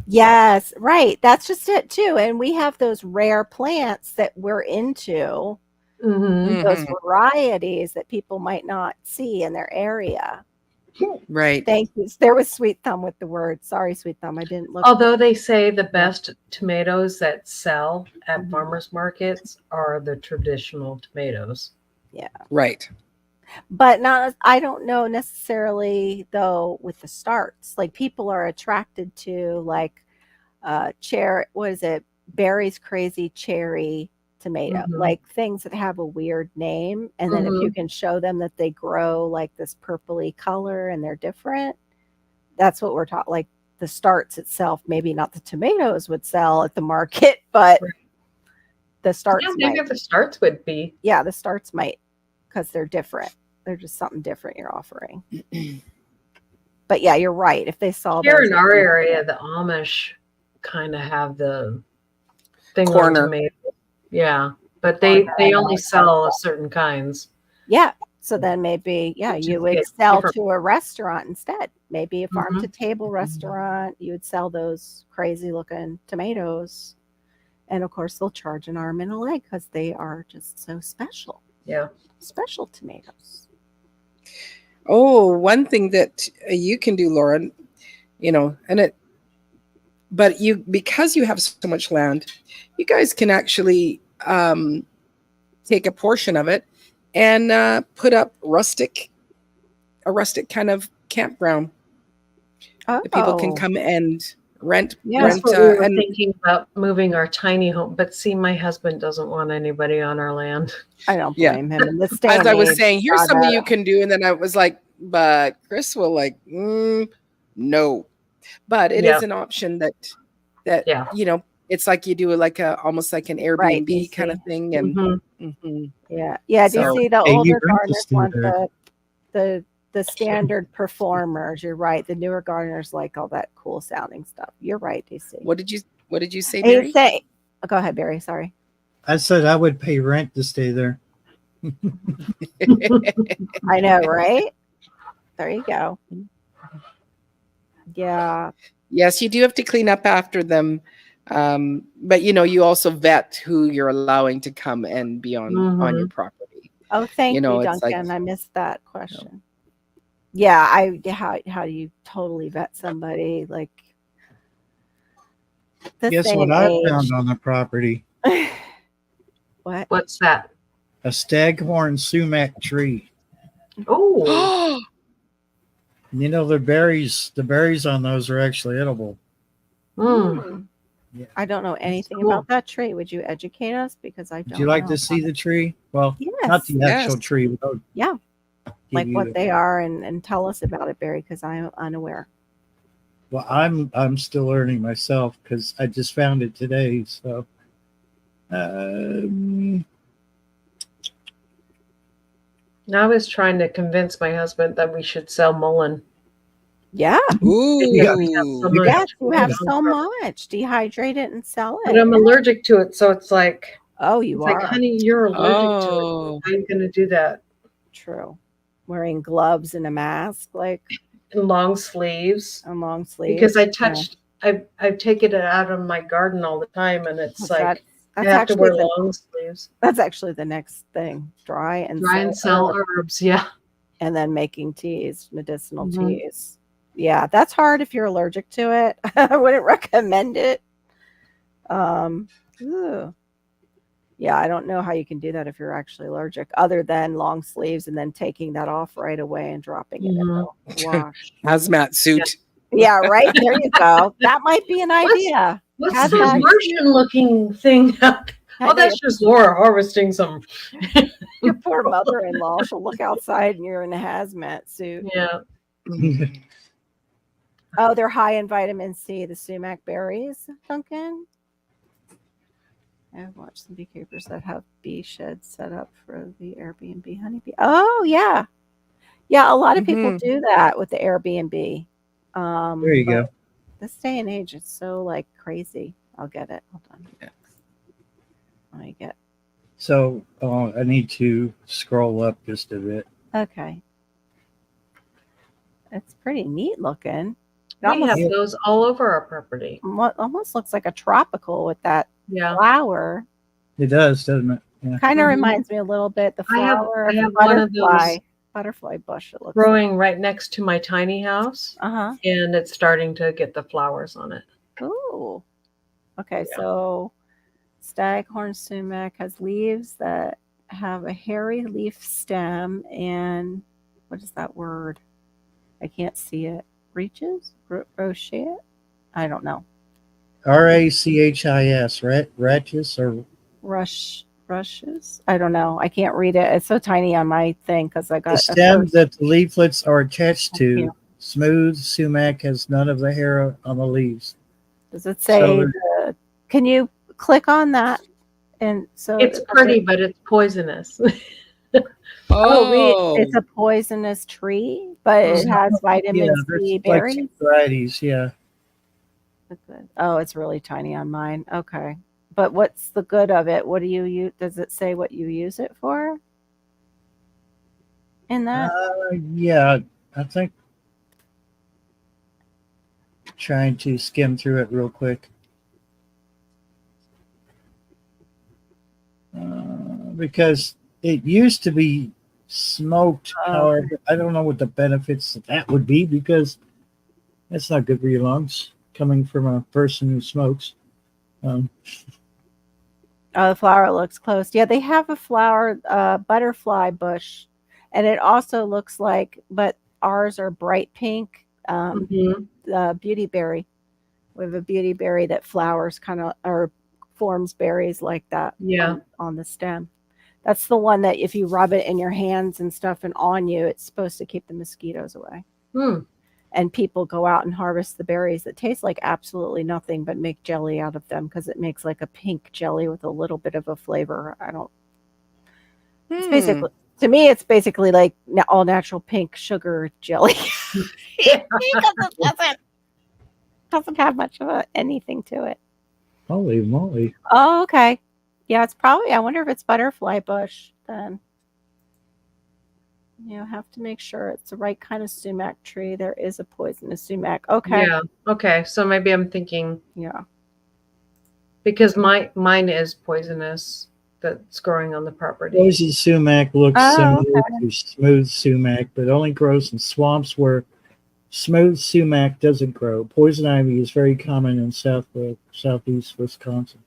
Yes, right. That's just it too. And we have those rare plants that we're into, those varieties that people might not see in their area. Right. Thank you. There was Sweet Thumb with the word. Sorry, Sweet Thumb. I didn't look. Although they say the best tomatoes that sell at farmers markets are the traditional tomatoes. Yeah. Right. But I don't know necessarily though with the starts. Like people are attracted to like Barry's Crazy Cherry tomato, like things that have a weird name. And then if you can show them that they grow like this purpley color and they're different, that's what we're taught. Like the starts itself, maybe not the tomatoes would sell at the market, but the starts maybe the starts would be. Yeah, the starts might because they're different. They're just something different you're offering. But yeah, you're right. If they saw here in our area, the Amish kind of have the thing on tomatoes. Yeah, but they only sell certain kinds. Yeah, so then maybe you would sell to a restaurant instead. Maybe a farm to table restaurant. You would sell those crazy looking tomatoes, and of course they'll charge an arm and a leg because they are just so special. Yeah, special tomatoes. Oh, one thing that you can do, Lauren, but because you have so much land, you guys can actually take a portion of it and put up a rustic kind of campground. That people can come and rent. That's what we were thinking about moving our tiny home. But see, my husband doesn't want anybody on our land. I don't blame him. In this day As I was saying, here's something you can do. And then I was like, but Chris will no. But it is an option that it's like you do like almost like an Airbnb kind of thing. And yeah. Do you see the older gardeners want the the standard performers. You're right. The newer gardeners like all that cool sounding stuff. You're right, DC. What did you say, Hey, Barry? go ahead, Barry. Sorry. I said I would pay rent to stay there. I know, right? There you go. Yeah. Yes, you do have to clean up after them. But you also vet who you're allowing to come and be on your property. Oh, thank you, it's Duncan. like, I missed that question. Yeah, how do you totally vet somebody like this Guess day what and I age? found on the property? What? What's that? A staghorn sumac tree. Oh, You know, the berries on those are actually edible. Hmm. Yeah. I don't know anything cool. about that tree. Would you educate us? Because I don't. Would you like know to see about the tree? Well, Yes. not the actual Yes. tree. But I'll Yeah. give like you what they are and tell us about it, Barry, because I'm unaware. Well, I'm still learning myself because I just found it today. So, I was trying to convince my husband that we should sell mullein. Yeah. Ooh. Yeah, we have so much. Yes, you have Yeah. so much. Dehydrate it and sell But it. I'm allergic to it, so it's like, Oh, you it's are. like, honey, you're allergic to Oh. it. How are you going to do that? True. Wearing gloves and a mask, like And long sleeves. on long sleeves. Because I touched, I've taken it out of my garden all the time, and it's like I have to wear long sleeves. That's actually the next thing. Dry and sell herbs, herbs. Yeah. and then making teas, medicinal Mhm. teas. Yeah, that's hard if you're allergic to it. I wouldn't recommend it. Ooh. Yeah, I don't know how you can do that if you're actually allergic, other than long sleeves and then taking that off right away and dropping it in the wash. Hazmat suit. Yeah, right. There you go. That might be an idea. What's Have the that- Martian looking thing? I Oh, know that's just Laura harvesting some. your poor mother-in-law. She'll look outside and you're in a hazmat suit. Yeah. Oh, they're high in vitamin C, the sumac berries, Duncan. I've watched some beekeepers that have bee sheds set up for the Airbnb honeybee. Oh, yeah. Yeah, a lot of people do that with the Airbnb. there you go. This day and age, it's so like crazy. I'll get it. Hold on. Yeah. Let me get. So I need to scroll up just a bit. Okay. It's pretty neat looking. It We almost, have those all over our property. almost looks like a tropical with that Yeah. flower. It does, doesn't it? Yeah. Kind of Mhm. reminds me a little bit the I have- flower I of the have one of butterfly bush. It looks Growing right next to my tiny house, like. and it's starting to get the flowers on it. Ooh. Okay, Yeah. so staghorn sumac has leaves that have a hairy leaf stem and what is that word? I can't see it. Reaches? Rachis? I don't know. RACHIS, right? Ratchis or Rushes? I don't know. I can't read it. It's so tiny on my thing because I got the a stem first- that the leaflets are attached to. Yeah. Smooth sumac has none of the hair on the leaves. Does it say? So- Can you click on that? And so It's pretty, but it's poisonous. Oh, it's a poisonous tree, but it has vitamin there's C like berries. two varieties. Yeah. Good. Oh, it's really tiny on mine. Okay. But what's the good of it? What do you use? Does it say what you use it for? In that? Yeah, I think trying to skim through it real quick. Because it used to be smoked. However, I don't know what the benefits of that would be because that's not good for your lungs coming from a person who smokes. Oh, the flower looks close. Yeah, they have a flower, butterfly bush, and it also looks like, but ours are bright pink. Mhm. Beauty berry. We have a beauty berry that flowers kind of or forms berries like that. Yeah. On the stem. That's the one that if you rub it in your hands and stuff and on you, it's supposed to keep the mosquitoes away. Hmm. And people go out and harvest the berries that taste like absolutely nothing but make jelly out of them because it makes like a pink jelly with a little bit of a flavor. It's To me, it's basically like all natural pink sugar jelly. Because it doesn't have much of anything to it. Holy moly. Oh, okay. Yeah, it's probably, I wonder if it's butterfly bush then. You have to make sure it's the right kind of sumac tree. There is a poisonous sumac. Okay. Yeah. Okay. So maybe I'm thinking Yeah. because mine is poisonous that's growing on the property. Poison sumac looks Oh, similar to smooth sumac, but only grows in swamps where smooth sumac doesn't grow. Poison ivy is very common in southeast Wisconsin.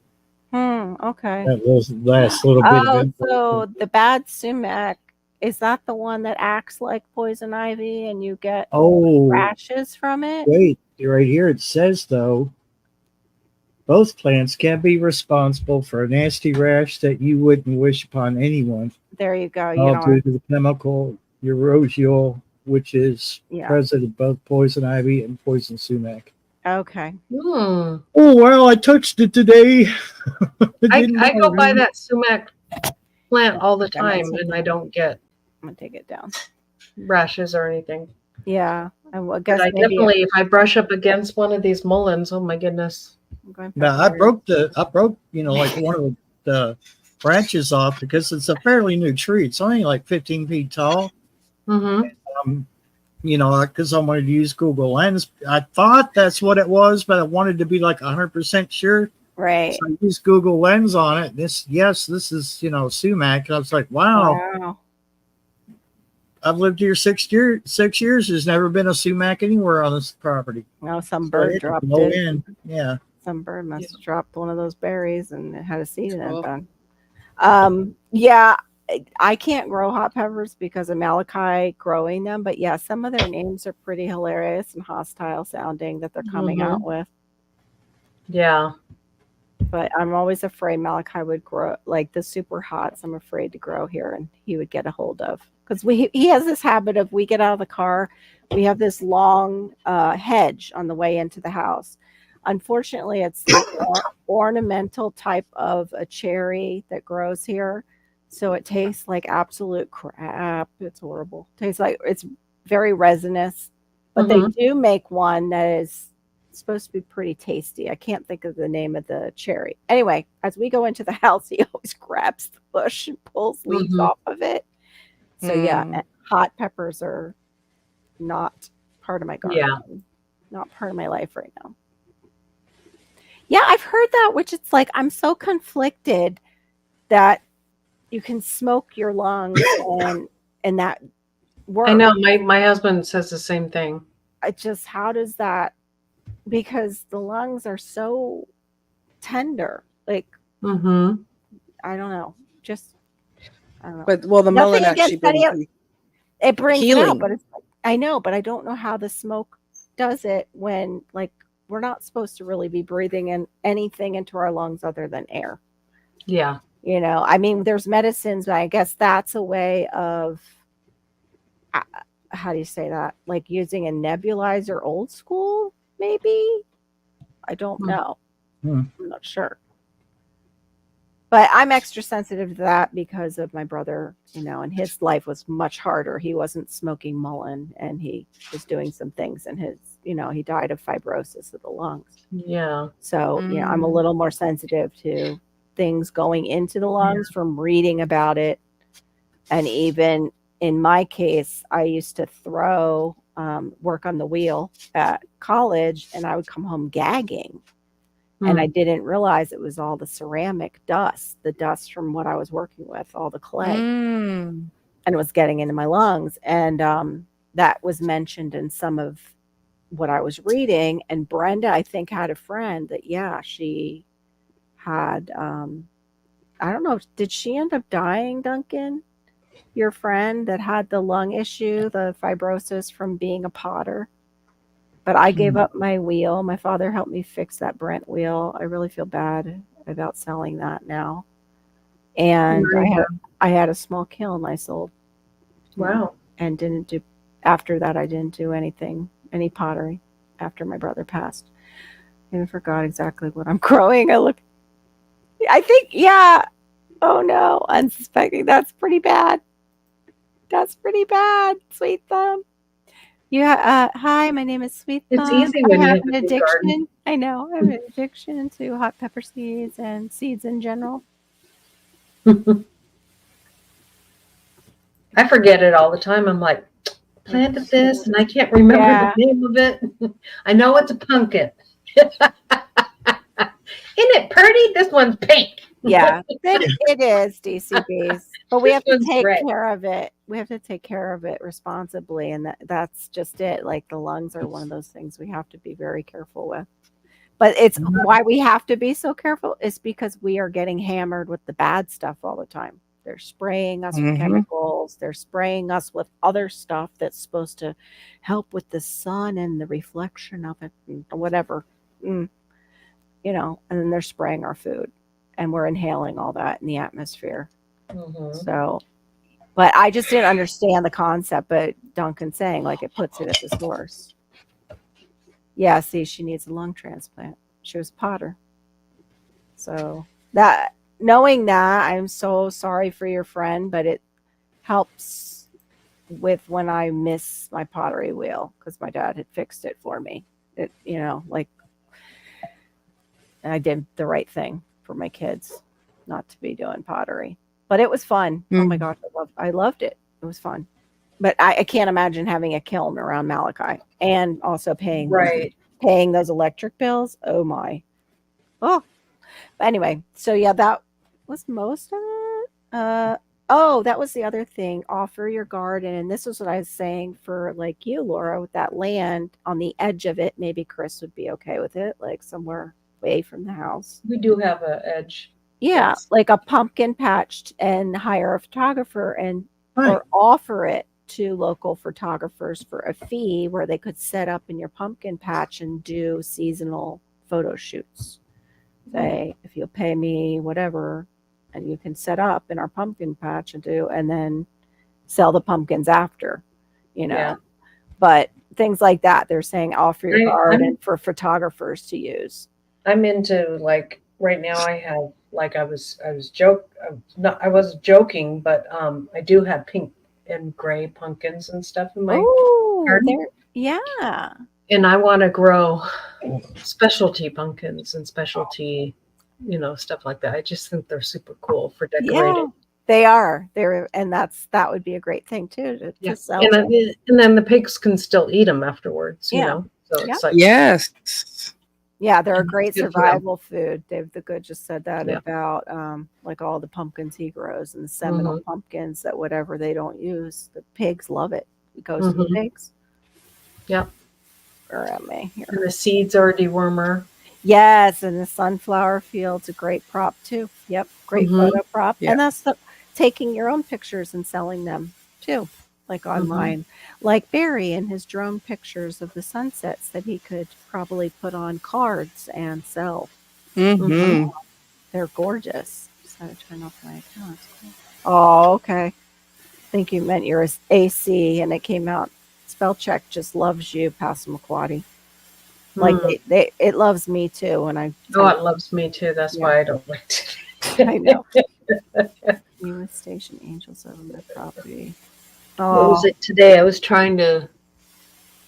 Okay. That last little bit of Oh, info. so the bad sumac, is that the one that acts like poison ivy and you get Oh, rashes from it? wait, right here it says though, both plants can be responsible for a nasty rash that you wouldn't wish upon anyone. There you go. You All know, due to the chemical urushiol, which is present in both poison ivy and poison sumac. okay. Hmm. Oh well, I touched it today. I go by that sumac plant all the Okay, that's time, and I don't get I'm gonna take it down. rashes or anything. Yeah, I guess But I maybe definitely, if I brush up against one of these mullins, oh my goodness. I'm going Now I broke like one of the branches off because it's a fairly new tree. It's only like 15 feet tall. Mm-hmm. Because I wanted to use Google Lens. I thought that's what it was, but I wanted to be like 100% sure. right. So I used Google Lens on it. This is sumac. And I was like, wow. I've lived here 6 years. 6 years. There's never been a sumac anywhere on this property. No, some So bird it dropped blew it. in. Yeah. Some bird must have dropped one of those berries and it had a seed in it. Cool. Then. Yeah, I can't grow hot peppers because of Malachi growing them. But yeah, some of their names are pretty hilarious and hostile sounding that they're coming out with. Yeah. But I'm always afraid Malachi would grow like the super hots. I'm afraid to grow here and he would get a hold of because he has this habit of we get out of the car. We have this long hedge on the way into the house. Unfortunately, it's like ornamental type of a cherry that grows here. So it tastes like absolute crap. It's horrible. Tastes like it's very resinous. But they do make one that is supposed to be pretty tasty. I can't think of the name of the cherry. Anyway, as we go into the house, he always grabs the bush and pulls leaves off of it. So yeah, hot peppers are not part of my garden. Yeah. Not part of my life right now. Yeah, I've heard that, which it's like I'm so conflicted that you can smoke your lungs and that works. I know my husband says the same thing. How does that, because the lungs are so tender. Like I don't know. I don't know. But the mullen actually it brings healing. it out, but it's like, I know, but I don't know how the smoke does it when like we're not supposed to really be breathing in anything into our lungs other than air. Yeah. I mean, there's medicines, but I guess that's a way of, how do you say that? Like using a nebulizer old school, maybe? I don't know. I'm not sure. But I'm extra sensitive to that because of my brother, and his life was much harder. He wasn't smoking mullen and he was doing some things and he died of fibrosis of the lungs. Yeah. So, I'm a little more sensitive to things going into the lungs from reading about it. And even in my case, I used to work on the wheel at college and I would come home gagging. And I didn't realize it was all the ceramic dust, the dust from what I was working with, all the clay. And it was getting into my lungs. And that was mentioned in some of what I was reading. And Brenda, I think, had a friend that, she had, I don't know, did she end up dying, Duncan? Your friend that had the lung issue, the fibrosis from being a potter? But I gave up my wheel. My father helped me fix that Brent wheel. I really feel bad about selling that now. And I had a small kiln I sold. Wow. And after that, I didn't do any pottery after my brother passed. And I forgot exactly what I'm growing. I think, oh no, unsuspecting. That's pretty bad. That's pretty bad, Sweet Thumb. Hi, my name is Sweet It's Thumb. easy I when you have have an a big garden. addiction. I know. I have an addiction to hot pepper seeds and seeds in general. I forget it all the time. I'm like, planted this, and I can't remember Yeah. the name of it. I know it's a pumpkin. Isn't it pretty? This one's pink. Yeah, it is DCBs, but we This have to one's take red. care of it. We have to take care of it responsibly, and that's just it. Like the lungs are one of those things we have to be very careful with. But it's why we have to be so careful is because we are getting hammered with the bad stuff all the time. They're spraying us with chemicals. They're spraying us with other stuff that's supposed to help with the sun and the reflection of it, and whatever. You know, and then they're spraying our food, and we're inhaling all that in the atmosphere. So, but I just didn't understand the concept. But Duncan's saying like it puts it at the source. Yeah, see, she needs a lung transplant. She was Potter. So that knowing that, I'm so sorry for your friend, but it helps with when I miss my pottery wheel because my dad had fixed it for me. It, you know, like, and I did the right thing for my kids, not to be doing pottery. But it was fun. Oh my gosh, I loved it. It was fun. But I can't imagine having a kiln around Malachi and also paying those electric bills. Oh my. Oh. But anyway, so yeah, that was most of it. That was the other thing. Offer your garden. And this is what I was saying for like you, Laura, with that land on the edge of it. Maybe Chris would be okay with it, like somewhere away from the house. We do have an edge. Yeah, like a pumpkin patch and hire a photographer and Right. or offer it to local photographers for a fee where they could set up in your pumpkin patch and do seasonal photo shoots. Say, if you'll pay me whatever, and you can set up in our pumpkin patch and then sell the pumpkins after, you know. Yeah. But things like that, they're saying offer your garden for photographers to use. I'm into like right now. I have like I wasn't joking, but I do have pink and gray pumpkins and stuff in my garden. Yeah. And I want to grow specialty pumpkins and specialty, stuff like that. I just think they're super cool for decorating. Yeah, they are. That would be a great thing too to sell. And then the pigs can still eat them afterwards, you know. So it's like yes. They're a great survival food. Dave the Good just said that about like all the pumpkins he grows and the Seminole pumpkins that whatever they don't use, the pigs love it. It goes to the pigs. Yep. Where am I here? And the seeds are a dewormer. Yes, and the sunflower field's a great prop too. Yep, great photo prop. Yep. And that's taking your own pictures and selling them too, like online. Like Barry and his drone pictures of the sunsets that he could probably put on cards and sell. They're gorgeous. Just had to turn off my account. Oh, okay. I think you meant your AC, and it came out. Spell check just loves you, Passamaquoddy. Like it loves me too. And it loves me too. That's why I don't like to. I know. U.S. Station Angels own the property. What was it today? I was trying to.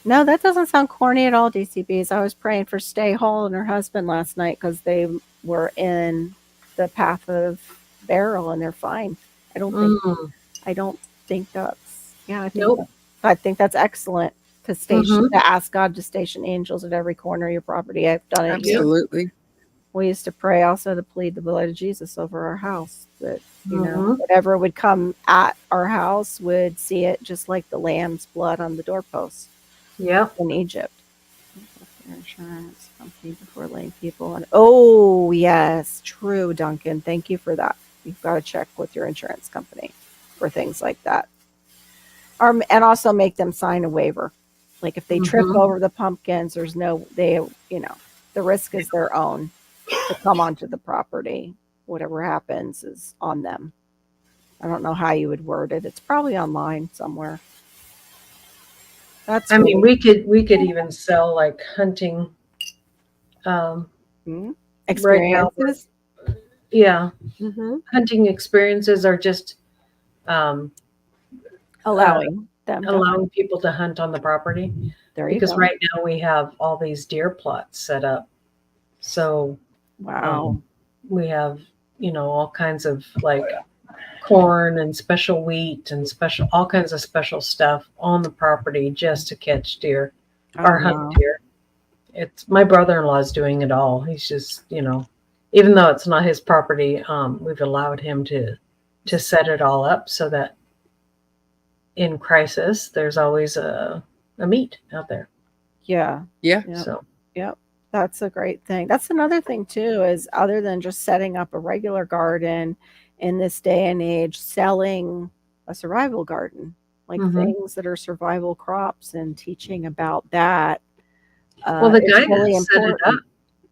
No, that doesn't sound corny at all, DCBs. I was praying for Stay Hall and her husband last night because they were in the path of burial and they're fine. I don't think that's. Yeah, I think that's excellent to ask God to station angels at every corner of your property. I've done it. Absolutely. We used to pray also to plead the blood of Jesus over our house that, whatever would come at our house would see it just like the lamb's blood on the doorposts. Yeah. In Egypt. Insurance company before laying people on. Oh, yes. True, Duncan. Thank you for that. You've got to check with your insurance company for things like that. And also make them sign a waiver. Like if they trip over the pumpkins, the risk is their own to come onto the property. Whatever happens is on them. I don't know how you would word it. It's probably online somewhere. We could even sell like hunting experiences. Right now, hunting experiences are just allowing them to hunt. allowing people to hunt on the property. There you Because go. right now we have all these deer plots set up. So Wow. we have, all kinds of like corn and special wheat and all kinds of special stuff on the property just to catch deer or hunt wow. deer. It's my brother-in-law's doing it all. He's just, even though it's not his property, we've allowed him to set it all up so that in crisis there's always a meat out there. Yeah. Yeah. Yep. So Yep. That's a great thing. That's another thing too, is other than just setting up a regular garden in this day and age, selling a survival garden, like Mhm. things that are survival crops and teaching about that. well, the is guy really that set it up,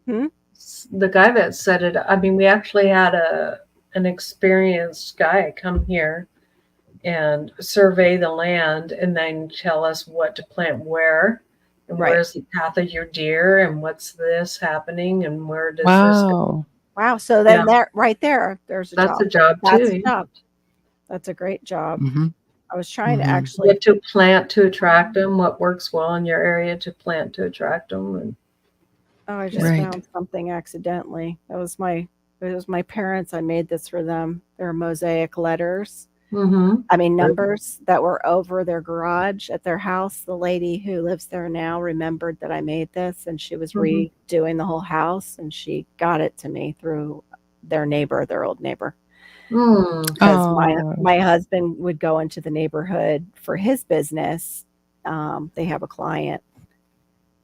important. the guy that set it up, I mean, we actually had an experienced guy come here and survey the land and then tell us what to plant where and Right. where's the path of your deer and what's this happening and where does this go. Wow. Wow. So then Yeah. that right there, there's a That's job. a job That's too. a job. That's a great job. Mhm. I was trying to Mhm. actually, What to plant to attract them, what works well in your area to plant to attract them. And I just Right. found something accidentally. It was my parents. I made this for them. They're mosaic letters. Numbers that were over their garage at their house. The lady who lives there now remembered that I made this, and she was Mhm. redoing the whole house, and she got it to me through their old neighbor. Mm. Because Oh. my husband would go into the neighborhood for his business. They have a client,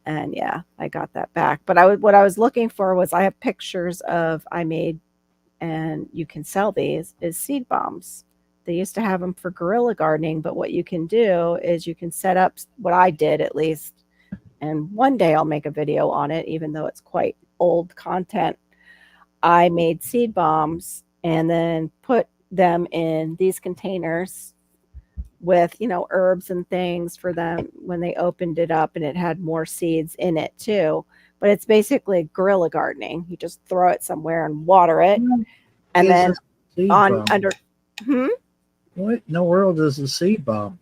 and yeah, I got that back. But what I was looking for was, I have pictures of I made, and you can sell these, is seed bombs. They used to have them for guerrilla gardening, but what you can do is you can set up what I did, at least, and one day I'll make a video on it, even though it's quite old content. I made seed bombs and then put them in these containers with, herbs and things for them when they opened it up, and it had more seeds in it too. But it's basically guerrilla gardening. You just throw it somewhere and water it, and Is then a seed on bomb. under. What in the world is a seed bomb?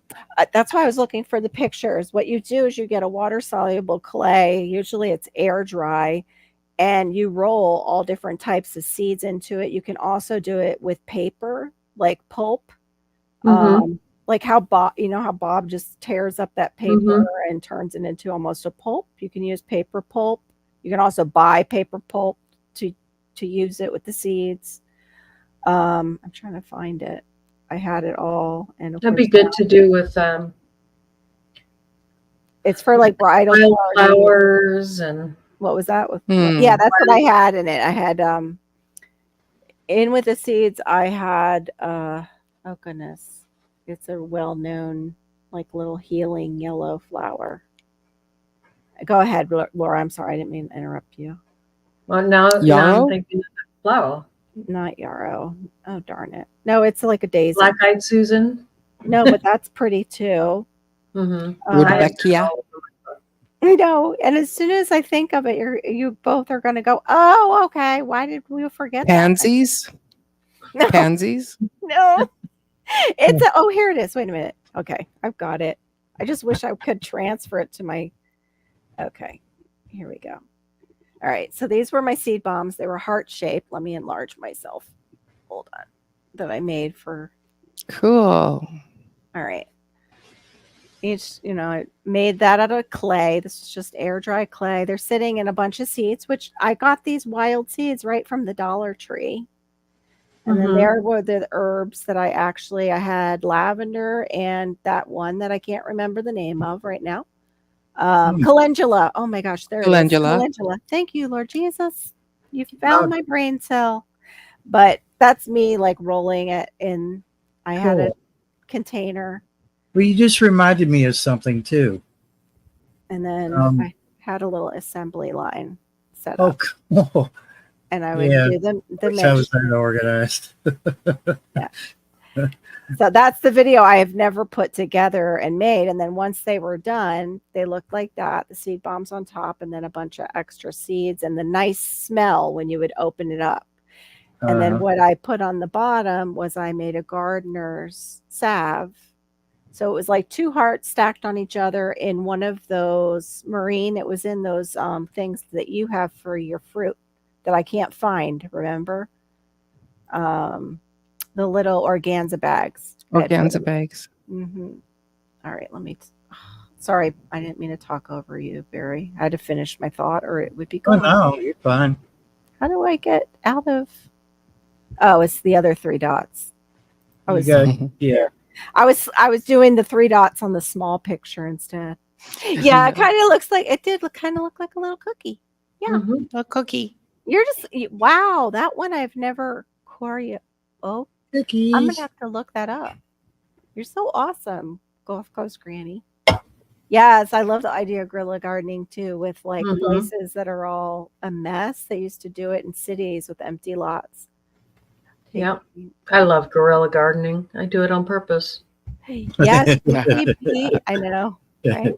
That's why I was looking for the pictures. What you do is you get a water soluble clay. Usually it's air dry, and you roll all different types of seeds into it. You can also do it with paper, like pulp. Mhm. Like how Bob just tears up that paper and turns it into almost a pulp. You can use paper pulp. You can also buy paper pulp to use it with the seeds. I'm trying to find it. I had it all, and of That'd be course good to do with it's for like bridal flowers. wildflowers and What was that with? Hmm. Yeah, that's what I had in it. I had in with the seeds. I had oh goodness, it's a well-known like little healing yellow flower. Go ahead, Laura. I'm sorry, I didn't mean to interrupt you. well now Yarrow? I'm thinking of the flower. Not yarrow. Oh darn it! No, it's like a daisy. Black-eyed Susan. No, but that's pretty too. Mm-hmm. Rudbeckia. I know, and as soon as I think of it, you both are going to go, "Oh, okay. Why did we forget Pansies. that?" No, Pansies. no. Oh, here it is. Wait a minute. Okay, I've got it. I just wish I could transfer it to my. Okay, here we go. All right, so these were my seed bombs. They were heart shaped. Let me enlarge myself. Hold on. That I made for. Cool. All right. I made that out of clay. This is just air dry clay. They're sitting in a bunch of seeds, which I got these wild seeds right from the Dollar Tree. And then there were the herbs that I had lavender and that one that I can't remember the name of right now. Calendula. Oh my gosh, there it is. Calendula. Thank you, Lord Jesus. You found my brain cell. But that's me like rolling it in. I had a container. Well, you just reminded me of something too. And then I had a little assembly line set up. Oh, and I would do the mixture. I was that organized. Yeah. So that's the video I have never put together and made. And then once they were done, they looked like that. The seed bombs on top, and then a bunch of extra seeds, and the nice smell when you would open it up. And then what I put on the bottom was I made a gardener's salve So it was like two hearts stacked on each other in one of those marine. It was in those things that you have for your fruit that I can't find. Remember, the little organza bags. Organza bags. Mm-hmm. All right, let me. Sorry, I didn't mean to talk over you, Barry. I had to finish my thought, or it would be Oh gone. no, you're fine. How do I get out of? Oh, it's the other three dots. I You was got, yeah. I was doing the three dots on the small picture instead. Yeah, it kind of looks like it did look kind of look like a little cookie. Yeah, Mhm. A cookie. you're just wow. That one I've never choreo. Oh, I'm Cookies. gonna have to look that up. You're so awesome, Gulf Coast Granny. Yes, I love the idea of guerrilla gardening too, with like Mhm. places that are all a mess. They used to do it in cities with empty lots. Yep. I love guerrilla gardening. I do it on purpose. Yes, Pete. I know, right?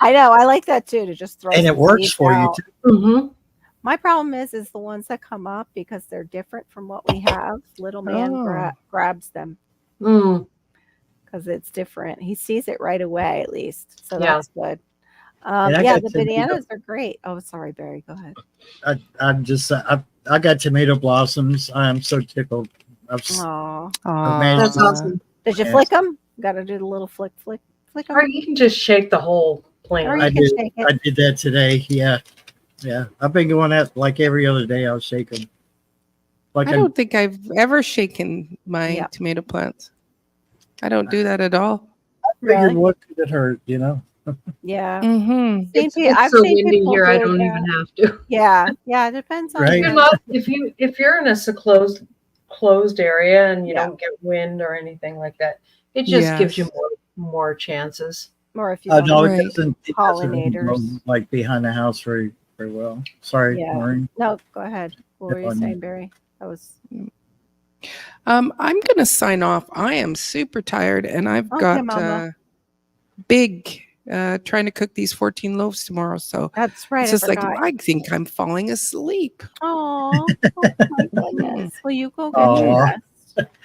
I know. I like that too. To just throw And it some works seeds for you out. too. Mm-hmm. My problem is the ones that come up because they're different from what we have. Little man Oh. grabs them Mm. because it's different. He sees it right away, at least, so Yeah. that's good. And I Yeah, got the bananas are great. Oh, sorry, Barry. Go ahead. I'm just I got tomato blossoms. I am so tickled. I've Oh, That's awesome. did you Yes. flick them? Got to do the little flick them. Or you can just shake the whole Or plant. you I can did. shake it. I did that today. Yeah, yeah. I've been going out like every other day. I'll shake them. Like I don't think I've ever shaken my Yeah. tomato plants. I don't do that at all. figured Really? what could it hurt, you know? Yeah. Mm-hmm. It's I've so seen windy people here. I do don't that. even have to. Yeah, it depends on Right. You're the- not if you're in a closed area and you Yeah. don't get wind or anything like that, it just gives you Yes. more chances. or if you Oh don't no, have Right. it doesn't pollinators. blow, like behind the house very well. Sorry, Yeah. Maureen. No, go ahead. What were you on you. saying, Barry? That was I'm gonna sign off. I am super tired, and I've Okay, got Mama. big trying to cook these 14 loaves tomorrow. So That's right. it's I just like forgot. I think I'm falling asleep. Oh my goodness. Well, you go get your Aw. rest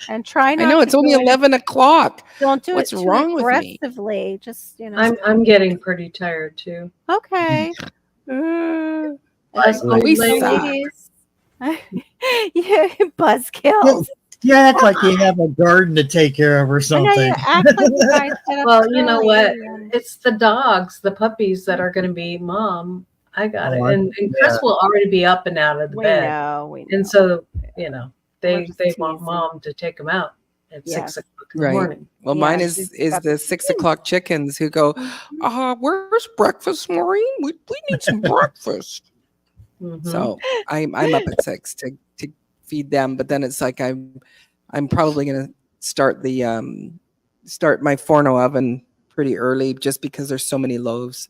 and try not I know to it's only do it. 11 o'clock. Don't do What's it too wrong with me? aggressively. Just I'm getting pretty tired too. okay. Uh, As Like, old we lady. suck. Ladies. Yeah, buzzkills. You act like you have a garden to take care of or I know something. you act like you guys get up Well, you know early what? and- It's the dogs, the puppies that are going to be mom. I got Oh, it, and Chris will already be up and out of the we bed, know, we know. and so We're they just want teasing. mom to take them out at Yes. 6 o'clock in the Right. morning. Well, Yeah, mine she's is got the the 6 chickens. o'clock chickens who go, where's breakfast, Maureen? We need some breakfast. Mhm. So I'm up at 6 to feed them, but then it's like I'm probably gonna start my Forno oven pretty early just because there's so many loaves,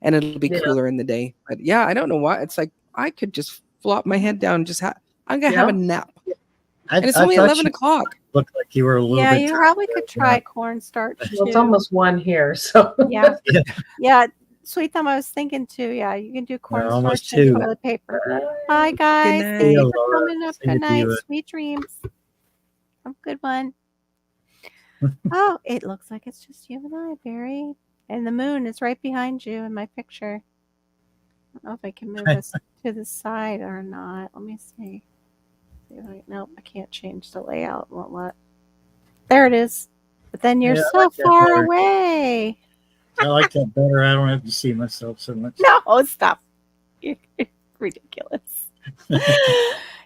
and it'll be Yeah. cooler in the day. But yeah, I don't know why. It's like I could just flop my head down and just I'm gonna have a nap, and it's only 11 o'clock. Looked like you were a little Yeah, bit you tired. probably could try cornstarch too. Well, it's almost 1 here, so Yeah. Yeah. Yeah. Sweet thumb, I was thinking too. Yeah, you can do almost cornstarch and 2. toilet paper. Bye, guys. night. Thank you See you, for Laura. coming up. See you, Good night. Diva. Sweet dreams. Have a good one. Oh, it looks like it's just you and I, Barry. And the moon is right behind you in my picture. I don't know if I can move this to the side or not. Let me see. Nope, I can't change the layout. Won't let. There it is. But then you're Yeah, I so like that far better. away. I like that better. I don't have to see myself so much. No, stop. Ridiculous.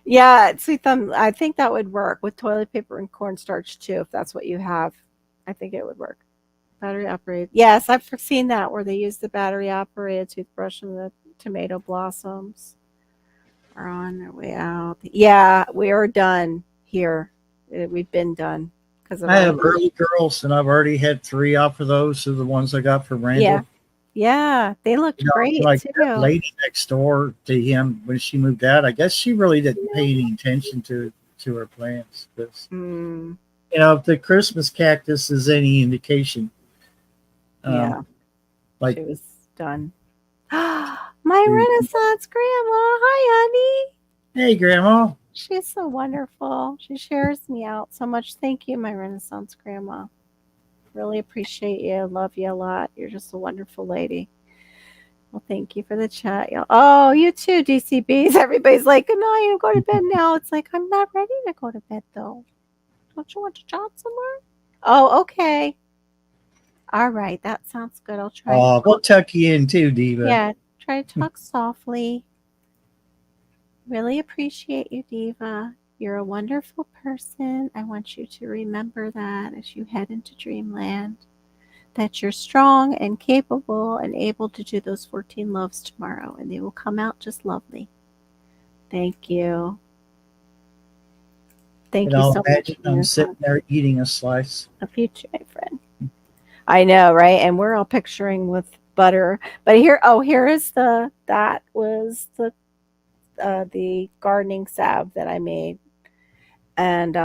Yeah, sweet thumb. I think that would work with toilet paper and cornstarch too, if that's what you have. I think it would work. Battery operated. Yes, I've seen that where they use the battery operated toothbrush and the tomato blossoms are on their way out. Yeah, we are done here. We've been done because I have early girls, and I've already had 3 off of those. So the ones I got from Randall. Yeah, they looked great like too. that lady next door to him when she moved out. I guess she really didn't pay any attention to her plants. Because, Mm, if the Christmas cactus is any indication, yeah, like she was done. My Renaissance grandma. Hi, honey. hey, Grandma. She's so wonderful. She shares me out so much. Thank you, my Renaissance grandma. Really appreciate you. Love you a lot. You're just a wonderful lady. Well, thank you for the chat, y'all. Oh, you too, DCBs. Everybody's like, good night, you go to bed now. It's like, I'm not ready to go to bed, though. Don't you want to chat somewhere? Oh, okay. All right. That sounds good. I'll try. Oh, we'll tuck you in too, Diva. Yeah, try to talk softly. Really appreciate you, Diva. You're a wonderful person. I want you to remember that as you head into dreamland, that you're strong and capable and able to do those 14 loves tomorrow, and they will come out just lovely. Thank you. Thank And you I'll so much. imagine I'm Nina. sitting there eating a slice. Of you too, my friend. I know, right? And we're all picturing with butter. But here is that was the gardening salve that I made. And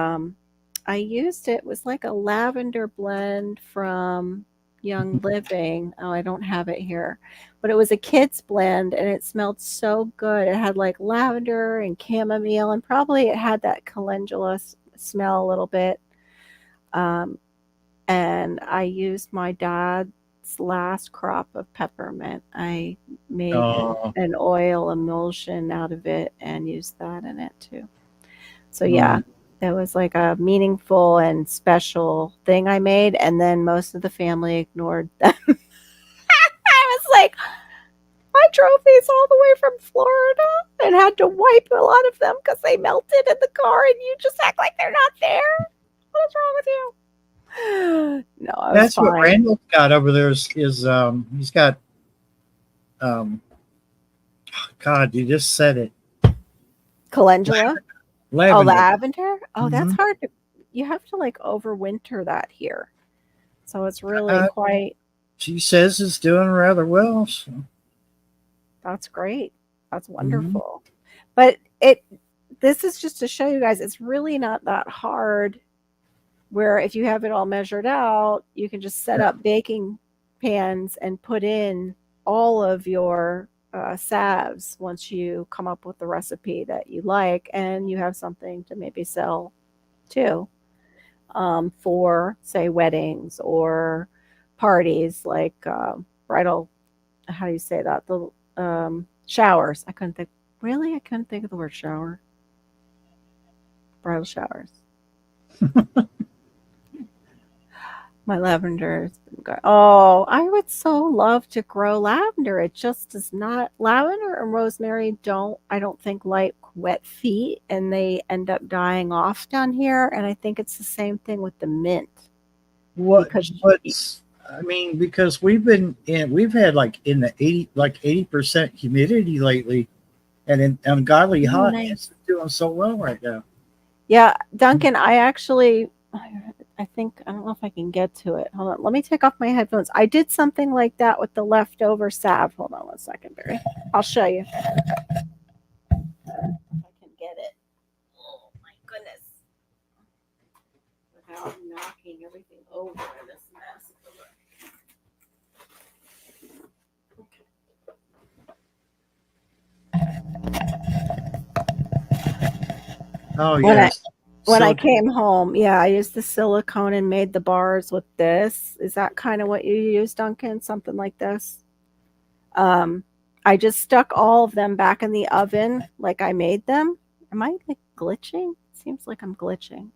I used it was like a lavender blend from Young Living. Oh, I don't have it here. But it was a kid's blend and it smelled so good. It had like lavender and chamomile and probably it had that calendula smell a little bit. And I used my dad's last crop of peppermint. I made an oil emulsion out of it and used that in it too. So yeah, it was like a meaningful and special thing I made, and then most of the family ignored them. I was like, I drove these all the way from Florida and had to wipe a lot of them because they melted in the car, and you just act like they're not there. What is wrong with you? No, That's fine. what Randall's got over there is he's got God, you just said it. Calendula. Lavender. Oh, lavender. Oh, that's Mhm. hard to. You have to like overwinter that here, so it's really quite. She says it's doing rather well. So. That's great. That's wonderful. But this is just to show you guys it's really not that hard. Where if you have it all measured out, you can just set up baking pans and put in all of your salves once you come up with the recipe that you like, and you have something to maybe sell too, for say weddings or parties like bridal. How do you say that? The showers. I couldn't think of the word shower. Bridal showers. My lavender has been good. Oh, I would so love to grow lavender. It just does not. Lavender and rosemary I don't think like wet feet, and they end up dying off down here. And I think it's the same thing with the mint. Because we've had like in the 80% humidity lately, and in ungodly hot. Nice. It's doing so well right now. Yeah, Duncan, I think, I don't know if I can get to it. Hold on. Let me take off my headphones. I did something like that with the leftover salve. Hold on 1 second, Barry. I'll show you. If I can get it. Oh, my goodness. Without knocking everything over in this mess. Oh, yes. When I came home, yeah, I used the silicone and made the bars with this. Is that kind of what you use, Duncan? Something like this? I just stuck all of them back in the oven like I made them. Am I like glitching? Seems like I'm glitching.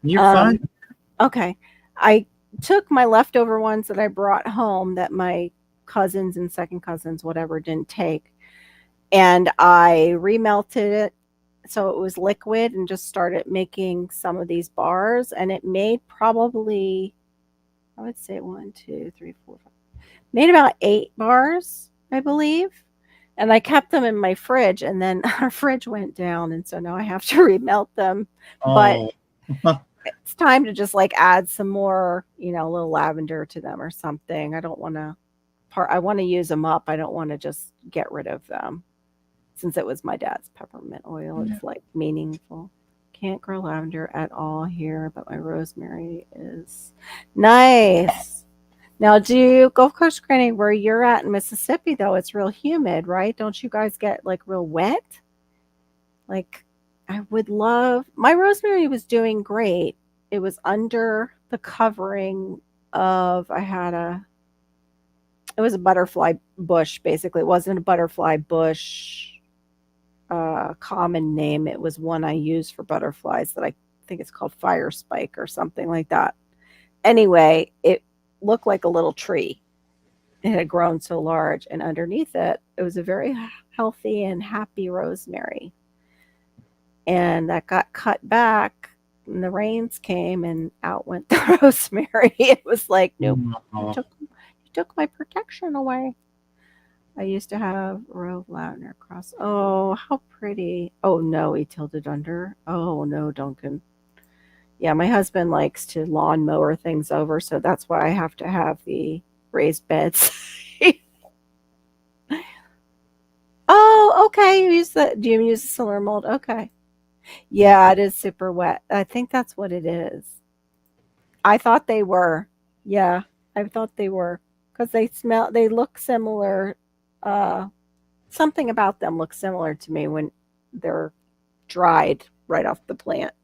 You're fine. Okay. I took my leftover ones that I brought home that my cousins and second cousins, whatever, didn't take. And I remelted it so it was liquid and just started making some of these bars. And it made probably, I would say 1, 2, 3, 4, 5, made about 8 bars, I believe. And I kept them in my fridge, and then our fridge went down. And so now I have to remelt them. But it's time to just like add some more, a little lavender to them or something. I don't want to I want to use them up. I don't want to just get rid of them. Since it was my dad's peppermint oil, it's like meaningful. Can't grow lavender at all here, but my rosemary is nice. Now, do you Gulf Coast Granny, where you're at in Mississippi, though, it's real humid, right? Don't you guys get like real wet? Like, I would love, my rosemary was doing great. It was under the covering of, it was a butterfly bush, basically. It wasn't a butterfly bush common name. It was one I use for butterflies that I think it's called fire spike or something like that. Anyway, it looked like a little tree. It had grown so large, and underneath it, it was a very healthy and happy rosemary. And that got cut back, and the rains came, and out went the rosemary. It was like, nope, Oh, you took my protection away. I used to have Rove lavender cross. Oh, how pretty. Oh, no, he tilted under. Oh, no, Duncan. Yeah, my husband likes to lawn mower things over, so that's why I have to have the raised beds. Oh, okay. Do you use the solar mold? Okay. Yeah, it is super wet. I think that's what it is. I thought they were. Yeah, I thought they were because they look similar. Uh, Something about them looks similar to me when they're dried right off the plant.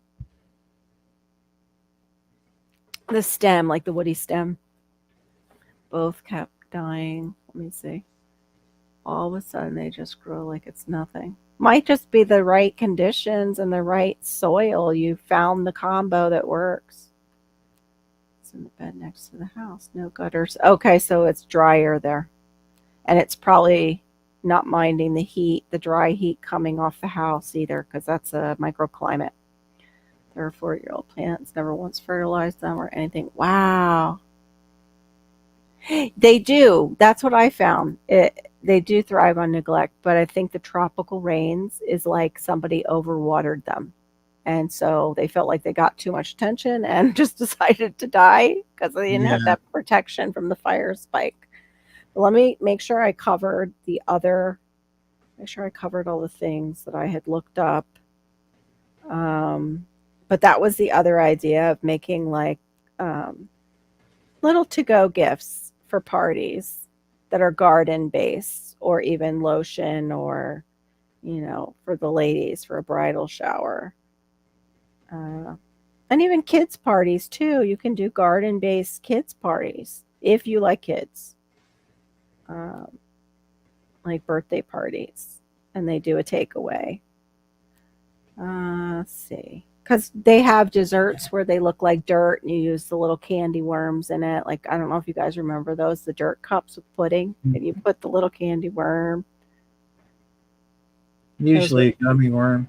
The stem, like the woody stem, both kept dying. Let me see. All of a sudden, they just grow like it's nothing. Might just be the right conditions and the right soil. You found the combo that works. It's in the bed next to the house. No gutters. Okay, so it's drier there. And it's probably not minding the heat, the dry heat coming off the house either, because that's a microclimate. There are 4-year-old plants, never once fertilized them or anything. Wow. They do. That's what I found. They do thrive on neglect, but I think the tropical rains is like somebody overwatered them. And so they felt like they got too much attention and just decided to die because they didn't have yeah. that protection from the fire spike. Let me make sure I covered all the things that I had looked up. But that was the other idea of making like little to-go gifts for parties that are garden based, or even lotion, or for the ladies for a bridal shower, and even kids parties too. You can do garden based kids parties if you like kids, like birthday parties, and they do a takeaway. Let's see. Because they have desserts where they look like dirt and you use the little candy worms in it. Like, I don't know if you guys remember those, the dirt cups with pudding, and you put the little candy worm. Usually a gummy worm.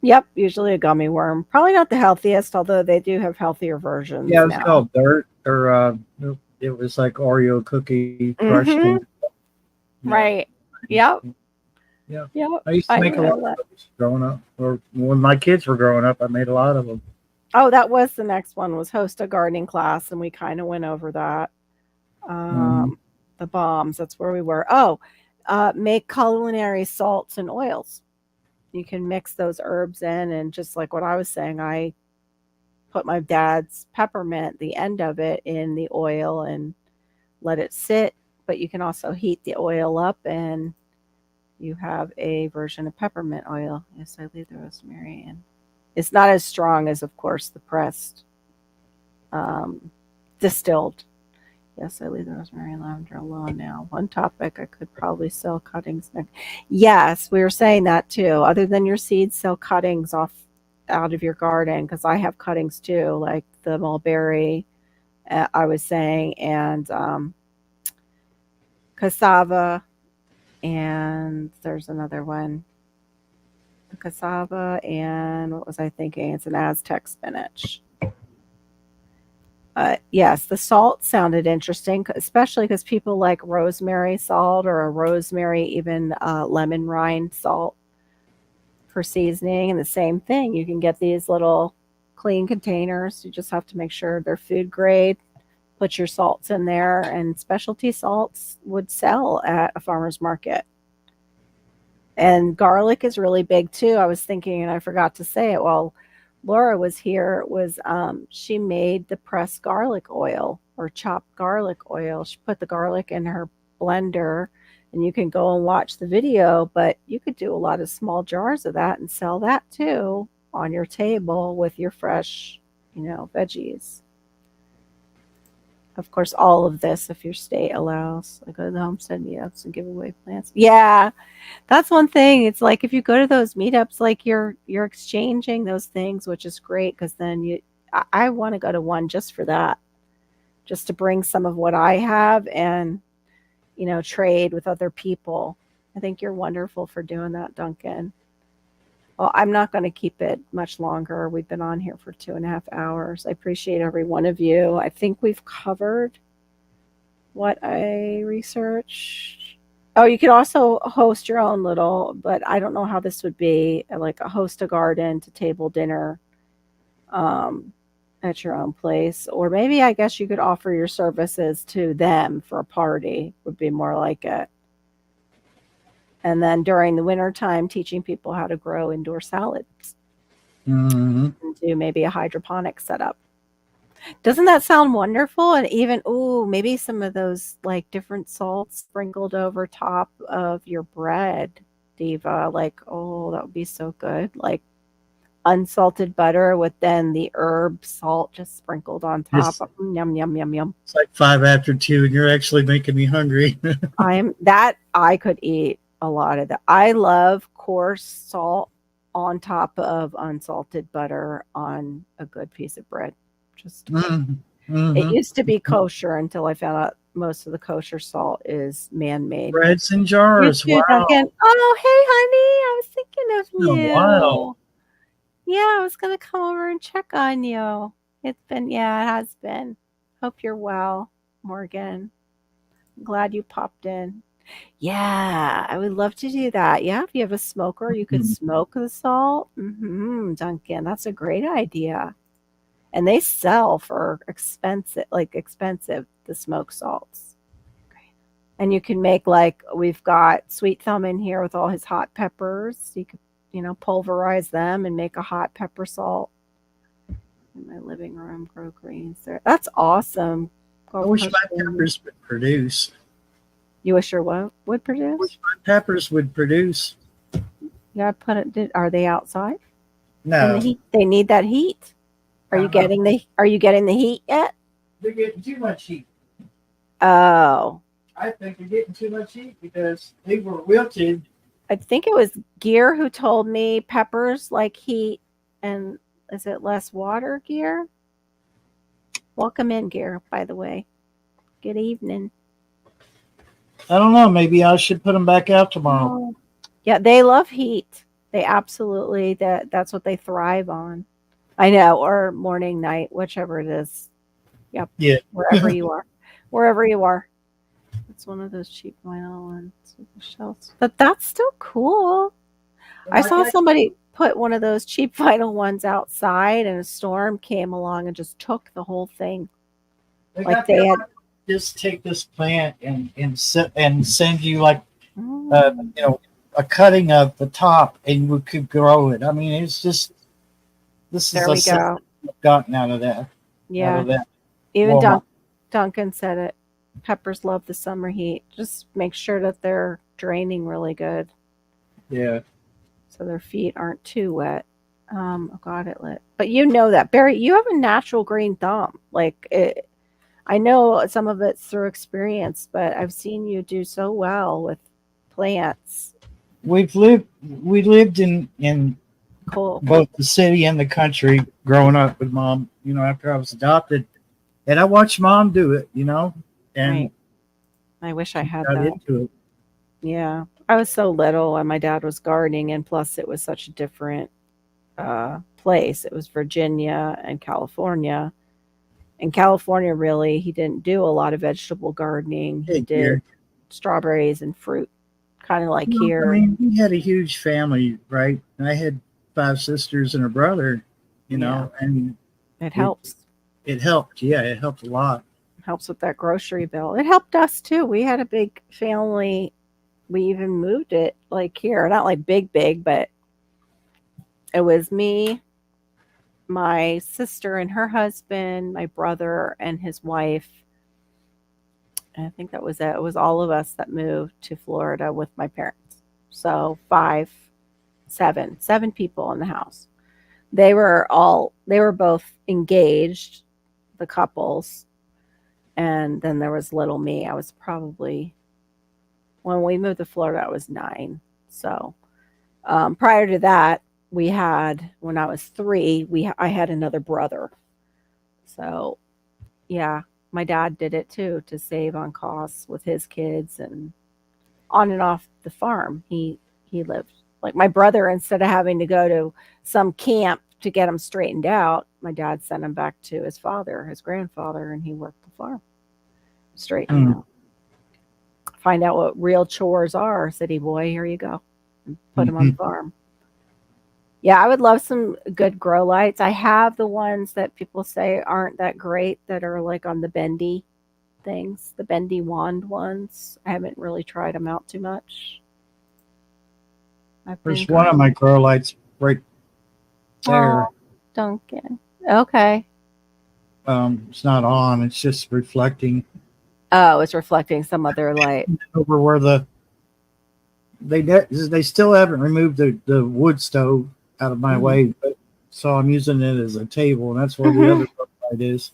Yep, usually a gummy worm. Probably not the healthiest, although they do have healthier versions. Yeah, it was now. called dirt, or it was like Oreo cookie crushed. Mhm. Right. Yep. Yeah. Yep. I used to make a lot of those growing up, or when my kids were growing up, I made a lot of them. Oh, that was the next one, was host a gardening class, and we kind of went over that. The bombs, that's where we were. Oh, make culinary salts and oils. You can mix those herbs in, and just like what I was saying, I put my dad's peppermint, the end of it, in the oil and let it sit. But you can also heat the oil up, and you have a version of peppermint oil. Yes, I leave the rosemary in. It's not as strong as, of course, the pressed, distilled. Yes, I leave the rosemary and lavender alone now. One topic, I could probably sell cuttings next. Yes, we were saying that too. Other than your seeds, sell cuttings out of your garden, because I have cuttings too, like the mulberry, I was saying, and cassava, and there's another one. The cassava, and what was I thinking? It's an Aztec spinach. Yes, the salt sounded interesting, especially because people like rosemary salt, or a rosemary, even lemon rind salt for seasoning. And the same thing, you can get these little clean containers. You just have to make sure they're food grade. Put your salts in there, and specialty salts would sell at a farmer's market. And garlic is really big too. I was thinking, and I forgot to say it while Laura was here, she made the pressed garlic oil, or chopped garlic oil. She put the garlic in her blender, and you can go and watch the video, but you could do a lot of small jars of that and sell that too on your table with your fresh, veggies. Of course, all of this, if your state allows, I go to the homestead meetups and give away plants. Yeah, that's one thing. It's like if you go to those meetups, like you're exchanging those things, which is great because then I want to go to one just for that, just to bring some of what I have and trade with other people. I think you're wonderful for doing that, Duncan. Well, I'm not going to keep it much longer. We've been on here for 2.5 hours. I appreciate every one of you. I think we've covered what I researched. Oh, you could also host your own little, but I don't know how this would be, like a host a garden to table dinner at your own place. Or maybe I guess you could offer your services to them for a party would be more like it. And then during the winter time, teaching people how to grow indoor salads Mm-hmm. and do maybe a hydroponic setup. Doesn't that sound wonderful? And even, maybe some of those like different salts sprinkled over top of your bread, Diva. Like, that would be so good. Like unsalted butter with then the herb salt just sprinkled on top. Yes. Yum, yum, yum, yum. It's like 5 after 2, and you're actually making me hungry. I could eat a lot of that. I love coarse salt on top of unsalted butter on a good piece of bread. Just Mm-hmm. It used to be kosher until I found out most of the kosher salt is man-made. Breads in jars. You too, Wow. Duncan. Oh, hey, honey. I was thinking of you. Oh, wow. Yeah, I was going to come over and check on you. It has been. Hope you're well, Morgan. I'm glad you popped in. Yeah, I would love to do that. Yeah, if you have a smoker, you could smoke the salt. Duncan, that's a great idea. And they sell for expensive, the smoke salts. Great. And you can make we've got Sweet Thumb in here with all his hot peppers. You could, pulverize them and make a hot pepper salt. In my living room, grow greens there. That's awesome. I wish my peppers would produce. You wish your what would produce? I wish my peppers would produce. You gotta put it. Are they outside? No. They need that heat. Are you getting the heat yet? They're getting too much heat. Oh. I think they're getting too much heat because they were wilted. I think it was Gear who told me peppers like heat, and is it less water, Gear? Welcome in, Gear, by the way. Good evening. I don't know. Maybe I should put them back out tomorrow. Yeah, they love heat. They absolutely, that's what they thrive on. I know, or morning, night, whichever it is. Yep. Yeah. Wherever you are. Wherever you are. It's one of those cheap vinyl ones with the shells. But that's still cool. I saw somebody put one of those cheap vinyl ones outside and a storm came along and just took the whole thing. They had just take this plant and send you a cutting of the top and we could grow it. I mean, it's just there we go. I've gotten out of that. Yeah. Out of that. Even Duncan said it. Peppers love the summer heat. Just make sure that they're draining really good. Yeah. So their feet aren't too wet. It lit. But you know that, Barry, you have a natural green thumb. I know some of it's through experience, but I've seen you do so well with plants. We lived in Cool. both the city and the country growing up with Mom, after I was adopted. And I watched Mom do it, and right. I wish I had got that. into it. Yeah. I was so little and my dad was gardening, and plus it was such a different place. It was Virginia and California. In California, really, he didn't do a lot of vegetable gardening. He did strawberries and fruit, kind of like here. I mean, we had a huge family, right? I had 5 sisters and a brother, and it helps. It helped. Yeah, it helped a lot. Helps with that grocery bill. It helped us too. We had a big family. We even moved it here, not big, but it was me, my sister and her husband, my brother and his wife. And I think that was it. It was all of us that moved to Florida with my parents. So 7 people in the house. They were both engaged, the couples. And then there was little me. I was probably, when we moved to Florida, I was 9. So prior to that, we had, when I was 3, I had another brother. So yeah, my dad did it too to save on costs with his kids and on and off the farm. He lived like my brother, instead of having to go to some camp to get him straightened out, my dad sent him back to his father, his grandfather, and he worked the farm, straighten him out. Find out what real chores are, city boy. Here you go. And put him on the farm. Yeah, I would love some good grow lights. I have the ones that people say aren't that great that are like on the bendy things, the bendy wand ones. I haven't really tried them out too much. There's one of my grow lights right there. Oh, Duncan. Okay. It's not on. It's just reflecting Oh, it's reflecting some other light. over where they still haven't removed the wood stove out of my way, so I'm using it as a table, and that's where the other light is.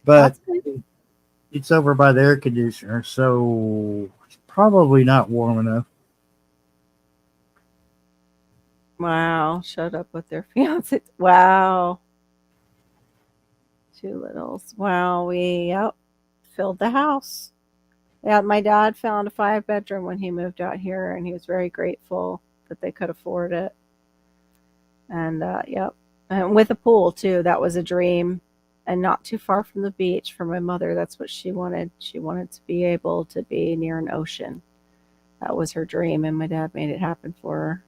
But it's over by the air conditioner, so it's probably not warm enough. Wow, showed up with their fiance. Wow. 2 littles. Wow, we filled the house. Yeah, my dad found a 5-bedroom when he moved out here, and he was very grateful that they could afford it. And and with a pool too. That was a dream, and not too far from the beach for my mother. That's what she wanted. She wanted to be able to be near an ocean. That was her dream, and my dad made it happen for her.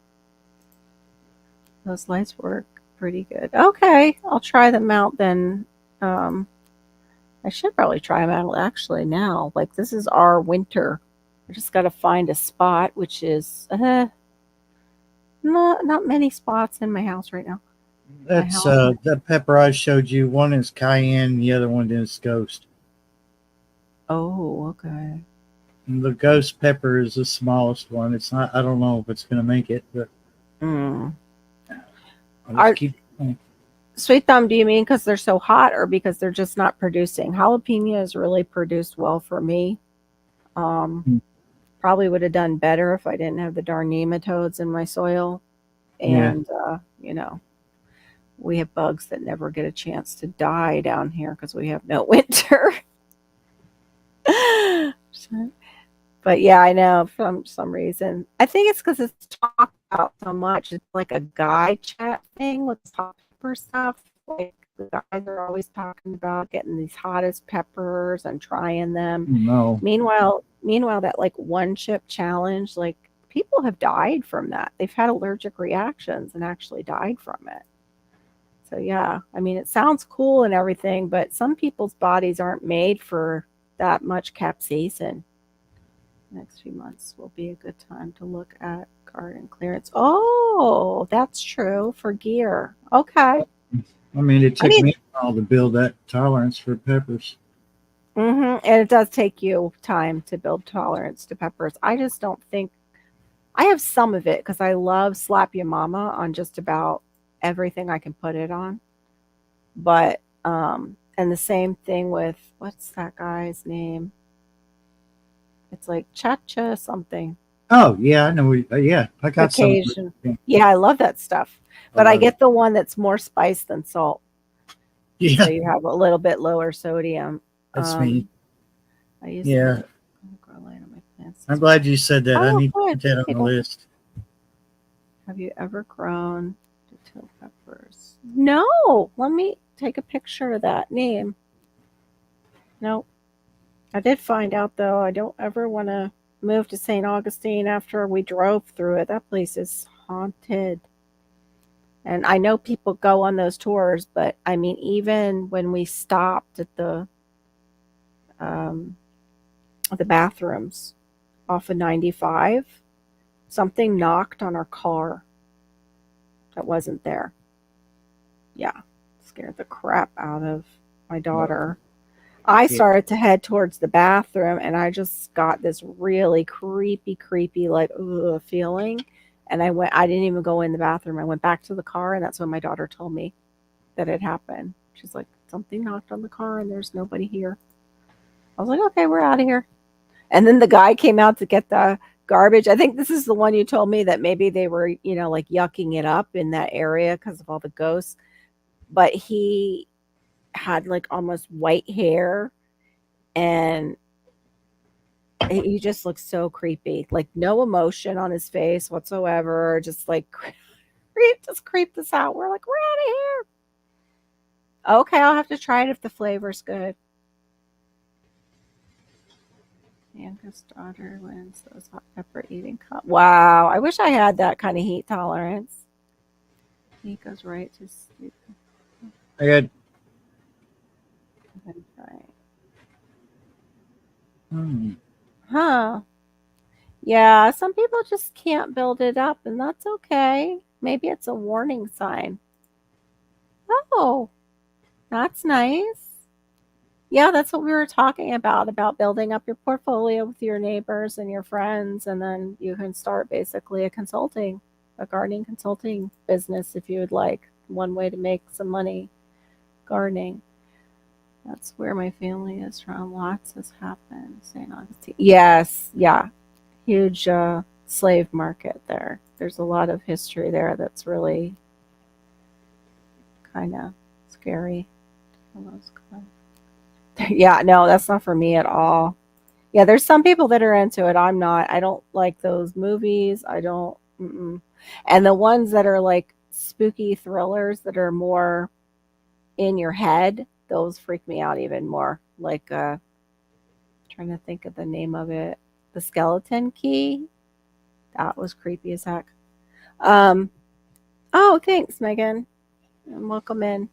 Those lights work pretty good. Okay, I'll try them out then. I should probably try them out actually now. Like, this is our winter. I just got to find a spot, which is not many spots in my house right now. That's that pepper I showed you. One is cayenne, the other one is ghost. Oh, okay. And the ghost pepper is the smallest one. It's not. I don't know if it's going to make it, but I'll just keep. Sweet Thumb, do you mean because they're so hot or because they're just not producing? Jalapenos really produced well for me. Probably would have done better if I didn't have the darn nematodes in my soil. And, we have bugs that never get a chance to die down here because we have no winter. But yeah, I know for some reason. I think it's because it's talked about so much. It's like a guy chat thing with hot pepper stuff. Like, the guys are always talking about getting these hottest peppers and trying them. No. Meanwhile, that like 1-chip challenge, like, people have died from that. They've had allergic reactions and actually died from it. So yeah, I mean, it sounds cool and everything, but some people's bodies aren't made for that much capsaicin. Next few months will be a good time to look at garden clearance. Oh, that's true for gear. Okay. I mean, it took me a while to build that tolerance for peppers. And it does take you time to build tolerance to peppers. I just don't think I have some of it because I love Slap Ya Mama on just about everything I can put it on. But and the same thing with, what's that guy's name? It's like Cha-Cha something. Oh yeah, I know. Yeah, I got Occasion. Yeah, I love that stuff. But I get the one that's more spice than salt. Yeah. So you have a little bit lower sodium. That's me. I used to grow light on my plants. I'm glad you said that. I need to good. put that on the list. Have you ever grown dill peppers? No. Let me take a picture of that name. Nope. I did find out, though, I don't ever want to move to St. Augustine after we drove through it. That place is haunted. And I know people go on those tours, but I mean, even when we stopped at the bathrooms off of 95, something knocked on our car that wasn't there. Yeah, scared the crap out of my daughter. I started to head towards the bathroom, and I just got this really creepy, like, feeling. And I didn't even go in the bathroom. I went back to the car, and that's when my daughter told me that it happened. She's like, something knocked on the car, and there's nobody here. I was like, okay, we're out of here. And then the guy came out to get the garbage. I think this is the one you told me that maybe they were, like yucking it up in that area because of all the ghosts. But he had like almost white hair and he just looked so creepy. Like no emotion on his face whatsoever. Just like creep us out. We're like, we're out of here. Okay, I'll have to try it if the flavor's good. Youngest daughter wins those hot pepper eating Wow, I wish I had that kind of heat tolerance. He goes right to sleep. I got. Huh. Yeah, some people just can't build it up, and that's okay. Maybe it's a warning sign. Oh, that's nice. Yeah, that's what we were talking about building up your portfolio with your neighbors and your friends, and then you can start basically a gardening consulting business if you would like. One way to make some money, gardening. That's where my family is from. Lots has happened. St. Augustine. Yes, yeah. Huge slave market there. There's a lot of history there that's really kind of scary. Yeah, no, that's not for me at all. Yeah, there's some people that are into it. I'm not. I don't like those movies. I don't. And the ones that are like spooky thrillers that are more in your head, those freak me out even more. Like, trying to think of the name of it. The Skeleton Key. That was creepy as heck. Oh, thanks, Megan. And welcome in.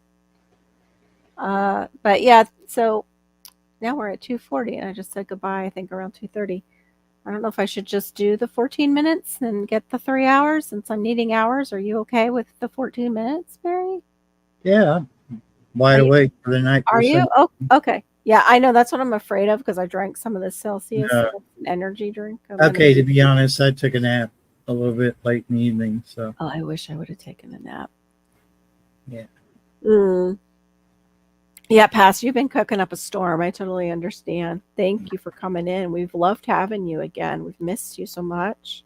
But yeah, so now we're at 2:40 and I just said goodbye, I think around 2:30. I don't know if I should just do the 14 minutes and get the 3 hours since I'm needing hours. Are you okay with the 14 minutes, Barry? Yeah, I'm wide awake for the night. Are you? Oh, okay. Yeah, I know. That's what I'm afraid of because I drank some of the Celsius energy drink. Okay, to be honest, I took a nap a little bit late in the evening. So. Oh, I wish I would have taken a nap. Yeah. Yeah, Pastor, you've been cooking up a storm. I totally understand. Thank you for coming in. We've loved having you again. We've missed you so much.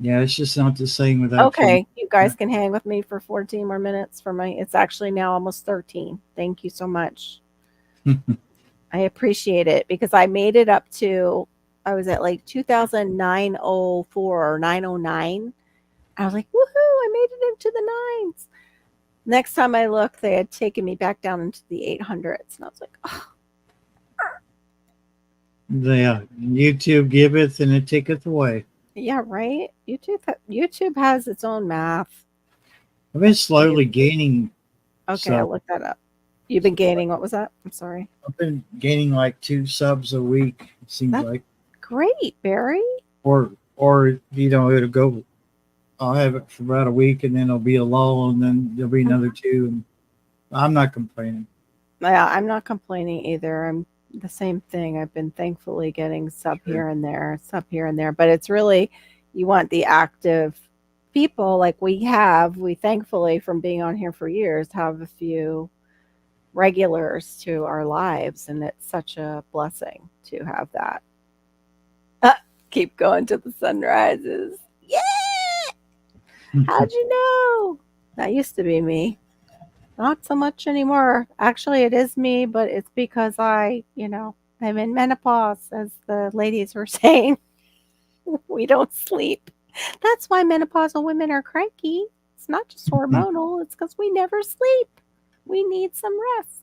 Yeah, it's just not the same without Okay, you guys can hang with me for 14 more minutes it's actually now almost 13. Thank you so much. I appreciate it because I made it up to, I was at like 2009-04 or 909. I was like, woohoo, I made it into the nines. Next time I looked, they had taken me back down into the 800s. And I was like, oh. Yeah, YouTube giveth and it taketh away. Yeah, right? YouTube has its own math. I've been slowly gaining. Okay, I'll look that up. You've been gaining, what was that? I'm sorry. I've been gaining like 2 subs a week, it seems like. Great, Barry. Or it'll go, I'll have it for about a week and then it'll be a lull and then there'll be another 2. And I'm not complaining. Yeah, I'm not complaining either. I'm the same thing. I've been thankfully getting sub here and there, but it's really, you want the active people like we thankfully from being on here for years have a few regulars to our lives, and it's such a blessing to have that. Keep going till the sun rises. Yeah. How'd you know? That used to be me. Not so much anymore. Actually, it is me, but it's because I'm in menopause, as the ladies were saying. We don't sleep. That's why menopausal women are cranky. It's not just hormonal. It's because we never sleep. We need some rest.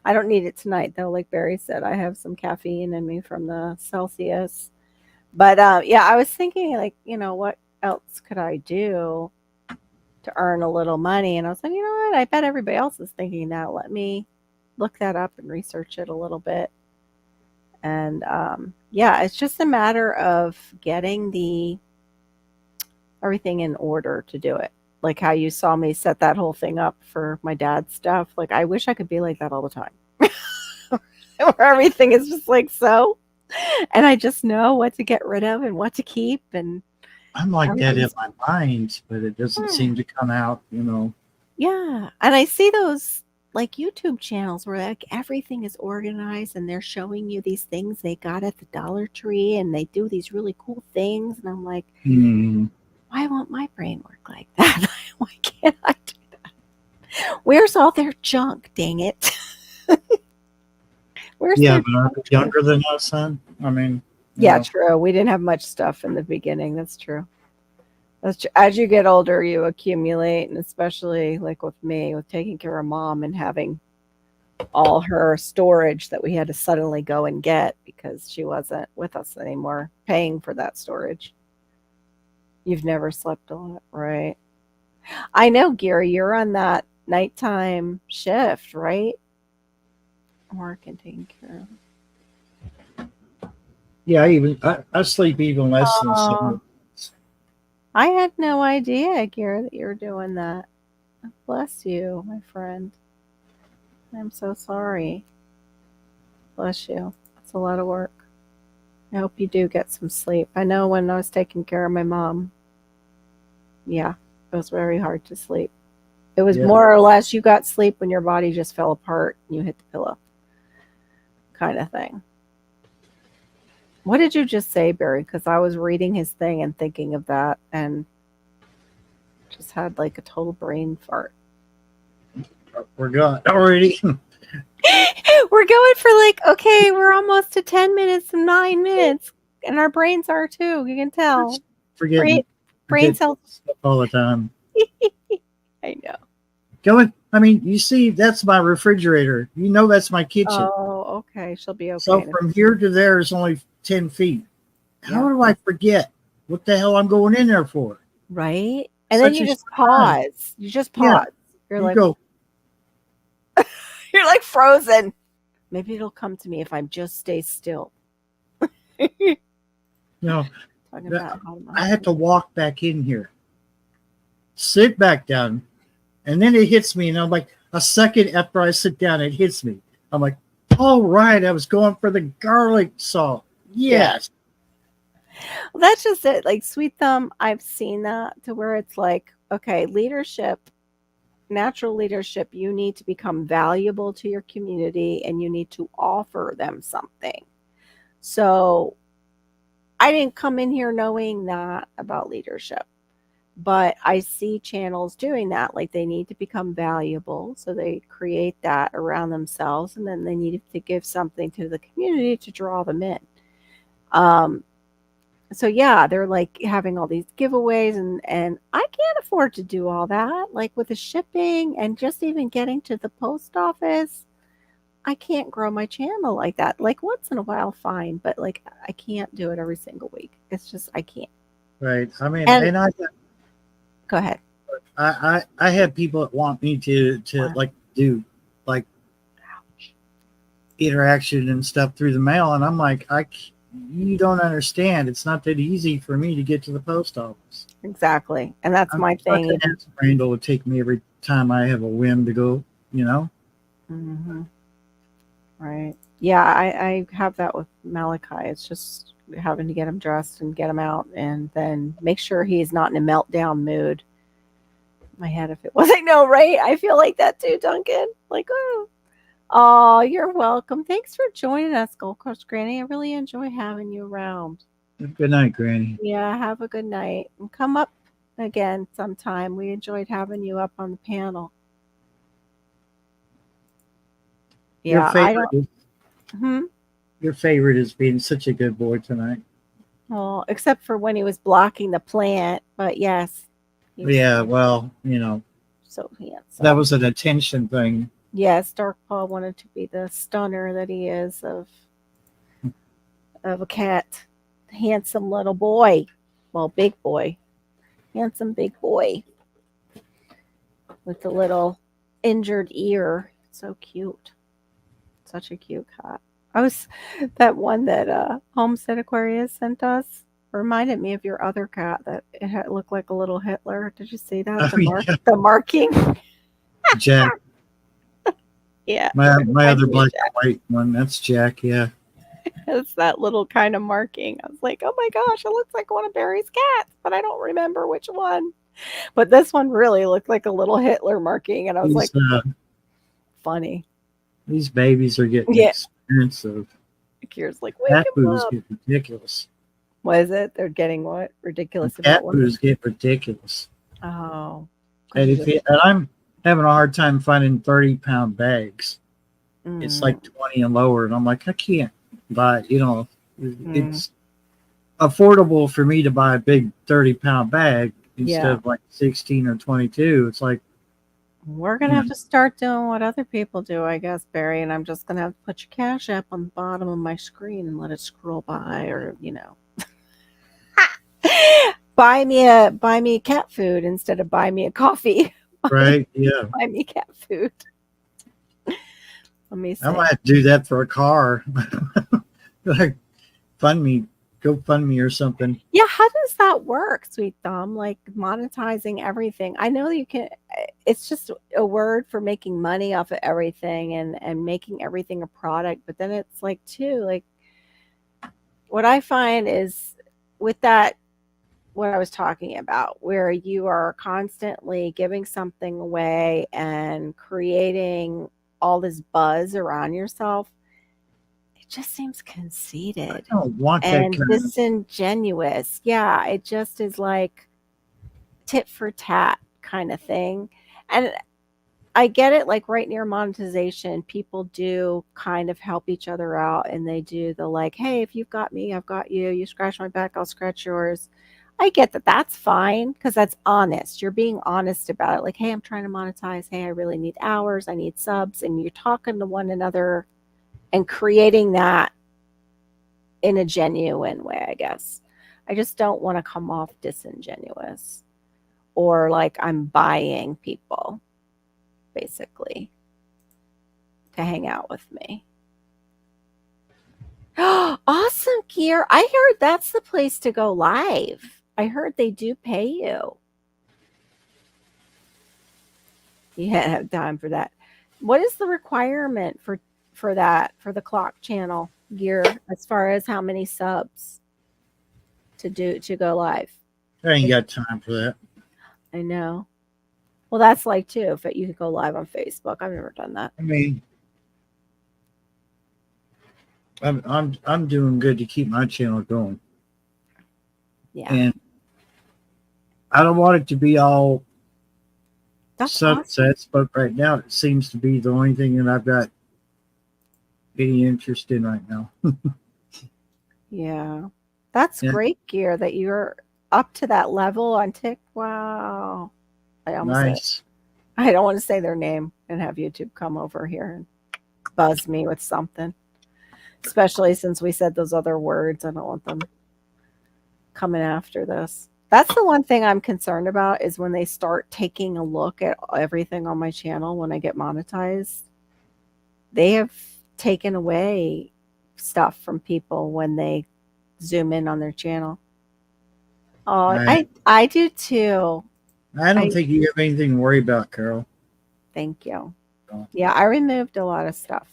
I don't need it tonight, though. Like Barry said, I have some caffeine in me from the Celsius. But yeah, I was thinking, like, what else could I do to earn a little money? And I was like, you know what? I bet everybody else is thinking that. Let me look that up and research it a little bit. And yeah, it's just a matter of getting everything in order to do it. Like how you saw me set that whole thing up for my dad's stuff. Like, I wish I could be like that all the time. Where everything is just like so. And I just know what to get rid of and what to keep. And I'm like that in my mind, but it doesn't seem to come out, Yeah. And I see those like YouTube channels where like everything is organized and they're showing you these things they got at the Dollar Tree and they do these really cool things. And I'm like, why won't my brain work like that? Why can't I do that? Where's all their junk? Dang it. Where's Yeah, their but aren't they younger than us, son? I mean, Yeah, true. We didn't have much stuff in the beginning. That's true. That's true. As you get older, you accumulate, and especially like with me, with taking care of mom and having all her storage that we had to suddenly go and get because she wasn't with us anymore, paying for that storage. You've never slept a lot, right? I know, Gary, you're on that nighttime shift, right? Working, taking care of. Yeah, I sleep even less than some. I had no idea, Gary, that you were doing that. Bless you, my friend. I'm so sorry. Bless you. It's a lot of work. I hope you do get some sleep. I know when I was taking care of my mom, yeah, it was very hard to sleep. It was more or less you got sleep when your body just fell apart and you hit the pillow kind of thing. What did you just say, Barry? Because I was reading his thing and thinking of that and just had like a total brain fart. We're gone already. We're going for like, okay, we're almost to 10 minutes and 9 minutes. And our brains are too. You can tell. Forget Brain cells stuff all the time. I know. Going. I mean, you see, that's my refrigerator. You know, that's my kitchen. Oh, okay. She'll be okay. So from here to there is only 10 feet. How do I forget what the hell I'm going in there for? Right. And then you just pause. You just pause. You're like, go. You're like frozen. Maybe it'll come to me if I just stay still. No, Talking about I had to walk back in here, sit back down, and then it hits me. And I'm like, a second after I sit down, it hits me. I'm like, all right, I was going for the garlic salt. Yes. Well, that's just it. Like Sweet Thumb, I've seen that to where it's like, okay, leadership, natural leadership, you need to become valuable to your community and you need to offer them something. So I didn't come in here knowing that about leadership, but I see channels doing that. Like they need to become valuable. So they create that around themselves and then they need to give something to the community to draw them in. So yeah, they're like having all these giveaways and I can't afford to do all that. Like with the shipping and just even getting to the post office, I can't grow my channel like that. Like once in a while, fine, but like I can't do it every single week. It's just I can't. Right. I mean, and I go ahead. I have people that want me to like do like interaction and stuff through the mail, and I'm like, you don't understand. It's not that easy for me to get to the post office. Exactly. And that's my thing. Randall would take me every time I have a whim to go, you know? Mm-hmm. Right. Yeah, I have that with Malachi. It's just having to get him dressed and get him out and then make sure he's not in a meltdown mood. My head, if it wasn't, no, right? I feel like that too, Duncan. Like, oh, you're welcome. Thanks for joining us, Gold Coast Granny. I really enjoy having you around. Good night, Granny. Yeah, have a good night. And come up again sometime. We enjoyed having you up on the panel. Yeah, your favorite is being such a good boy tonight. Well, except for when he was blocking the plant, but yes. Yeah, well, you know. So handsome. That was an attention thing. Yes, Dark Paw wanted to be the stunner that he is of a cat. Handsome little boy. Well, big boy. Handsome big boy. With the little injured ear. So cute. Such a cute cat. That one that Homestead Aquarius sent us reminded me of your other cat that it looked like a little Hitler. Did you see that? The marking? Jack. Yeah. My other black and white one, that's Jack, yeah. It's that little kind of marking. I was like, oh my gosh, it looks like one of Barry's cats, but I don't remember which one. But this one really looked like a little Hitler marking. And I was funny. These babies are getting Yeah. expensive. Kira's like, wake Cat him food is up. getting ridiculous. What is it? They're getting what? Ridiculous Cat about what? food is getting ridiculous. Oh. And I'm having a hard time finding 30-pound bags. It's like 20 and lower, and I'm like, I can't buy. It's affordable for me to buy a big 30-pound bag instead of like 16 or 22. It's like, we're gonna have to start doing what other people do, I guess, Barry. And I'm just gonna have to put your Cash App on the bottom of my screen and let it scroll by, or buy me cat food instead of buy me a coffee. right? Yeah. Buy me cat food. Let me see. I might have to do that for a car. Like, GoFundMe or something. Yeah, how does that work, Sweet Thumb? Like monetizing everything. I know that you can. It's just a word for making money off of everything and making everything a product. But then it's like too, like what I find is with that, what I was talking about, where you are constantly giving something away and creating all this buzz around yourself. It just seems conceited. I don't want that and kind disingenuous. Yeah, it just is like tit for tat kind of thing. And I get it, like right near monetization, people do kind of help each other out, and they do the like, hey, if you've got me, I've got you. You scratch my back, I'll scratch yours. I get that. That's fine because that's honest. You're being honest about it. Like, hey, I'm trying to monetize. Hey, I really need hours. I need subs. And you're talking to one another and creating that in a genuine way, I guess. I just don't want to come off disingenuous or like I'm buying people, basically, to hang out with me. Awesome, Gear. I heard that's the place to go live. I heard they do pay you. You have time for that. What is the requirement for that, for the clock channel, Gear, as far as how many subs to go live? I ain't got time for that. I know. Well, that's like too, if you could go live on Facebook. I've never done that. I mean, I'm doing good to keep my channel going. Yeah. And I don't want it to be all That's sunsets, but right now it seems to be the only thing that I've got any interest in right now. Yeah. That's great, Gear, that you're up to that level on Tik. Wow. I don't want to say their name and have YouTube come over here and buzz me with something. Especially since we said those other words. I don't want them coming after this. That's the one thing I'm concerned about is when they start taking a look at everything on my channel when I get monetized. They have taken away stuff from people when they zoom in on their channel. Oh, I do too. I don't think you have anything to worry about, Carol. Thank you. Oh. Yeah, I removed a lot of stuff.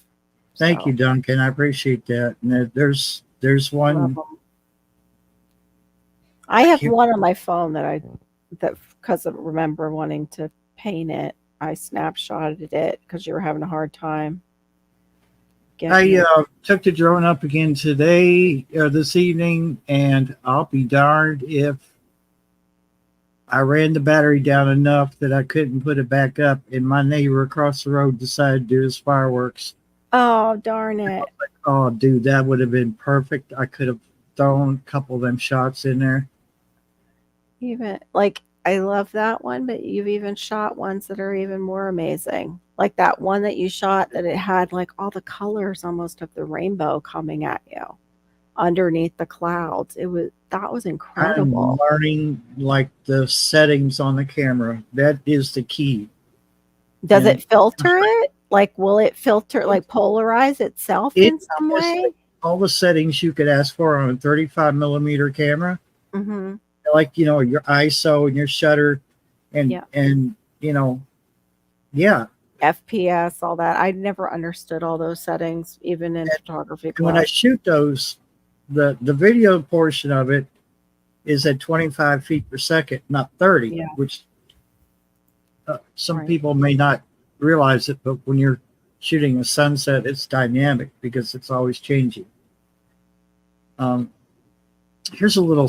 Thank you, Duncan. I appreciate that. And there's one. I have one on my phone that because I remember wanting to paint it, I snapshotted it because you were having a hard time. I took the drone up again today, this evening, and I'll be darned if I ran the battery down enough that I couldn't put it back up, and my neighbor across the road decided to do his fireworks. Oh, darn it. Oh, dude, that would have been perfect. I could have thrown a couple of them shots in there. Even like I love that one, but you've even shot ones that are even more amazing. Like that one that you shot that it had like all the colors almost of the rainbow coming at you underneath the clouds. That was incredible. I'm learning like the settings on the camera. That is the key. Does it filter it? Like, will it filter, like polarize itself in some way? All the settings you could ask for on a 35 millimeter camera. Mm-hmm. Like, your ISO and your shutter and FPS, all that. I never understood all those settings, even in photography class. When I shoot those, the video portion of it is at 25 feet per second, not 30, which some people may not realize it, but when you're shooting a sunset, it's dynamic because it's always changing. Here's a little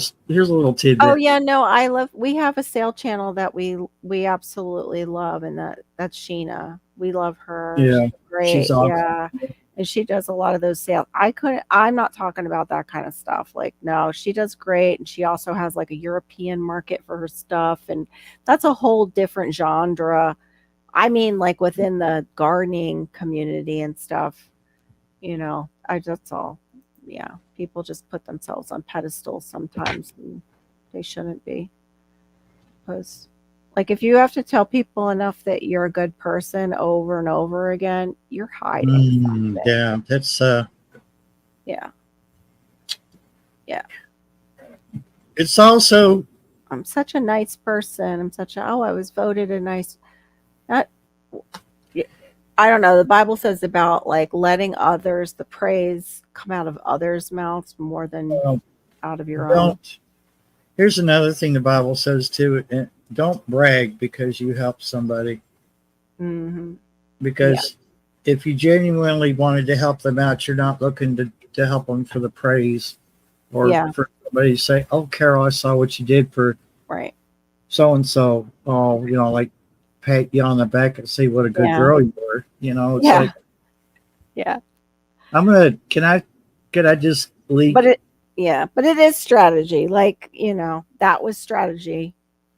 tidbit. Oh yeah, no, we have a sail channel that we absolutely love, and that's Sheena. We love her. Yeah, She's great. she's awesome. Yeah. And she does a lot of those sails. I'm not talking about that kind of stuff. Like, no, she does great. And she also has like a European market for her stuff. And that's a whole different genre. I mean, like within the gardening community and stuff, that's all. Yeah. People just put themselves on pedestals sometimes, and they shouldn't be. Because, like, if you have to tell people enough that you're a good person over and over again, you're hiding something. Yeah, that's Yeah. It's also, I'm such a nice person. I was voted a nice. Not, I don't know. The Bible says about like letting the praise come out of others' mouths more than out of your own. Here's another thing the Bible says too. Don't brag because you help somebody. Mm-hmm. Because if you genuinely wanted to help them out, you're not looking to help them for the praise or for somebody to say, "Oh, Carol, I saw what you did for so and so." Oh, like pat you on the back and say what a good girl you were. It's like, Can I just leave? But it is strategy. Like, that was strategy.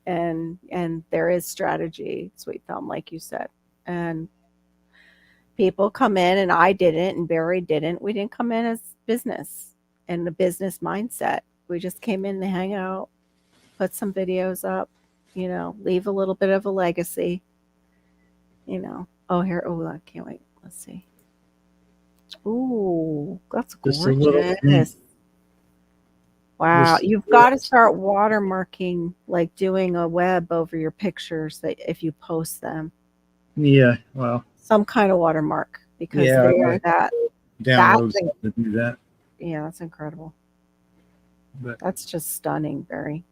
And there is strategy, Sweet Thumb, like you said. And people come in, and I didn't, and Barry didn't. We didn't come in as business and the business mindset. We just came in to hang out, put some videos up, leave a little bit of a legacy. I can't wait. Let's see. Ooh, that's gorgeous. Wow, you've got to start watermarking, like doing a web over your pictures that if you post them. Yeah, well, some kind of watermark, because they are that. Download to do that. Yeah, that's incredible. But that's just stunning, Barry.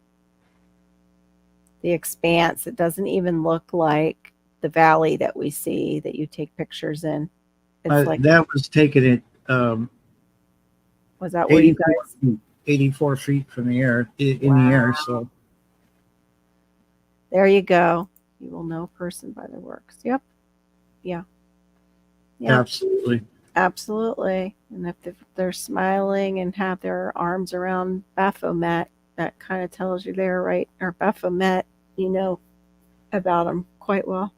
The expanse, it doesn't even look like the valley that we see that you take pictures in. It's like that was taken at was that where you guys 84 feet from the air in the air, so there you go. You will know a person by their works. Yep. Absolutely. And if they're smiling and have their arms around Baphomet, that kind of tells you they're right, or Baphomet, about them quite well.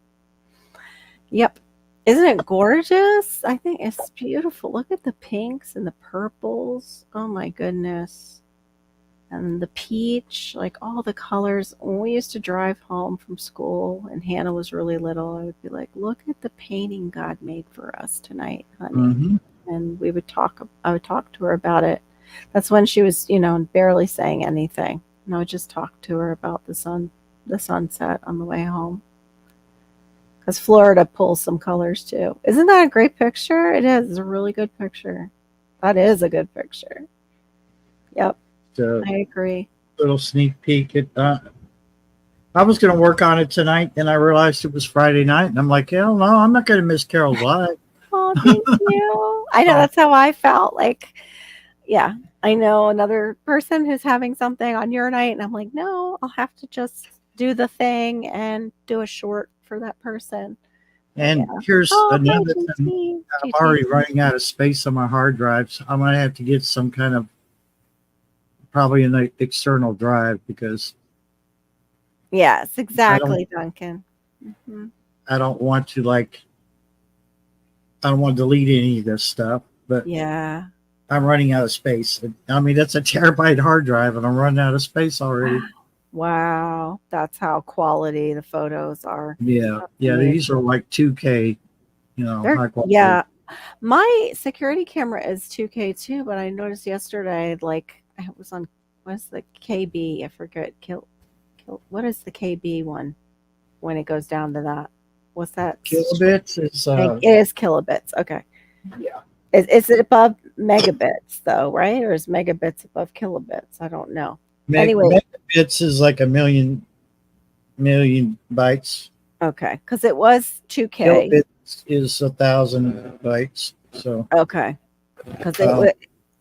Yep. Isn't it gorgeous? I think it's beautiful. Look at the pinks and the purples. Oh my goodness. And the peach, like all the colors. When we used to drive home from school and Hannah was really little, I would be like, look at the painting God made for us tonight, honey. Mm-hmm. And I would talk to her about it. That's when she was, barely saying anything. And I would just talk to her about the sunset on the way home. Because Florida pulls some colors too. Isn't that a great picture? It is. It's a really good picture. That is a good picture. Yep. I agree. Little sneak peek at I was going to work on it tonight, and I realized it was Friday night, and I'm like, hell no, I'm not going to miss Carol's live. Oh, thank you. I know that's how I felt. Like, yeah, I know another person who's having something on your night, and I'm like, no, I'll have to just do the thing and do a short for that person. And here's another thing. I'm already running out of space on my hard drives. I'm going to have to get some kind of probably an external drive because. Yes, exactly, Duncan. Mm-hmm. I don't want to delete any of this stuff, but I'm running out of space. I mean, that's a terabyte hard drive, and I'm running out of space already. Wow, that's how quality the photos are. Yeah, these are like 2K, high quality. Yeah, my security camera is 2K too, but I noticed yesterday, like it was on what's the KB? I forget. What is the KB one when it goes down to that? What's that? Kilobits is. It is kilobits. Okay. Yeah. Is it above megabits though, right? Or is megabits above kilobits? I don't know. Anyway, megabits is like a million bytes. Okay, because it was 2K. Kilobits is 1,000 bytes. So Okay. Because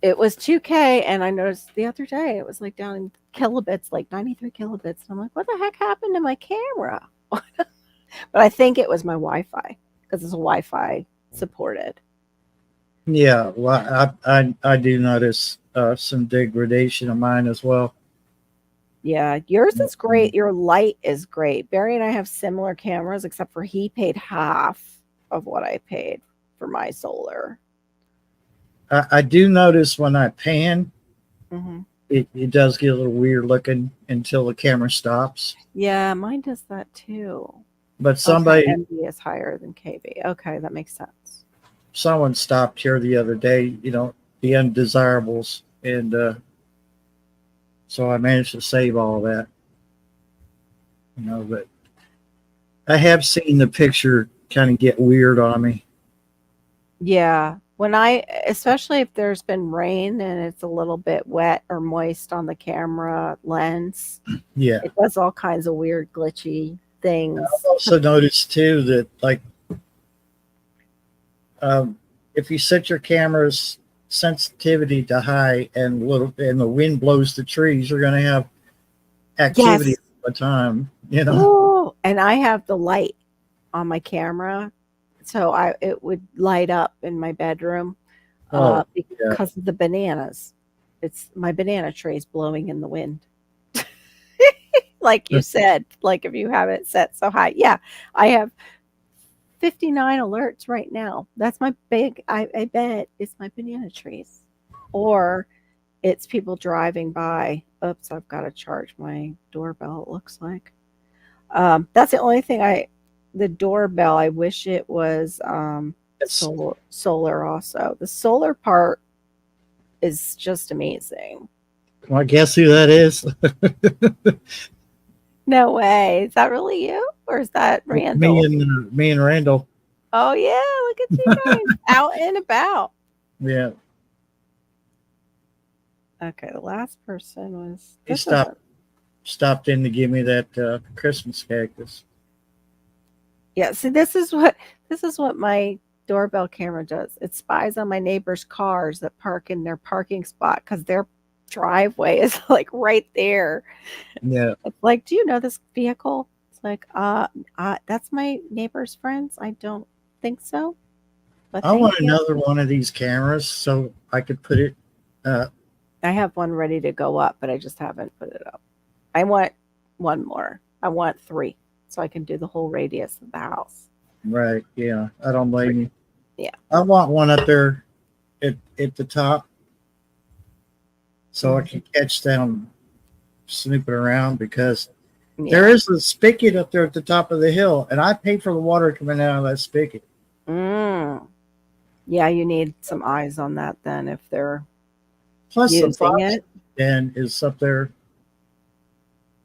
it was 2K, and I noticed the other day it was like down in kilobits, like 93 kilobits. And I'm like, what the heck happened to my camera? But I think it was my Wi-Fi, because it's a Wi-Fi supported. yeah, well, I do notice some degradation of mine as well. Yeah, yours is great. Your light is great. Barry and I have similar cameras, except for he paid half of what I paid for my solar. I do notice when I pan, Mm-hmm. it does get a little weird looking until the camera stops. Yeah, mine does that too. But somebody, Okay, MB is higher than KB. Okay, that makes sense. someone stopped here the other day, the undesirables, and so I managed to save all that. But I have seen the picture kind of get weird on me. Yeah, especially if there's been rain and it's a little bit wet or moist on the camera lens, Yeah. it does all kinds of weird, glitchy things. I've also noticed too that, like, if you set your camera's sensitivity to high and the wind blows the trees, you're going to have activity Yes. all the time. Oh, and I have the light on my camera, so it would light up in my bedroom because of the bananas. It's my banana trees blowing in the wind. Like you said, like if you have it set so high. Yeah, I have 59 alerts right now. That's my I bet it's my banana trees. Or it's people driving by. Oops, I've got to charge my doorbell, it looks like. That's the only thing the doorbell, I wish it was solar also. The solar part is just amazing. Well, I guess who that is? No way. Is that really you? Or is that Randall? Me and Randall. Oh yeah, look at you guys out and about. Yeah. Okay, the last person was He stopped in to give me that Christmas cactus. Yeah, see this is what my doorbell camera does. It spies on my neighbors' cars that park in their parking spot because their driveway is like right there. Yeah. It's like, do you know this vehicle? It's like, that's my neighbor's friends. I don't think so. But I want another one of these cameras so I could put it. I have one ready to go up, but I just haven't put it up. I want one more. I want 3, so I can do the whole radius of the house. Right. Yeah. I don't blame you. Yeah. I want one up there at the top so I can catch them snooping around, because there is a spigot up there at the top of the hill, and I pay for the water coming out of that spigot. Yeah, you need some eyes on that then if they're Plus using the fox it. den is up there.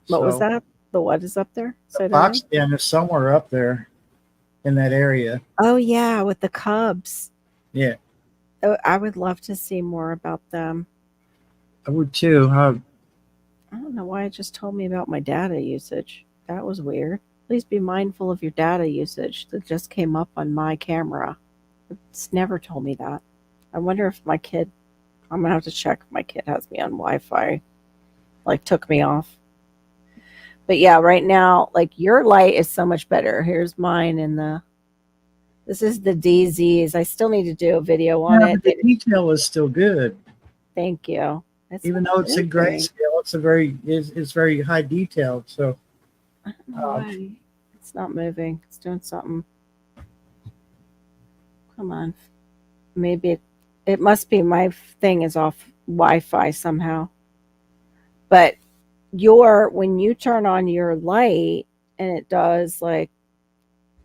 What was that? The what is up there? The fox den is somewhere up there in that area. Oh yeah, with the cubs. Yeah. Oh, I would love to see more about them. I would too. I don't know why it just told me about my data usage. That was weird. Please be mindful of your data usage. That just came up on my camera. It's never told me that. I wonder if I'm going to have to check if my kid has me on Wi-Fi. Like, took me off. But yeah, right now, like, your light is so much better. Here's mine this is the DZs. I still need to do a video on it. The detail is still good. Thank you. Even though it's in grayscale, it's very high detailed. So I don't know why it's not moving. It's doing something. Come on. Maybe it must be my thing is off Wi-Fi somehow. But when you turn on your light and it does, like,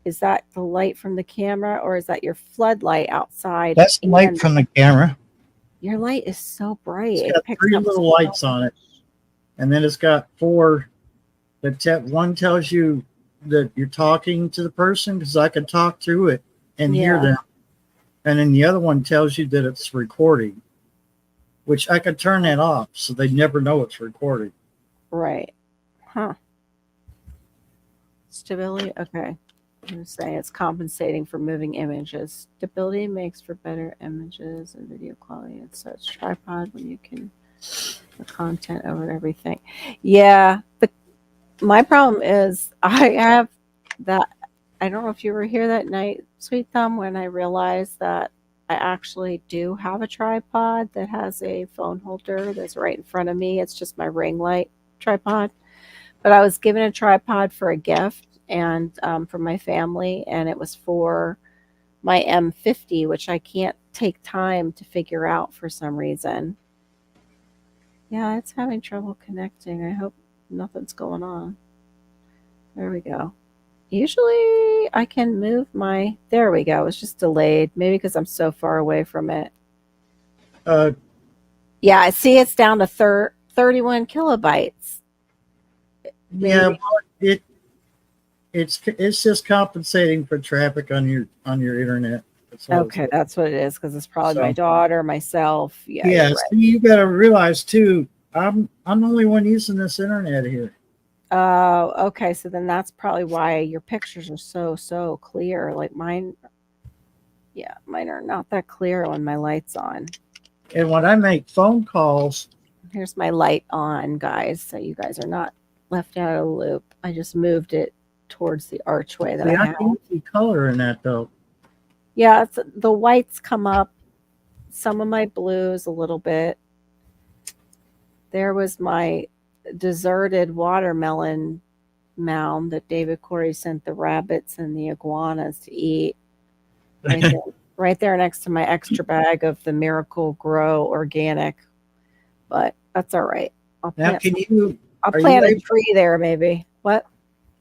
is that the light from the camera or is that your floodlight outside? That's the light from the camera. Your light is so bright. It's got 3 little lights on it. And then it's got 4. One tells you that you're talking to the person, because I can talk through it and hear them. And then the other one tells you that it's recording, which I could turn that off so they never know it's recording. Right. Huh. Stability. Okay. I'm saying it's compensating for moving images. Stability makes for better images and video quality and such. Tripod when you can the content over everything. Yeah, my problem is I have that. I don't know if you were here that night, Sweet Thumb, when I realized that I actually do have a tripod that has a phone holder that's right in front of me. It's just my ring light tripod. But I was given a tripod for a gift and from my family, and it was for my M50, which I can't take time to figure out for some reason. Yeah, it's having trouble connecting. I hope nothing's going on. There we go. Usually I can move my, there we go. It's just delayed. Maybe because I'm so far away from it. Yeah, I see it's down to 31 kilobytes. Yeah, well, it's just compensating for traffic on your internet. Okay, that's what it is, because it's probably my daughter, myself. Yeah. Yeah, Right. so you got to realize too, I'm the only one using this internet here. Oh, okay. So then that's probably why your pictures are so clear. Like mine, yeah, mine are not that clear when my light's on. And when I make phone calls, Here's my light on, guys, so you guys are not left out of the loop. I just moved it towards the archway that I have. can see color in that though. Yeah, the whites come up, some of my blues a little bit. There was my deserted watermelon mound that David Corey sent the rabbits and the iguanas to eat. Right there next to my extra bag of the Miracle Grow organic. But that's all right. I'll plant a tree there maybe. What?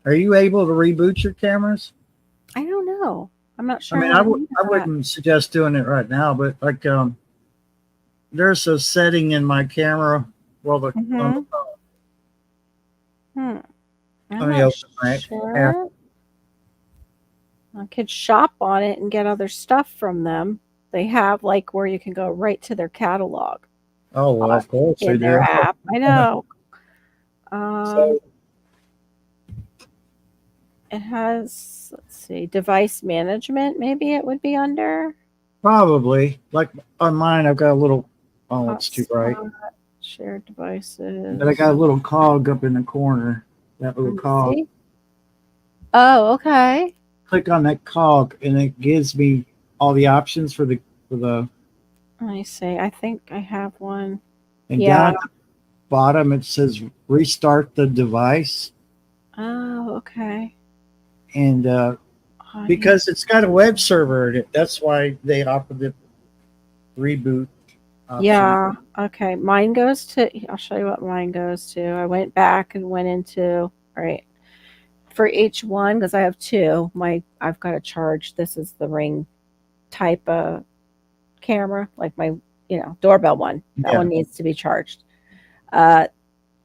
Are you able to reboot your cameras? I don't know. I'm not sure. I mean, I wouldn't suggest doing it right now, but like there's a setting in my camera. Well, the on the phone. I'm not sure. I could shop on it and get other stuff from them. They have like where you can go right to their catalog. Oh, well, of course in their app. I know. So, it has, let's see, device management. Maybe it would be under. Probably. Like on mine, I've got a little. Oh, it's too bright. Shared devices. But I got a little cog up in the corner. That little cog. See? Oh, okay. Click on that cog, and it gives me all the options for the. Let me see. I think I have one. And down at the bottom, it says restart the device. Oh, okay. And because it's got a web server in it, that's why they offer the reboot option. Yeah. Okay. Mine goes to, I'll show you what mine goes to. I went back and went into, all right. For each one, because I have two, I've got to charge. This is the Ring type of camera, like my, doorbell one. That one needs to be charged.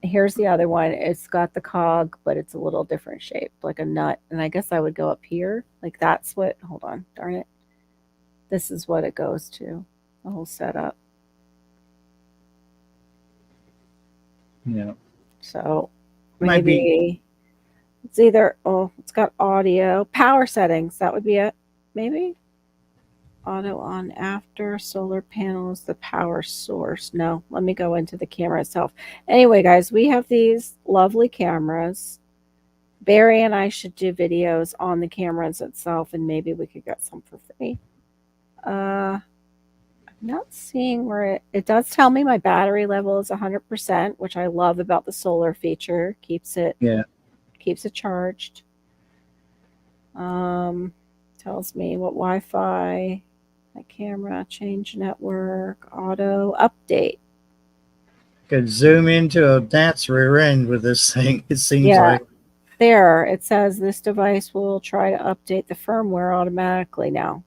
Here's the other one. It's got the cog, but it's a little different shape, like a nut. And I guess I would go up here. Like that's what, hold on, darn it. This is what it goes to, the whole setup. Yeah. So maybe it's either, it's got audio, power settings. That would be it. Maybe auto on after, solar panels, the power source. No, let me go into the camera itself. Anyway, guys, we have these lovely cameras. Barry and I should do videos on the cameras itself, and maybe we could get some for free. I'm not seeing where it does tell me my battery level is 100%, which I love about the solar feature. Keeps it charged. Tells me what Wi-Fi, my camera, change network, auto update. Could zoom into a dance rear end with this thing. It seems like. There, it says this device will try to update the firmware automatically now.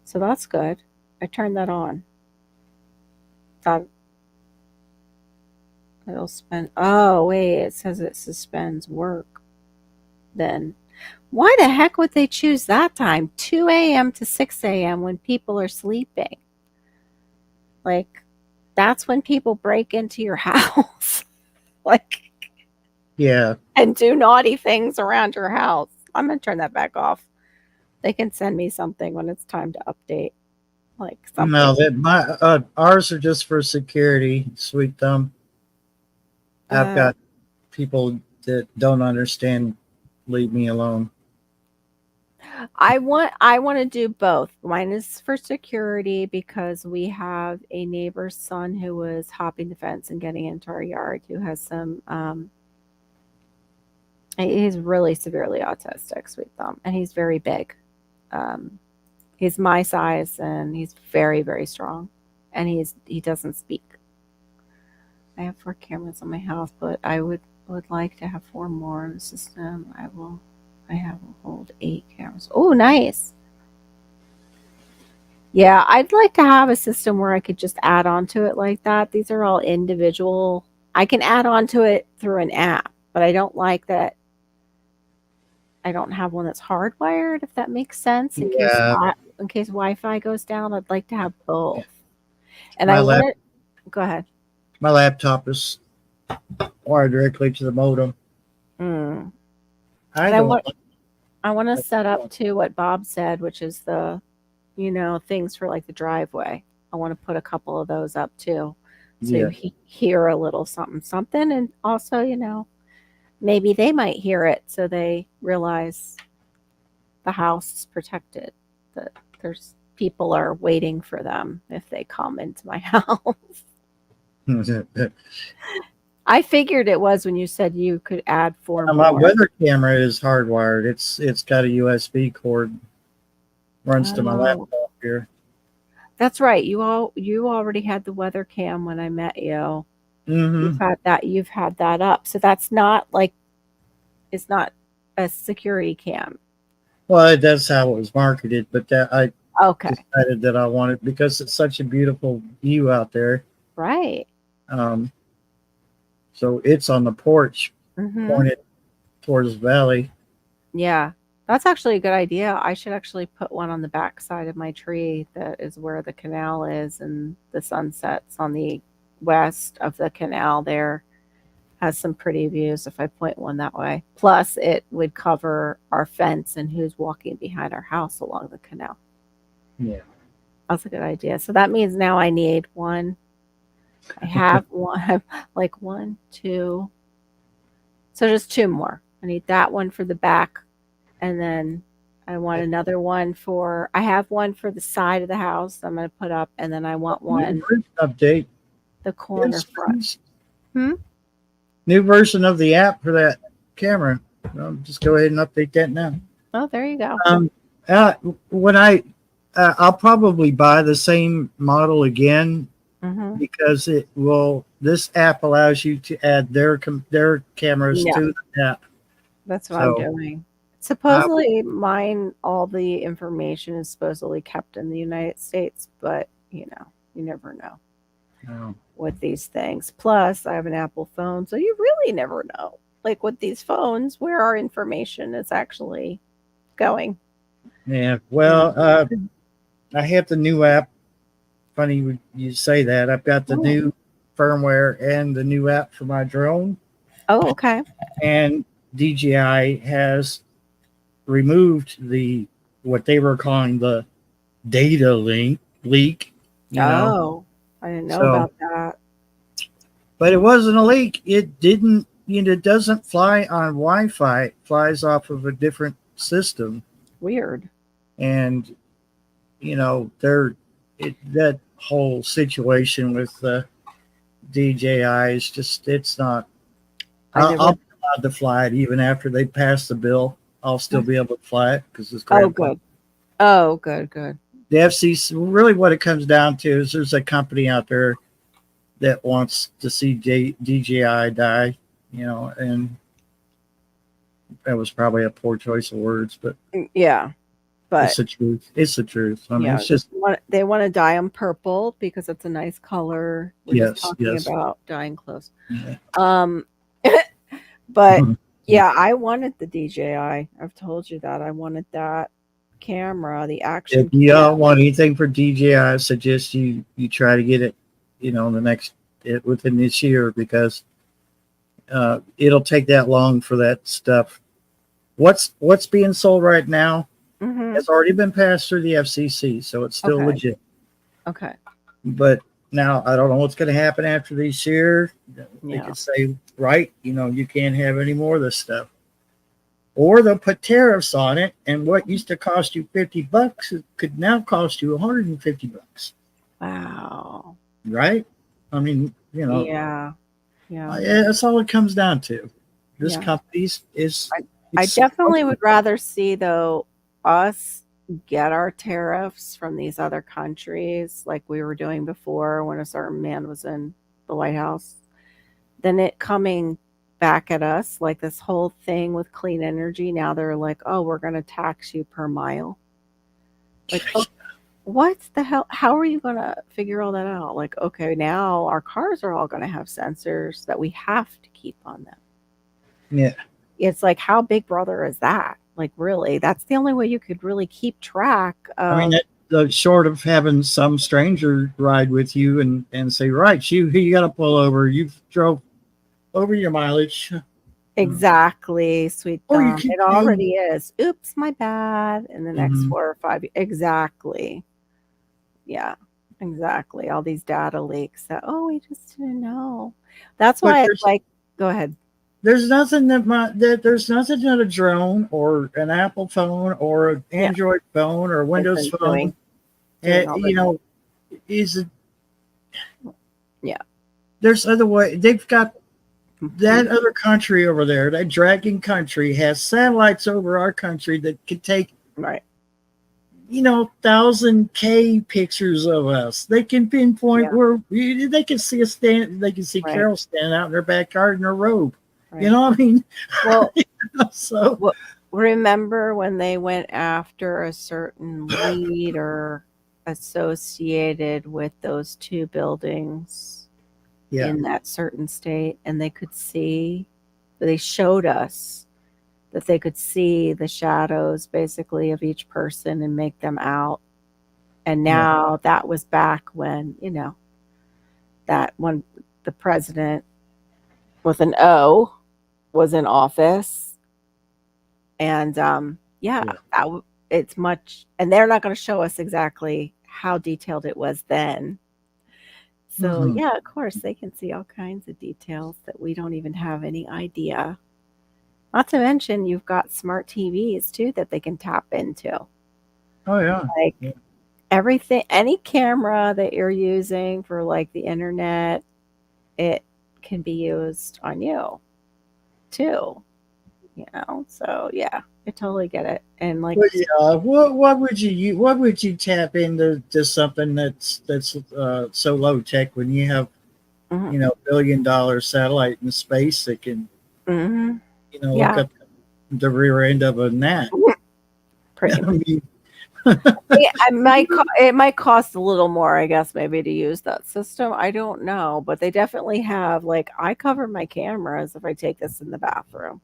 So that's good. I turned that on. Thought it'll spend. Oh, wait, it says it suspends work. Then why the heck would they choose that time? 2 a.m. to 6 a.m. when people are sleeping. Like, that's when people break into your house. Like, yeah. And do naughty things around your house. I'm gonna turn that back off. They can send me something when it's time to update, like something. No, ours are just for security. Sweet thumb. I've got people that don't understand. Leave me alone. I want to do both. Mine is for security because we have a neighbor's son who was hopping the fence and getting into our yard who has some he's really severely autistic, sweet thumb, and he's very big. He's my size and he's very, very strong, and he doesn't speak. I have 4 cameras on my house, but I would like to have 4 more in the system. I have a hold 8 cameras. Oh, nice. Yeah, I'd like to have a system where I could just add on to it like that. These are all individual. I can add on to it through an app, but I don't like that. I don't have one that's hardwired, if that makes sense. In case Wi-Fi goes down, I'd like to have both. And go ahead. My laptop is wired directly to the modem. I want to set up to what Bob said, which is the, things for like the driveway. I want to put a couple of those up too. So you hear a little something. And also, maybe they might hear it so they realize the house is protected, that there's people are waiting for them if they come into my house. I figured it was when you said you could add 4 more. My weather camera is hardwired. It's got a USB cord. Runs to my laptop here. That's right. You already had the weather cam when I met you. Mm-hmm. You've had that up. So that's not it's not a security cam. Well, that's how it was marketed, but I decided that I wanted, because it's such a beautiful view out there. Right. So it's on the porch, pointed towards the valley. Yeah, that's actually a good idea. I should actually put one on the back side of my tree that is where the canal is, and the sun sets on the west of the canal there. Has some pretty views if I point one that way. Plus, it would cover our fence and who's walking behind our house along the canal. Yeah. That's a good idea. So that means now I need one. I have one, like 1, 2. So just 2 more. I need that one for the back. And then I want another one I have one for the side of the house I'm going to put up. And then I want one. Update. The corner front. New version of the app for that camera. Just go ahead and update that now. Oh, there you go. When I'll probably buy the same model again, because this app allows you to add their cameras to the app. That's what I'm doing. Supposedly mine, all the information is supposedly kept in the United States, but you never know with these things. Plus I have an Apple phone, so you really never know, like with these phones, where our information is actually going. Yeah. Well, I have the new app. Funny you say that. I've got the new firmware and the new app for my drone. Oh, okay. And DJI has removed what they were calling the data leak. I didn't know about that. But it wasn't a leak. It didn't. It doesn't fly on Wi-Fi. It flies off of a different system. Weird. And that whole situation with DJI is just, it's not. I'll be allowed to fly it even after they pass the bill. I'll still be able to fly it because it's great. Good. Oh, good. The FCC, really what it comes down to is there's a company out there that wants to see DJI die, and that was probably a poor choice of words, but yeah, but it's the truth. It's the truth. I mean, it's just they want to dye them purple because it's a nice color. We're just talking about dyeing clothes. Yeah. But yeah, I wanted the DJI. I've told you that I wanted that camera, the action. If you don't want anything for DJI, I suggest you try to get it, within this year, because it'll take that long for that stuff what's being sold right now Mhm. has already been passed through the FCC, so it's still Okay. legit. Okay. But now I don't know what's going to happen after this year. They Yeah. could say, right, you can't have any more of this stuff, or they'll put tariffs on it, and what used to cost you $50 it could now cost you $150. Wow. Right? I mean, Yeah. Yeah. that's all it comes down to. This Yeah. company is. I it's definitely would rather see, though, us get our tariffs from these other countries like we were doing before when a certain man was in the White House than it coming back at us like this whole thing with clean energy. Now they're like, oh, we're going to tax you per mile. Like, what the hell? How are you going to figure all that out? Like, okay, now our cars are all going to have sensors that we have to keep on them. Yeah. It's like, how big brother is that? Like, really, that's the only way you could really keep track of. I mean, short of having some stranger ride with you and say, right, you got to pull over. You've drove over your mileage. Exactly, sweet Or you thumb. can It already is. Oops, my bad. In the next Mhm. 4 or 5 years. Exactly. Yeah, exactly. All these data leaks that, oh, we just didn't know. That's But why it's like, go ahead. there's nothing there's nothing that a drone or an Apple phone or an Yeah. Android phone or a Windows Isn't phone, doing all is Yeah. there's other way. They've got Mhm. that other country over there, that dragging country has satellites over our country that could take Right. 1,000K pictures of us. They can pinpoint Yeah. where they can see us stand. They can see Right. Carol standing out in her backyard in her robe. Right. You know what I mean? Well, So remember when they went after a certain leader associated with those 2 buildings yeah, in that certain state, and they showed us that they could see the shadows basically of each person and make them out. And now that was back when, that when the president with an O was in office. And it's much, and they're not going to show us exactly how detailed it was then. So Mhm. of course they can see all kinds of details that we don't even have any idea. Not to mention you've got smart TVs too that they can tap into. Oh yeah. Like Yeah. everything, any camera that you're using for like the internet, it can be used on you too. So yeah, I totally get it. And like, Well, yeah. What would you what would you tap into to something that's so low tech when you have mhm, $1 billion satellite in space that can mhm, look yeah, up the rear end of a gnat? pretty I much. mean, Yeah, it might cost a little more, I guess, maybe to use that system. I don't know, but they definitely have. Like, I cover my cameras if I take this in the bathroom.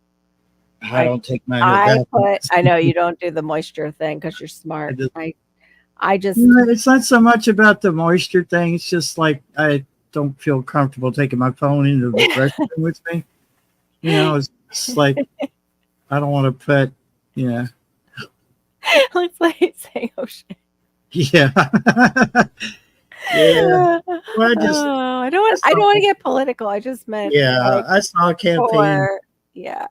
I don't take mine to I that. I know you don't do the moisture thing because you're smart. I just, It's not so much about the moisture thing. It's just like I don't feel comfortable taking my phone into the restroom with me. It's like I don't want to put, looks like it's saying, oh shit. yeah, yeah. Well, I don't want to get political. I just meant, like, I saw a campaign. yeah.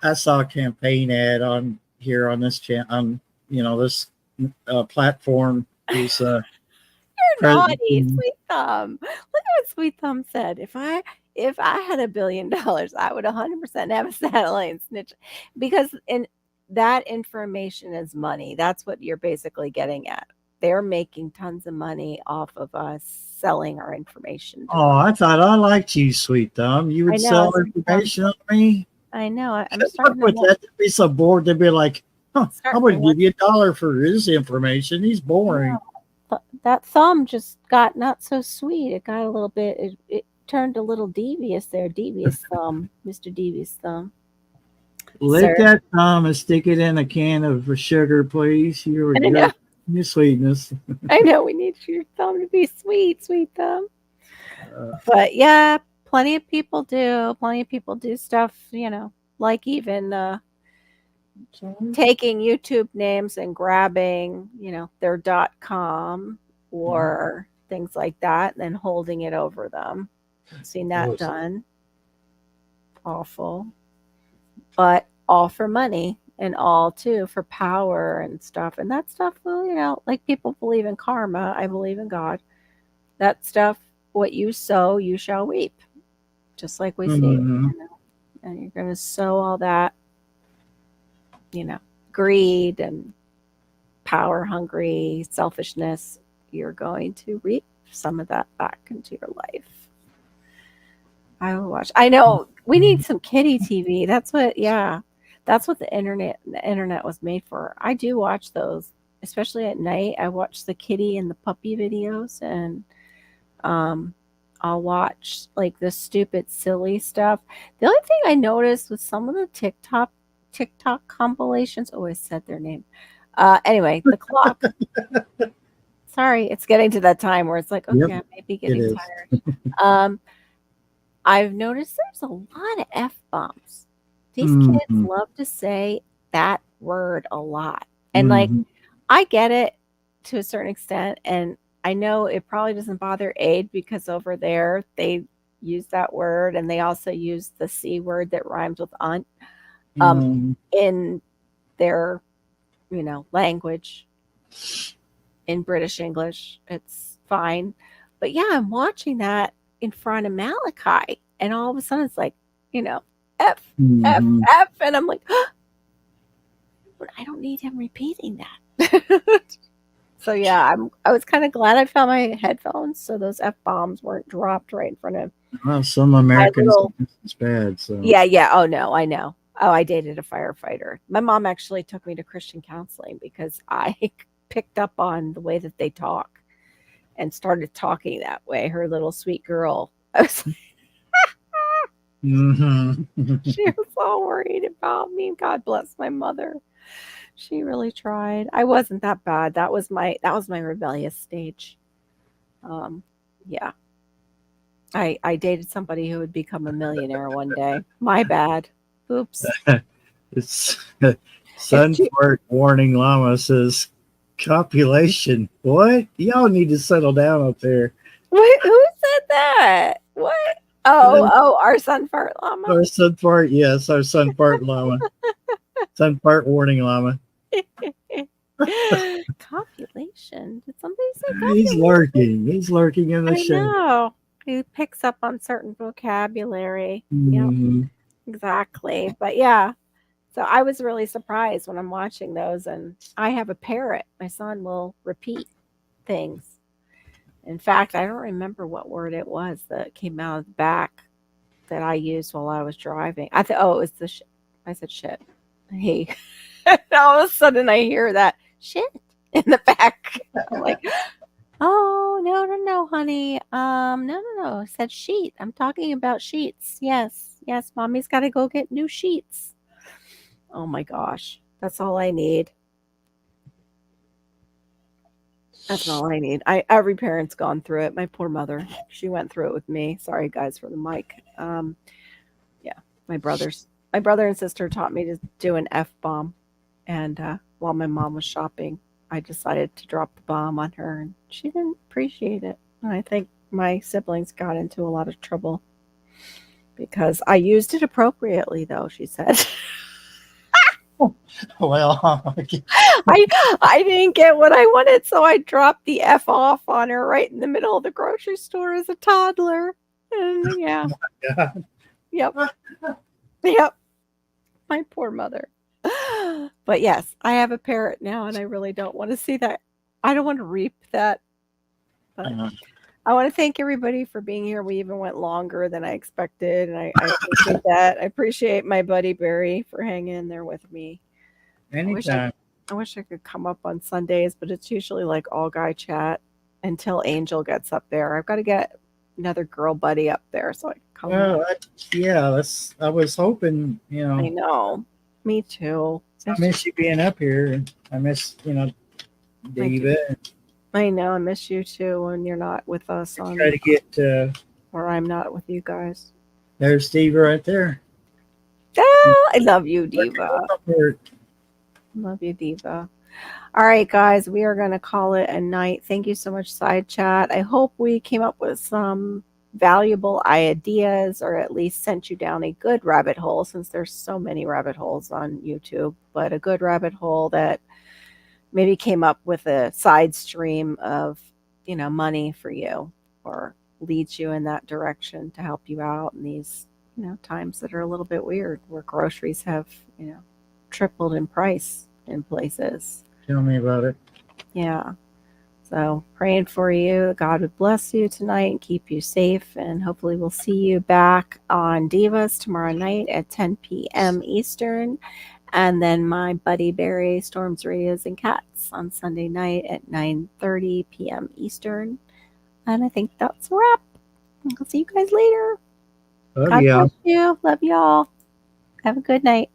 I saw a campaign ad on here on this channel on this platform. Is You're naughty, Sweet Thumb. Look at what Sweet Thumb said. If I had $1 billion, I would 100% have a satellite and snitch, because that information is money. That's what you're basically getting at. They're making tons of money off of us selling our information. Oh, I thought I liked you, Sweet Thumb. You would sell information on me. I know. I'm starting with that. They'd be so bored. They'd be like, I wouldn't give you $1 for his information. He's boring. That thumb just got not so sweet. It got a little bit, it turned a little devious there. Devious thumb, Mr. Devious Thumb. Lick that thumb and stick it in a can of sugar, please. Your sweetness. I know we need your thumb to be sweet, Sweet Thumb. But yeah, plenty of people do stuff, like even taking YouTube names and grabbing, their .com or things like that, and then holding it over them. Seen that done. Awful. But all for money and all too for power and stuff. And that stuff, well, like people believe in karma. I believe in God. That stuff, what you sow, you shall reap. Just like we see. And you're going to sow all that, greed and power hungry, selfishness. You're going to reap some of that back into your life. I will watch. I know we need some kitty TV. That's what the internet was made for. I do watch those, especially at night. I watch the kitty and the puppy videos, and I'll watch like the stupid, silly stuff. The only thing I noticed with some of the TikTok compilations. Oh, I said their name. Anyway, the clock. Sorry, it's getting to that time where it's like, okay, I may be getting tired. I've noticed there's a lot of F-bombs. These kids love to say that word a lot. And like, I get it to a certain extent. And I know it probably doesn't bother Aid because over there they use that word, and they also use the C word that rhymes with aunt in their, language. In British English, it's fine. But yeah, I'm watching that in front of Malachi, and all of a sudden it's like, F, F, F, and I'm like, but I don't need him repeating that. So yeah, I was kind of glad I found my headphones, so those F-bombs weren't dropped right in front of. Well, some Americans it's bad. So yeah. Oh no, I know. Oh, I dated a firefighter. My mom actually took me to Christian counseling because I picked up on the way that they talk and started talking that way. Her little sweet girl. I was like, she was all worried about me. God bless my mother. She really tried. I wasn't that bad. That was my rebellious stage. Yeah. I dated somebody who would become a millionaire one day. My bad. Oops. It's Sun Fart Warning Llama says copulation. What? Y'all need to settle down up there. What? Who said that? What? Oh, our Sun Fart Llama. Our Sun Fart, yes, our Sun Fart Llama. Sun Fart Warning Llama. Copulation. Did somebody say copulation? He's lurking. He's lurking in the show. I know. He picks up on certain vocabulary. Yep. Exactly. But yeah. So I was really surprised when I'm watching those, and I have a parrot. My son will repeat things. In fact, I don't remember what word it was that came out of the back that I used while I was driving. I thought, it was the shit. I said shit. Hey. All of a sudden I hear that shit in the back. I'm like, oh, no, honey. No. I said sheet. I'm talking about sheets. Yes, mommy's got to go get new sheets. Oh my gosh. That's all I need. That's all I need. Every parent's gone through it. My poor mother. She went through it with me. Sorry guys for the mic. Yeah. My brother and sister taught me to do an F-bomb. And while my mom was shopping, I decided to drop the bomb on her, and she didn't appreciate it. And I think my siblings got into a lot of trouble because I used it appropriately, though, she said. Well, I didn't get what I wanted, so I dropped the F off on her right in the middle of the grocery store as a toddler. And yeah. God. Yep. My poor mother. But yes, I have a parrot now, and I really don't want to see that. I don't want to reap that. But I want to thank everybody for being here. We even went longer than I expected, and I appreciate that. I appreciate my buddy Barry for hanging in there with me. Anytime. I wish I could come up on Sundays, but it's usually like all guy chat until Angel gets up there. I've got to get another girl buddy up there so I can come. Well, I was hoping, I know. Me too. I miss you being up here, and I miss, David. I know. I miss you too when you're not with us. Try to get or I'm not with you guys. There's Steve right there. Oh, I love you, Diva. Love you, Diva. All right, guys, we are going to call it a night. Thank you so much, Side Chat. I hope we came up with some valuable ideas, or at least sent you down a good rabbit hole, since there's so many rabbit holes on YouTube, but a good rabbit hole that maybe came up with a side stream of, money for you, or leads you in that direction to help you out in these, times that are a little bit weird, where groceries have, tripled in price in places. Tell me about it. Yeah. So praying for you, that God would bless you tonight and keep you safe. And hopefully we'll see you back on Divas tomorrow night at 10 p.m. Eastern. And then my buddy Barry, Storms, Radios, and Cats on Sunday night at 9:30 p.m. Eastern. And I think that's a wrap. I'll see you guys later. Love God ya. bless you. Love y'all. Have a good night.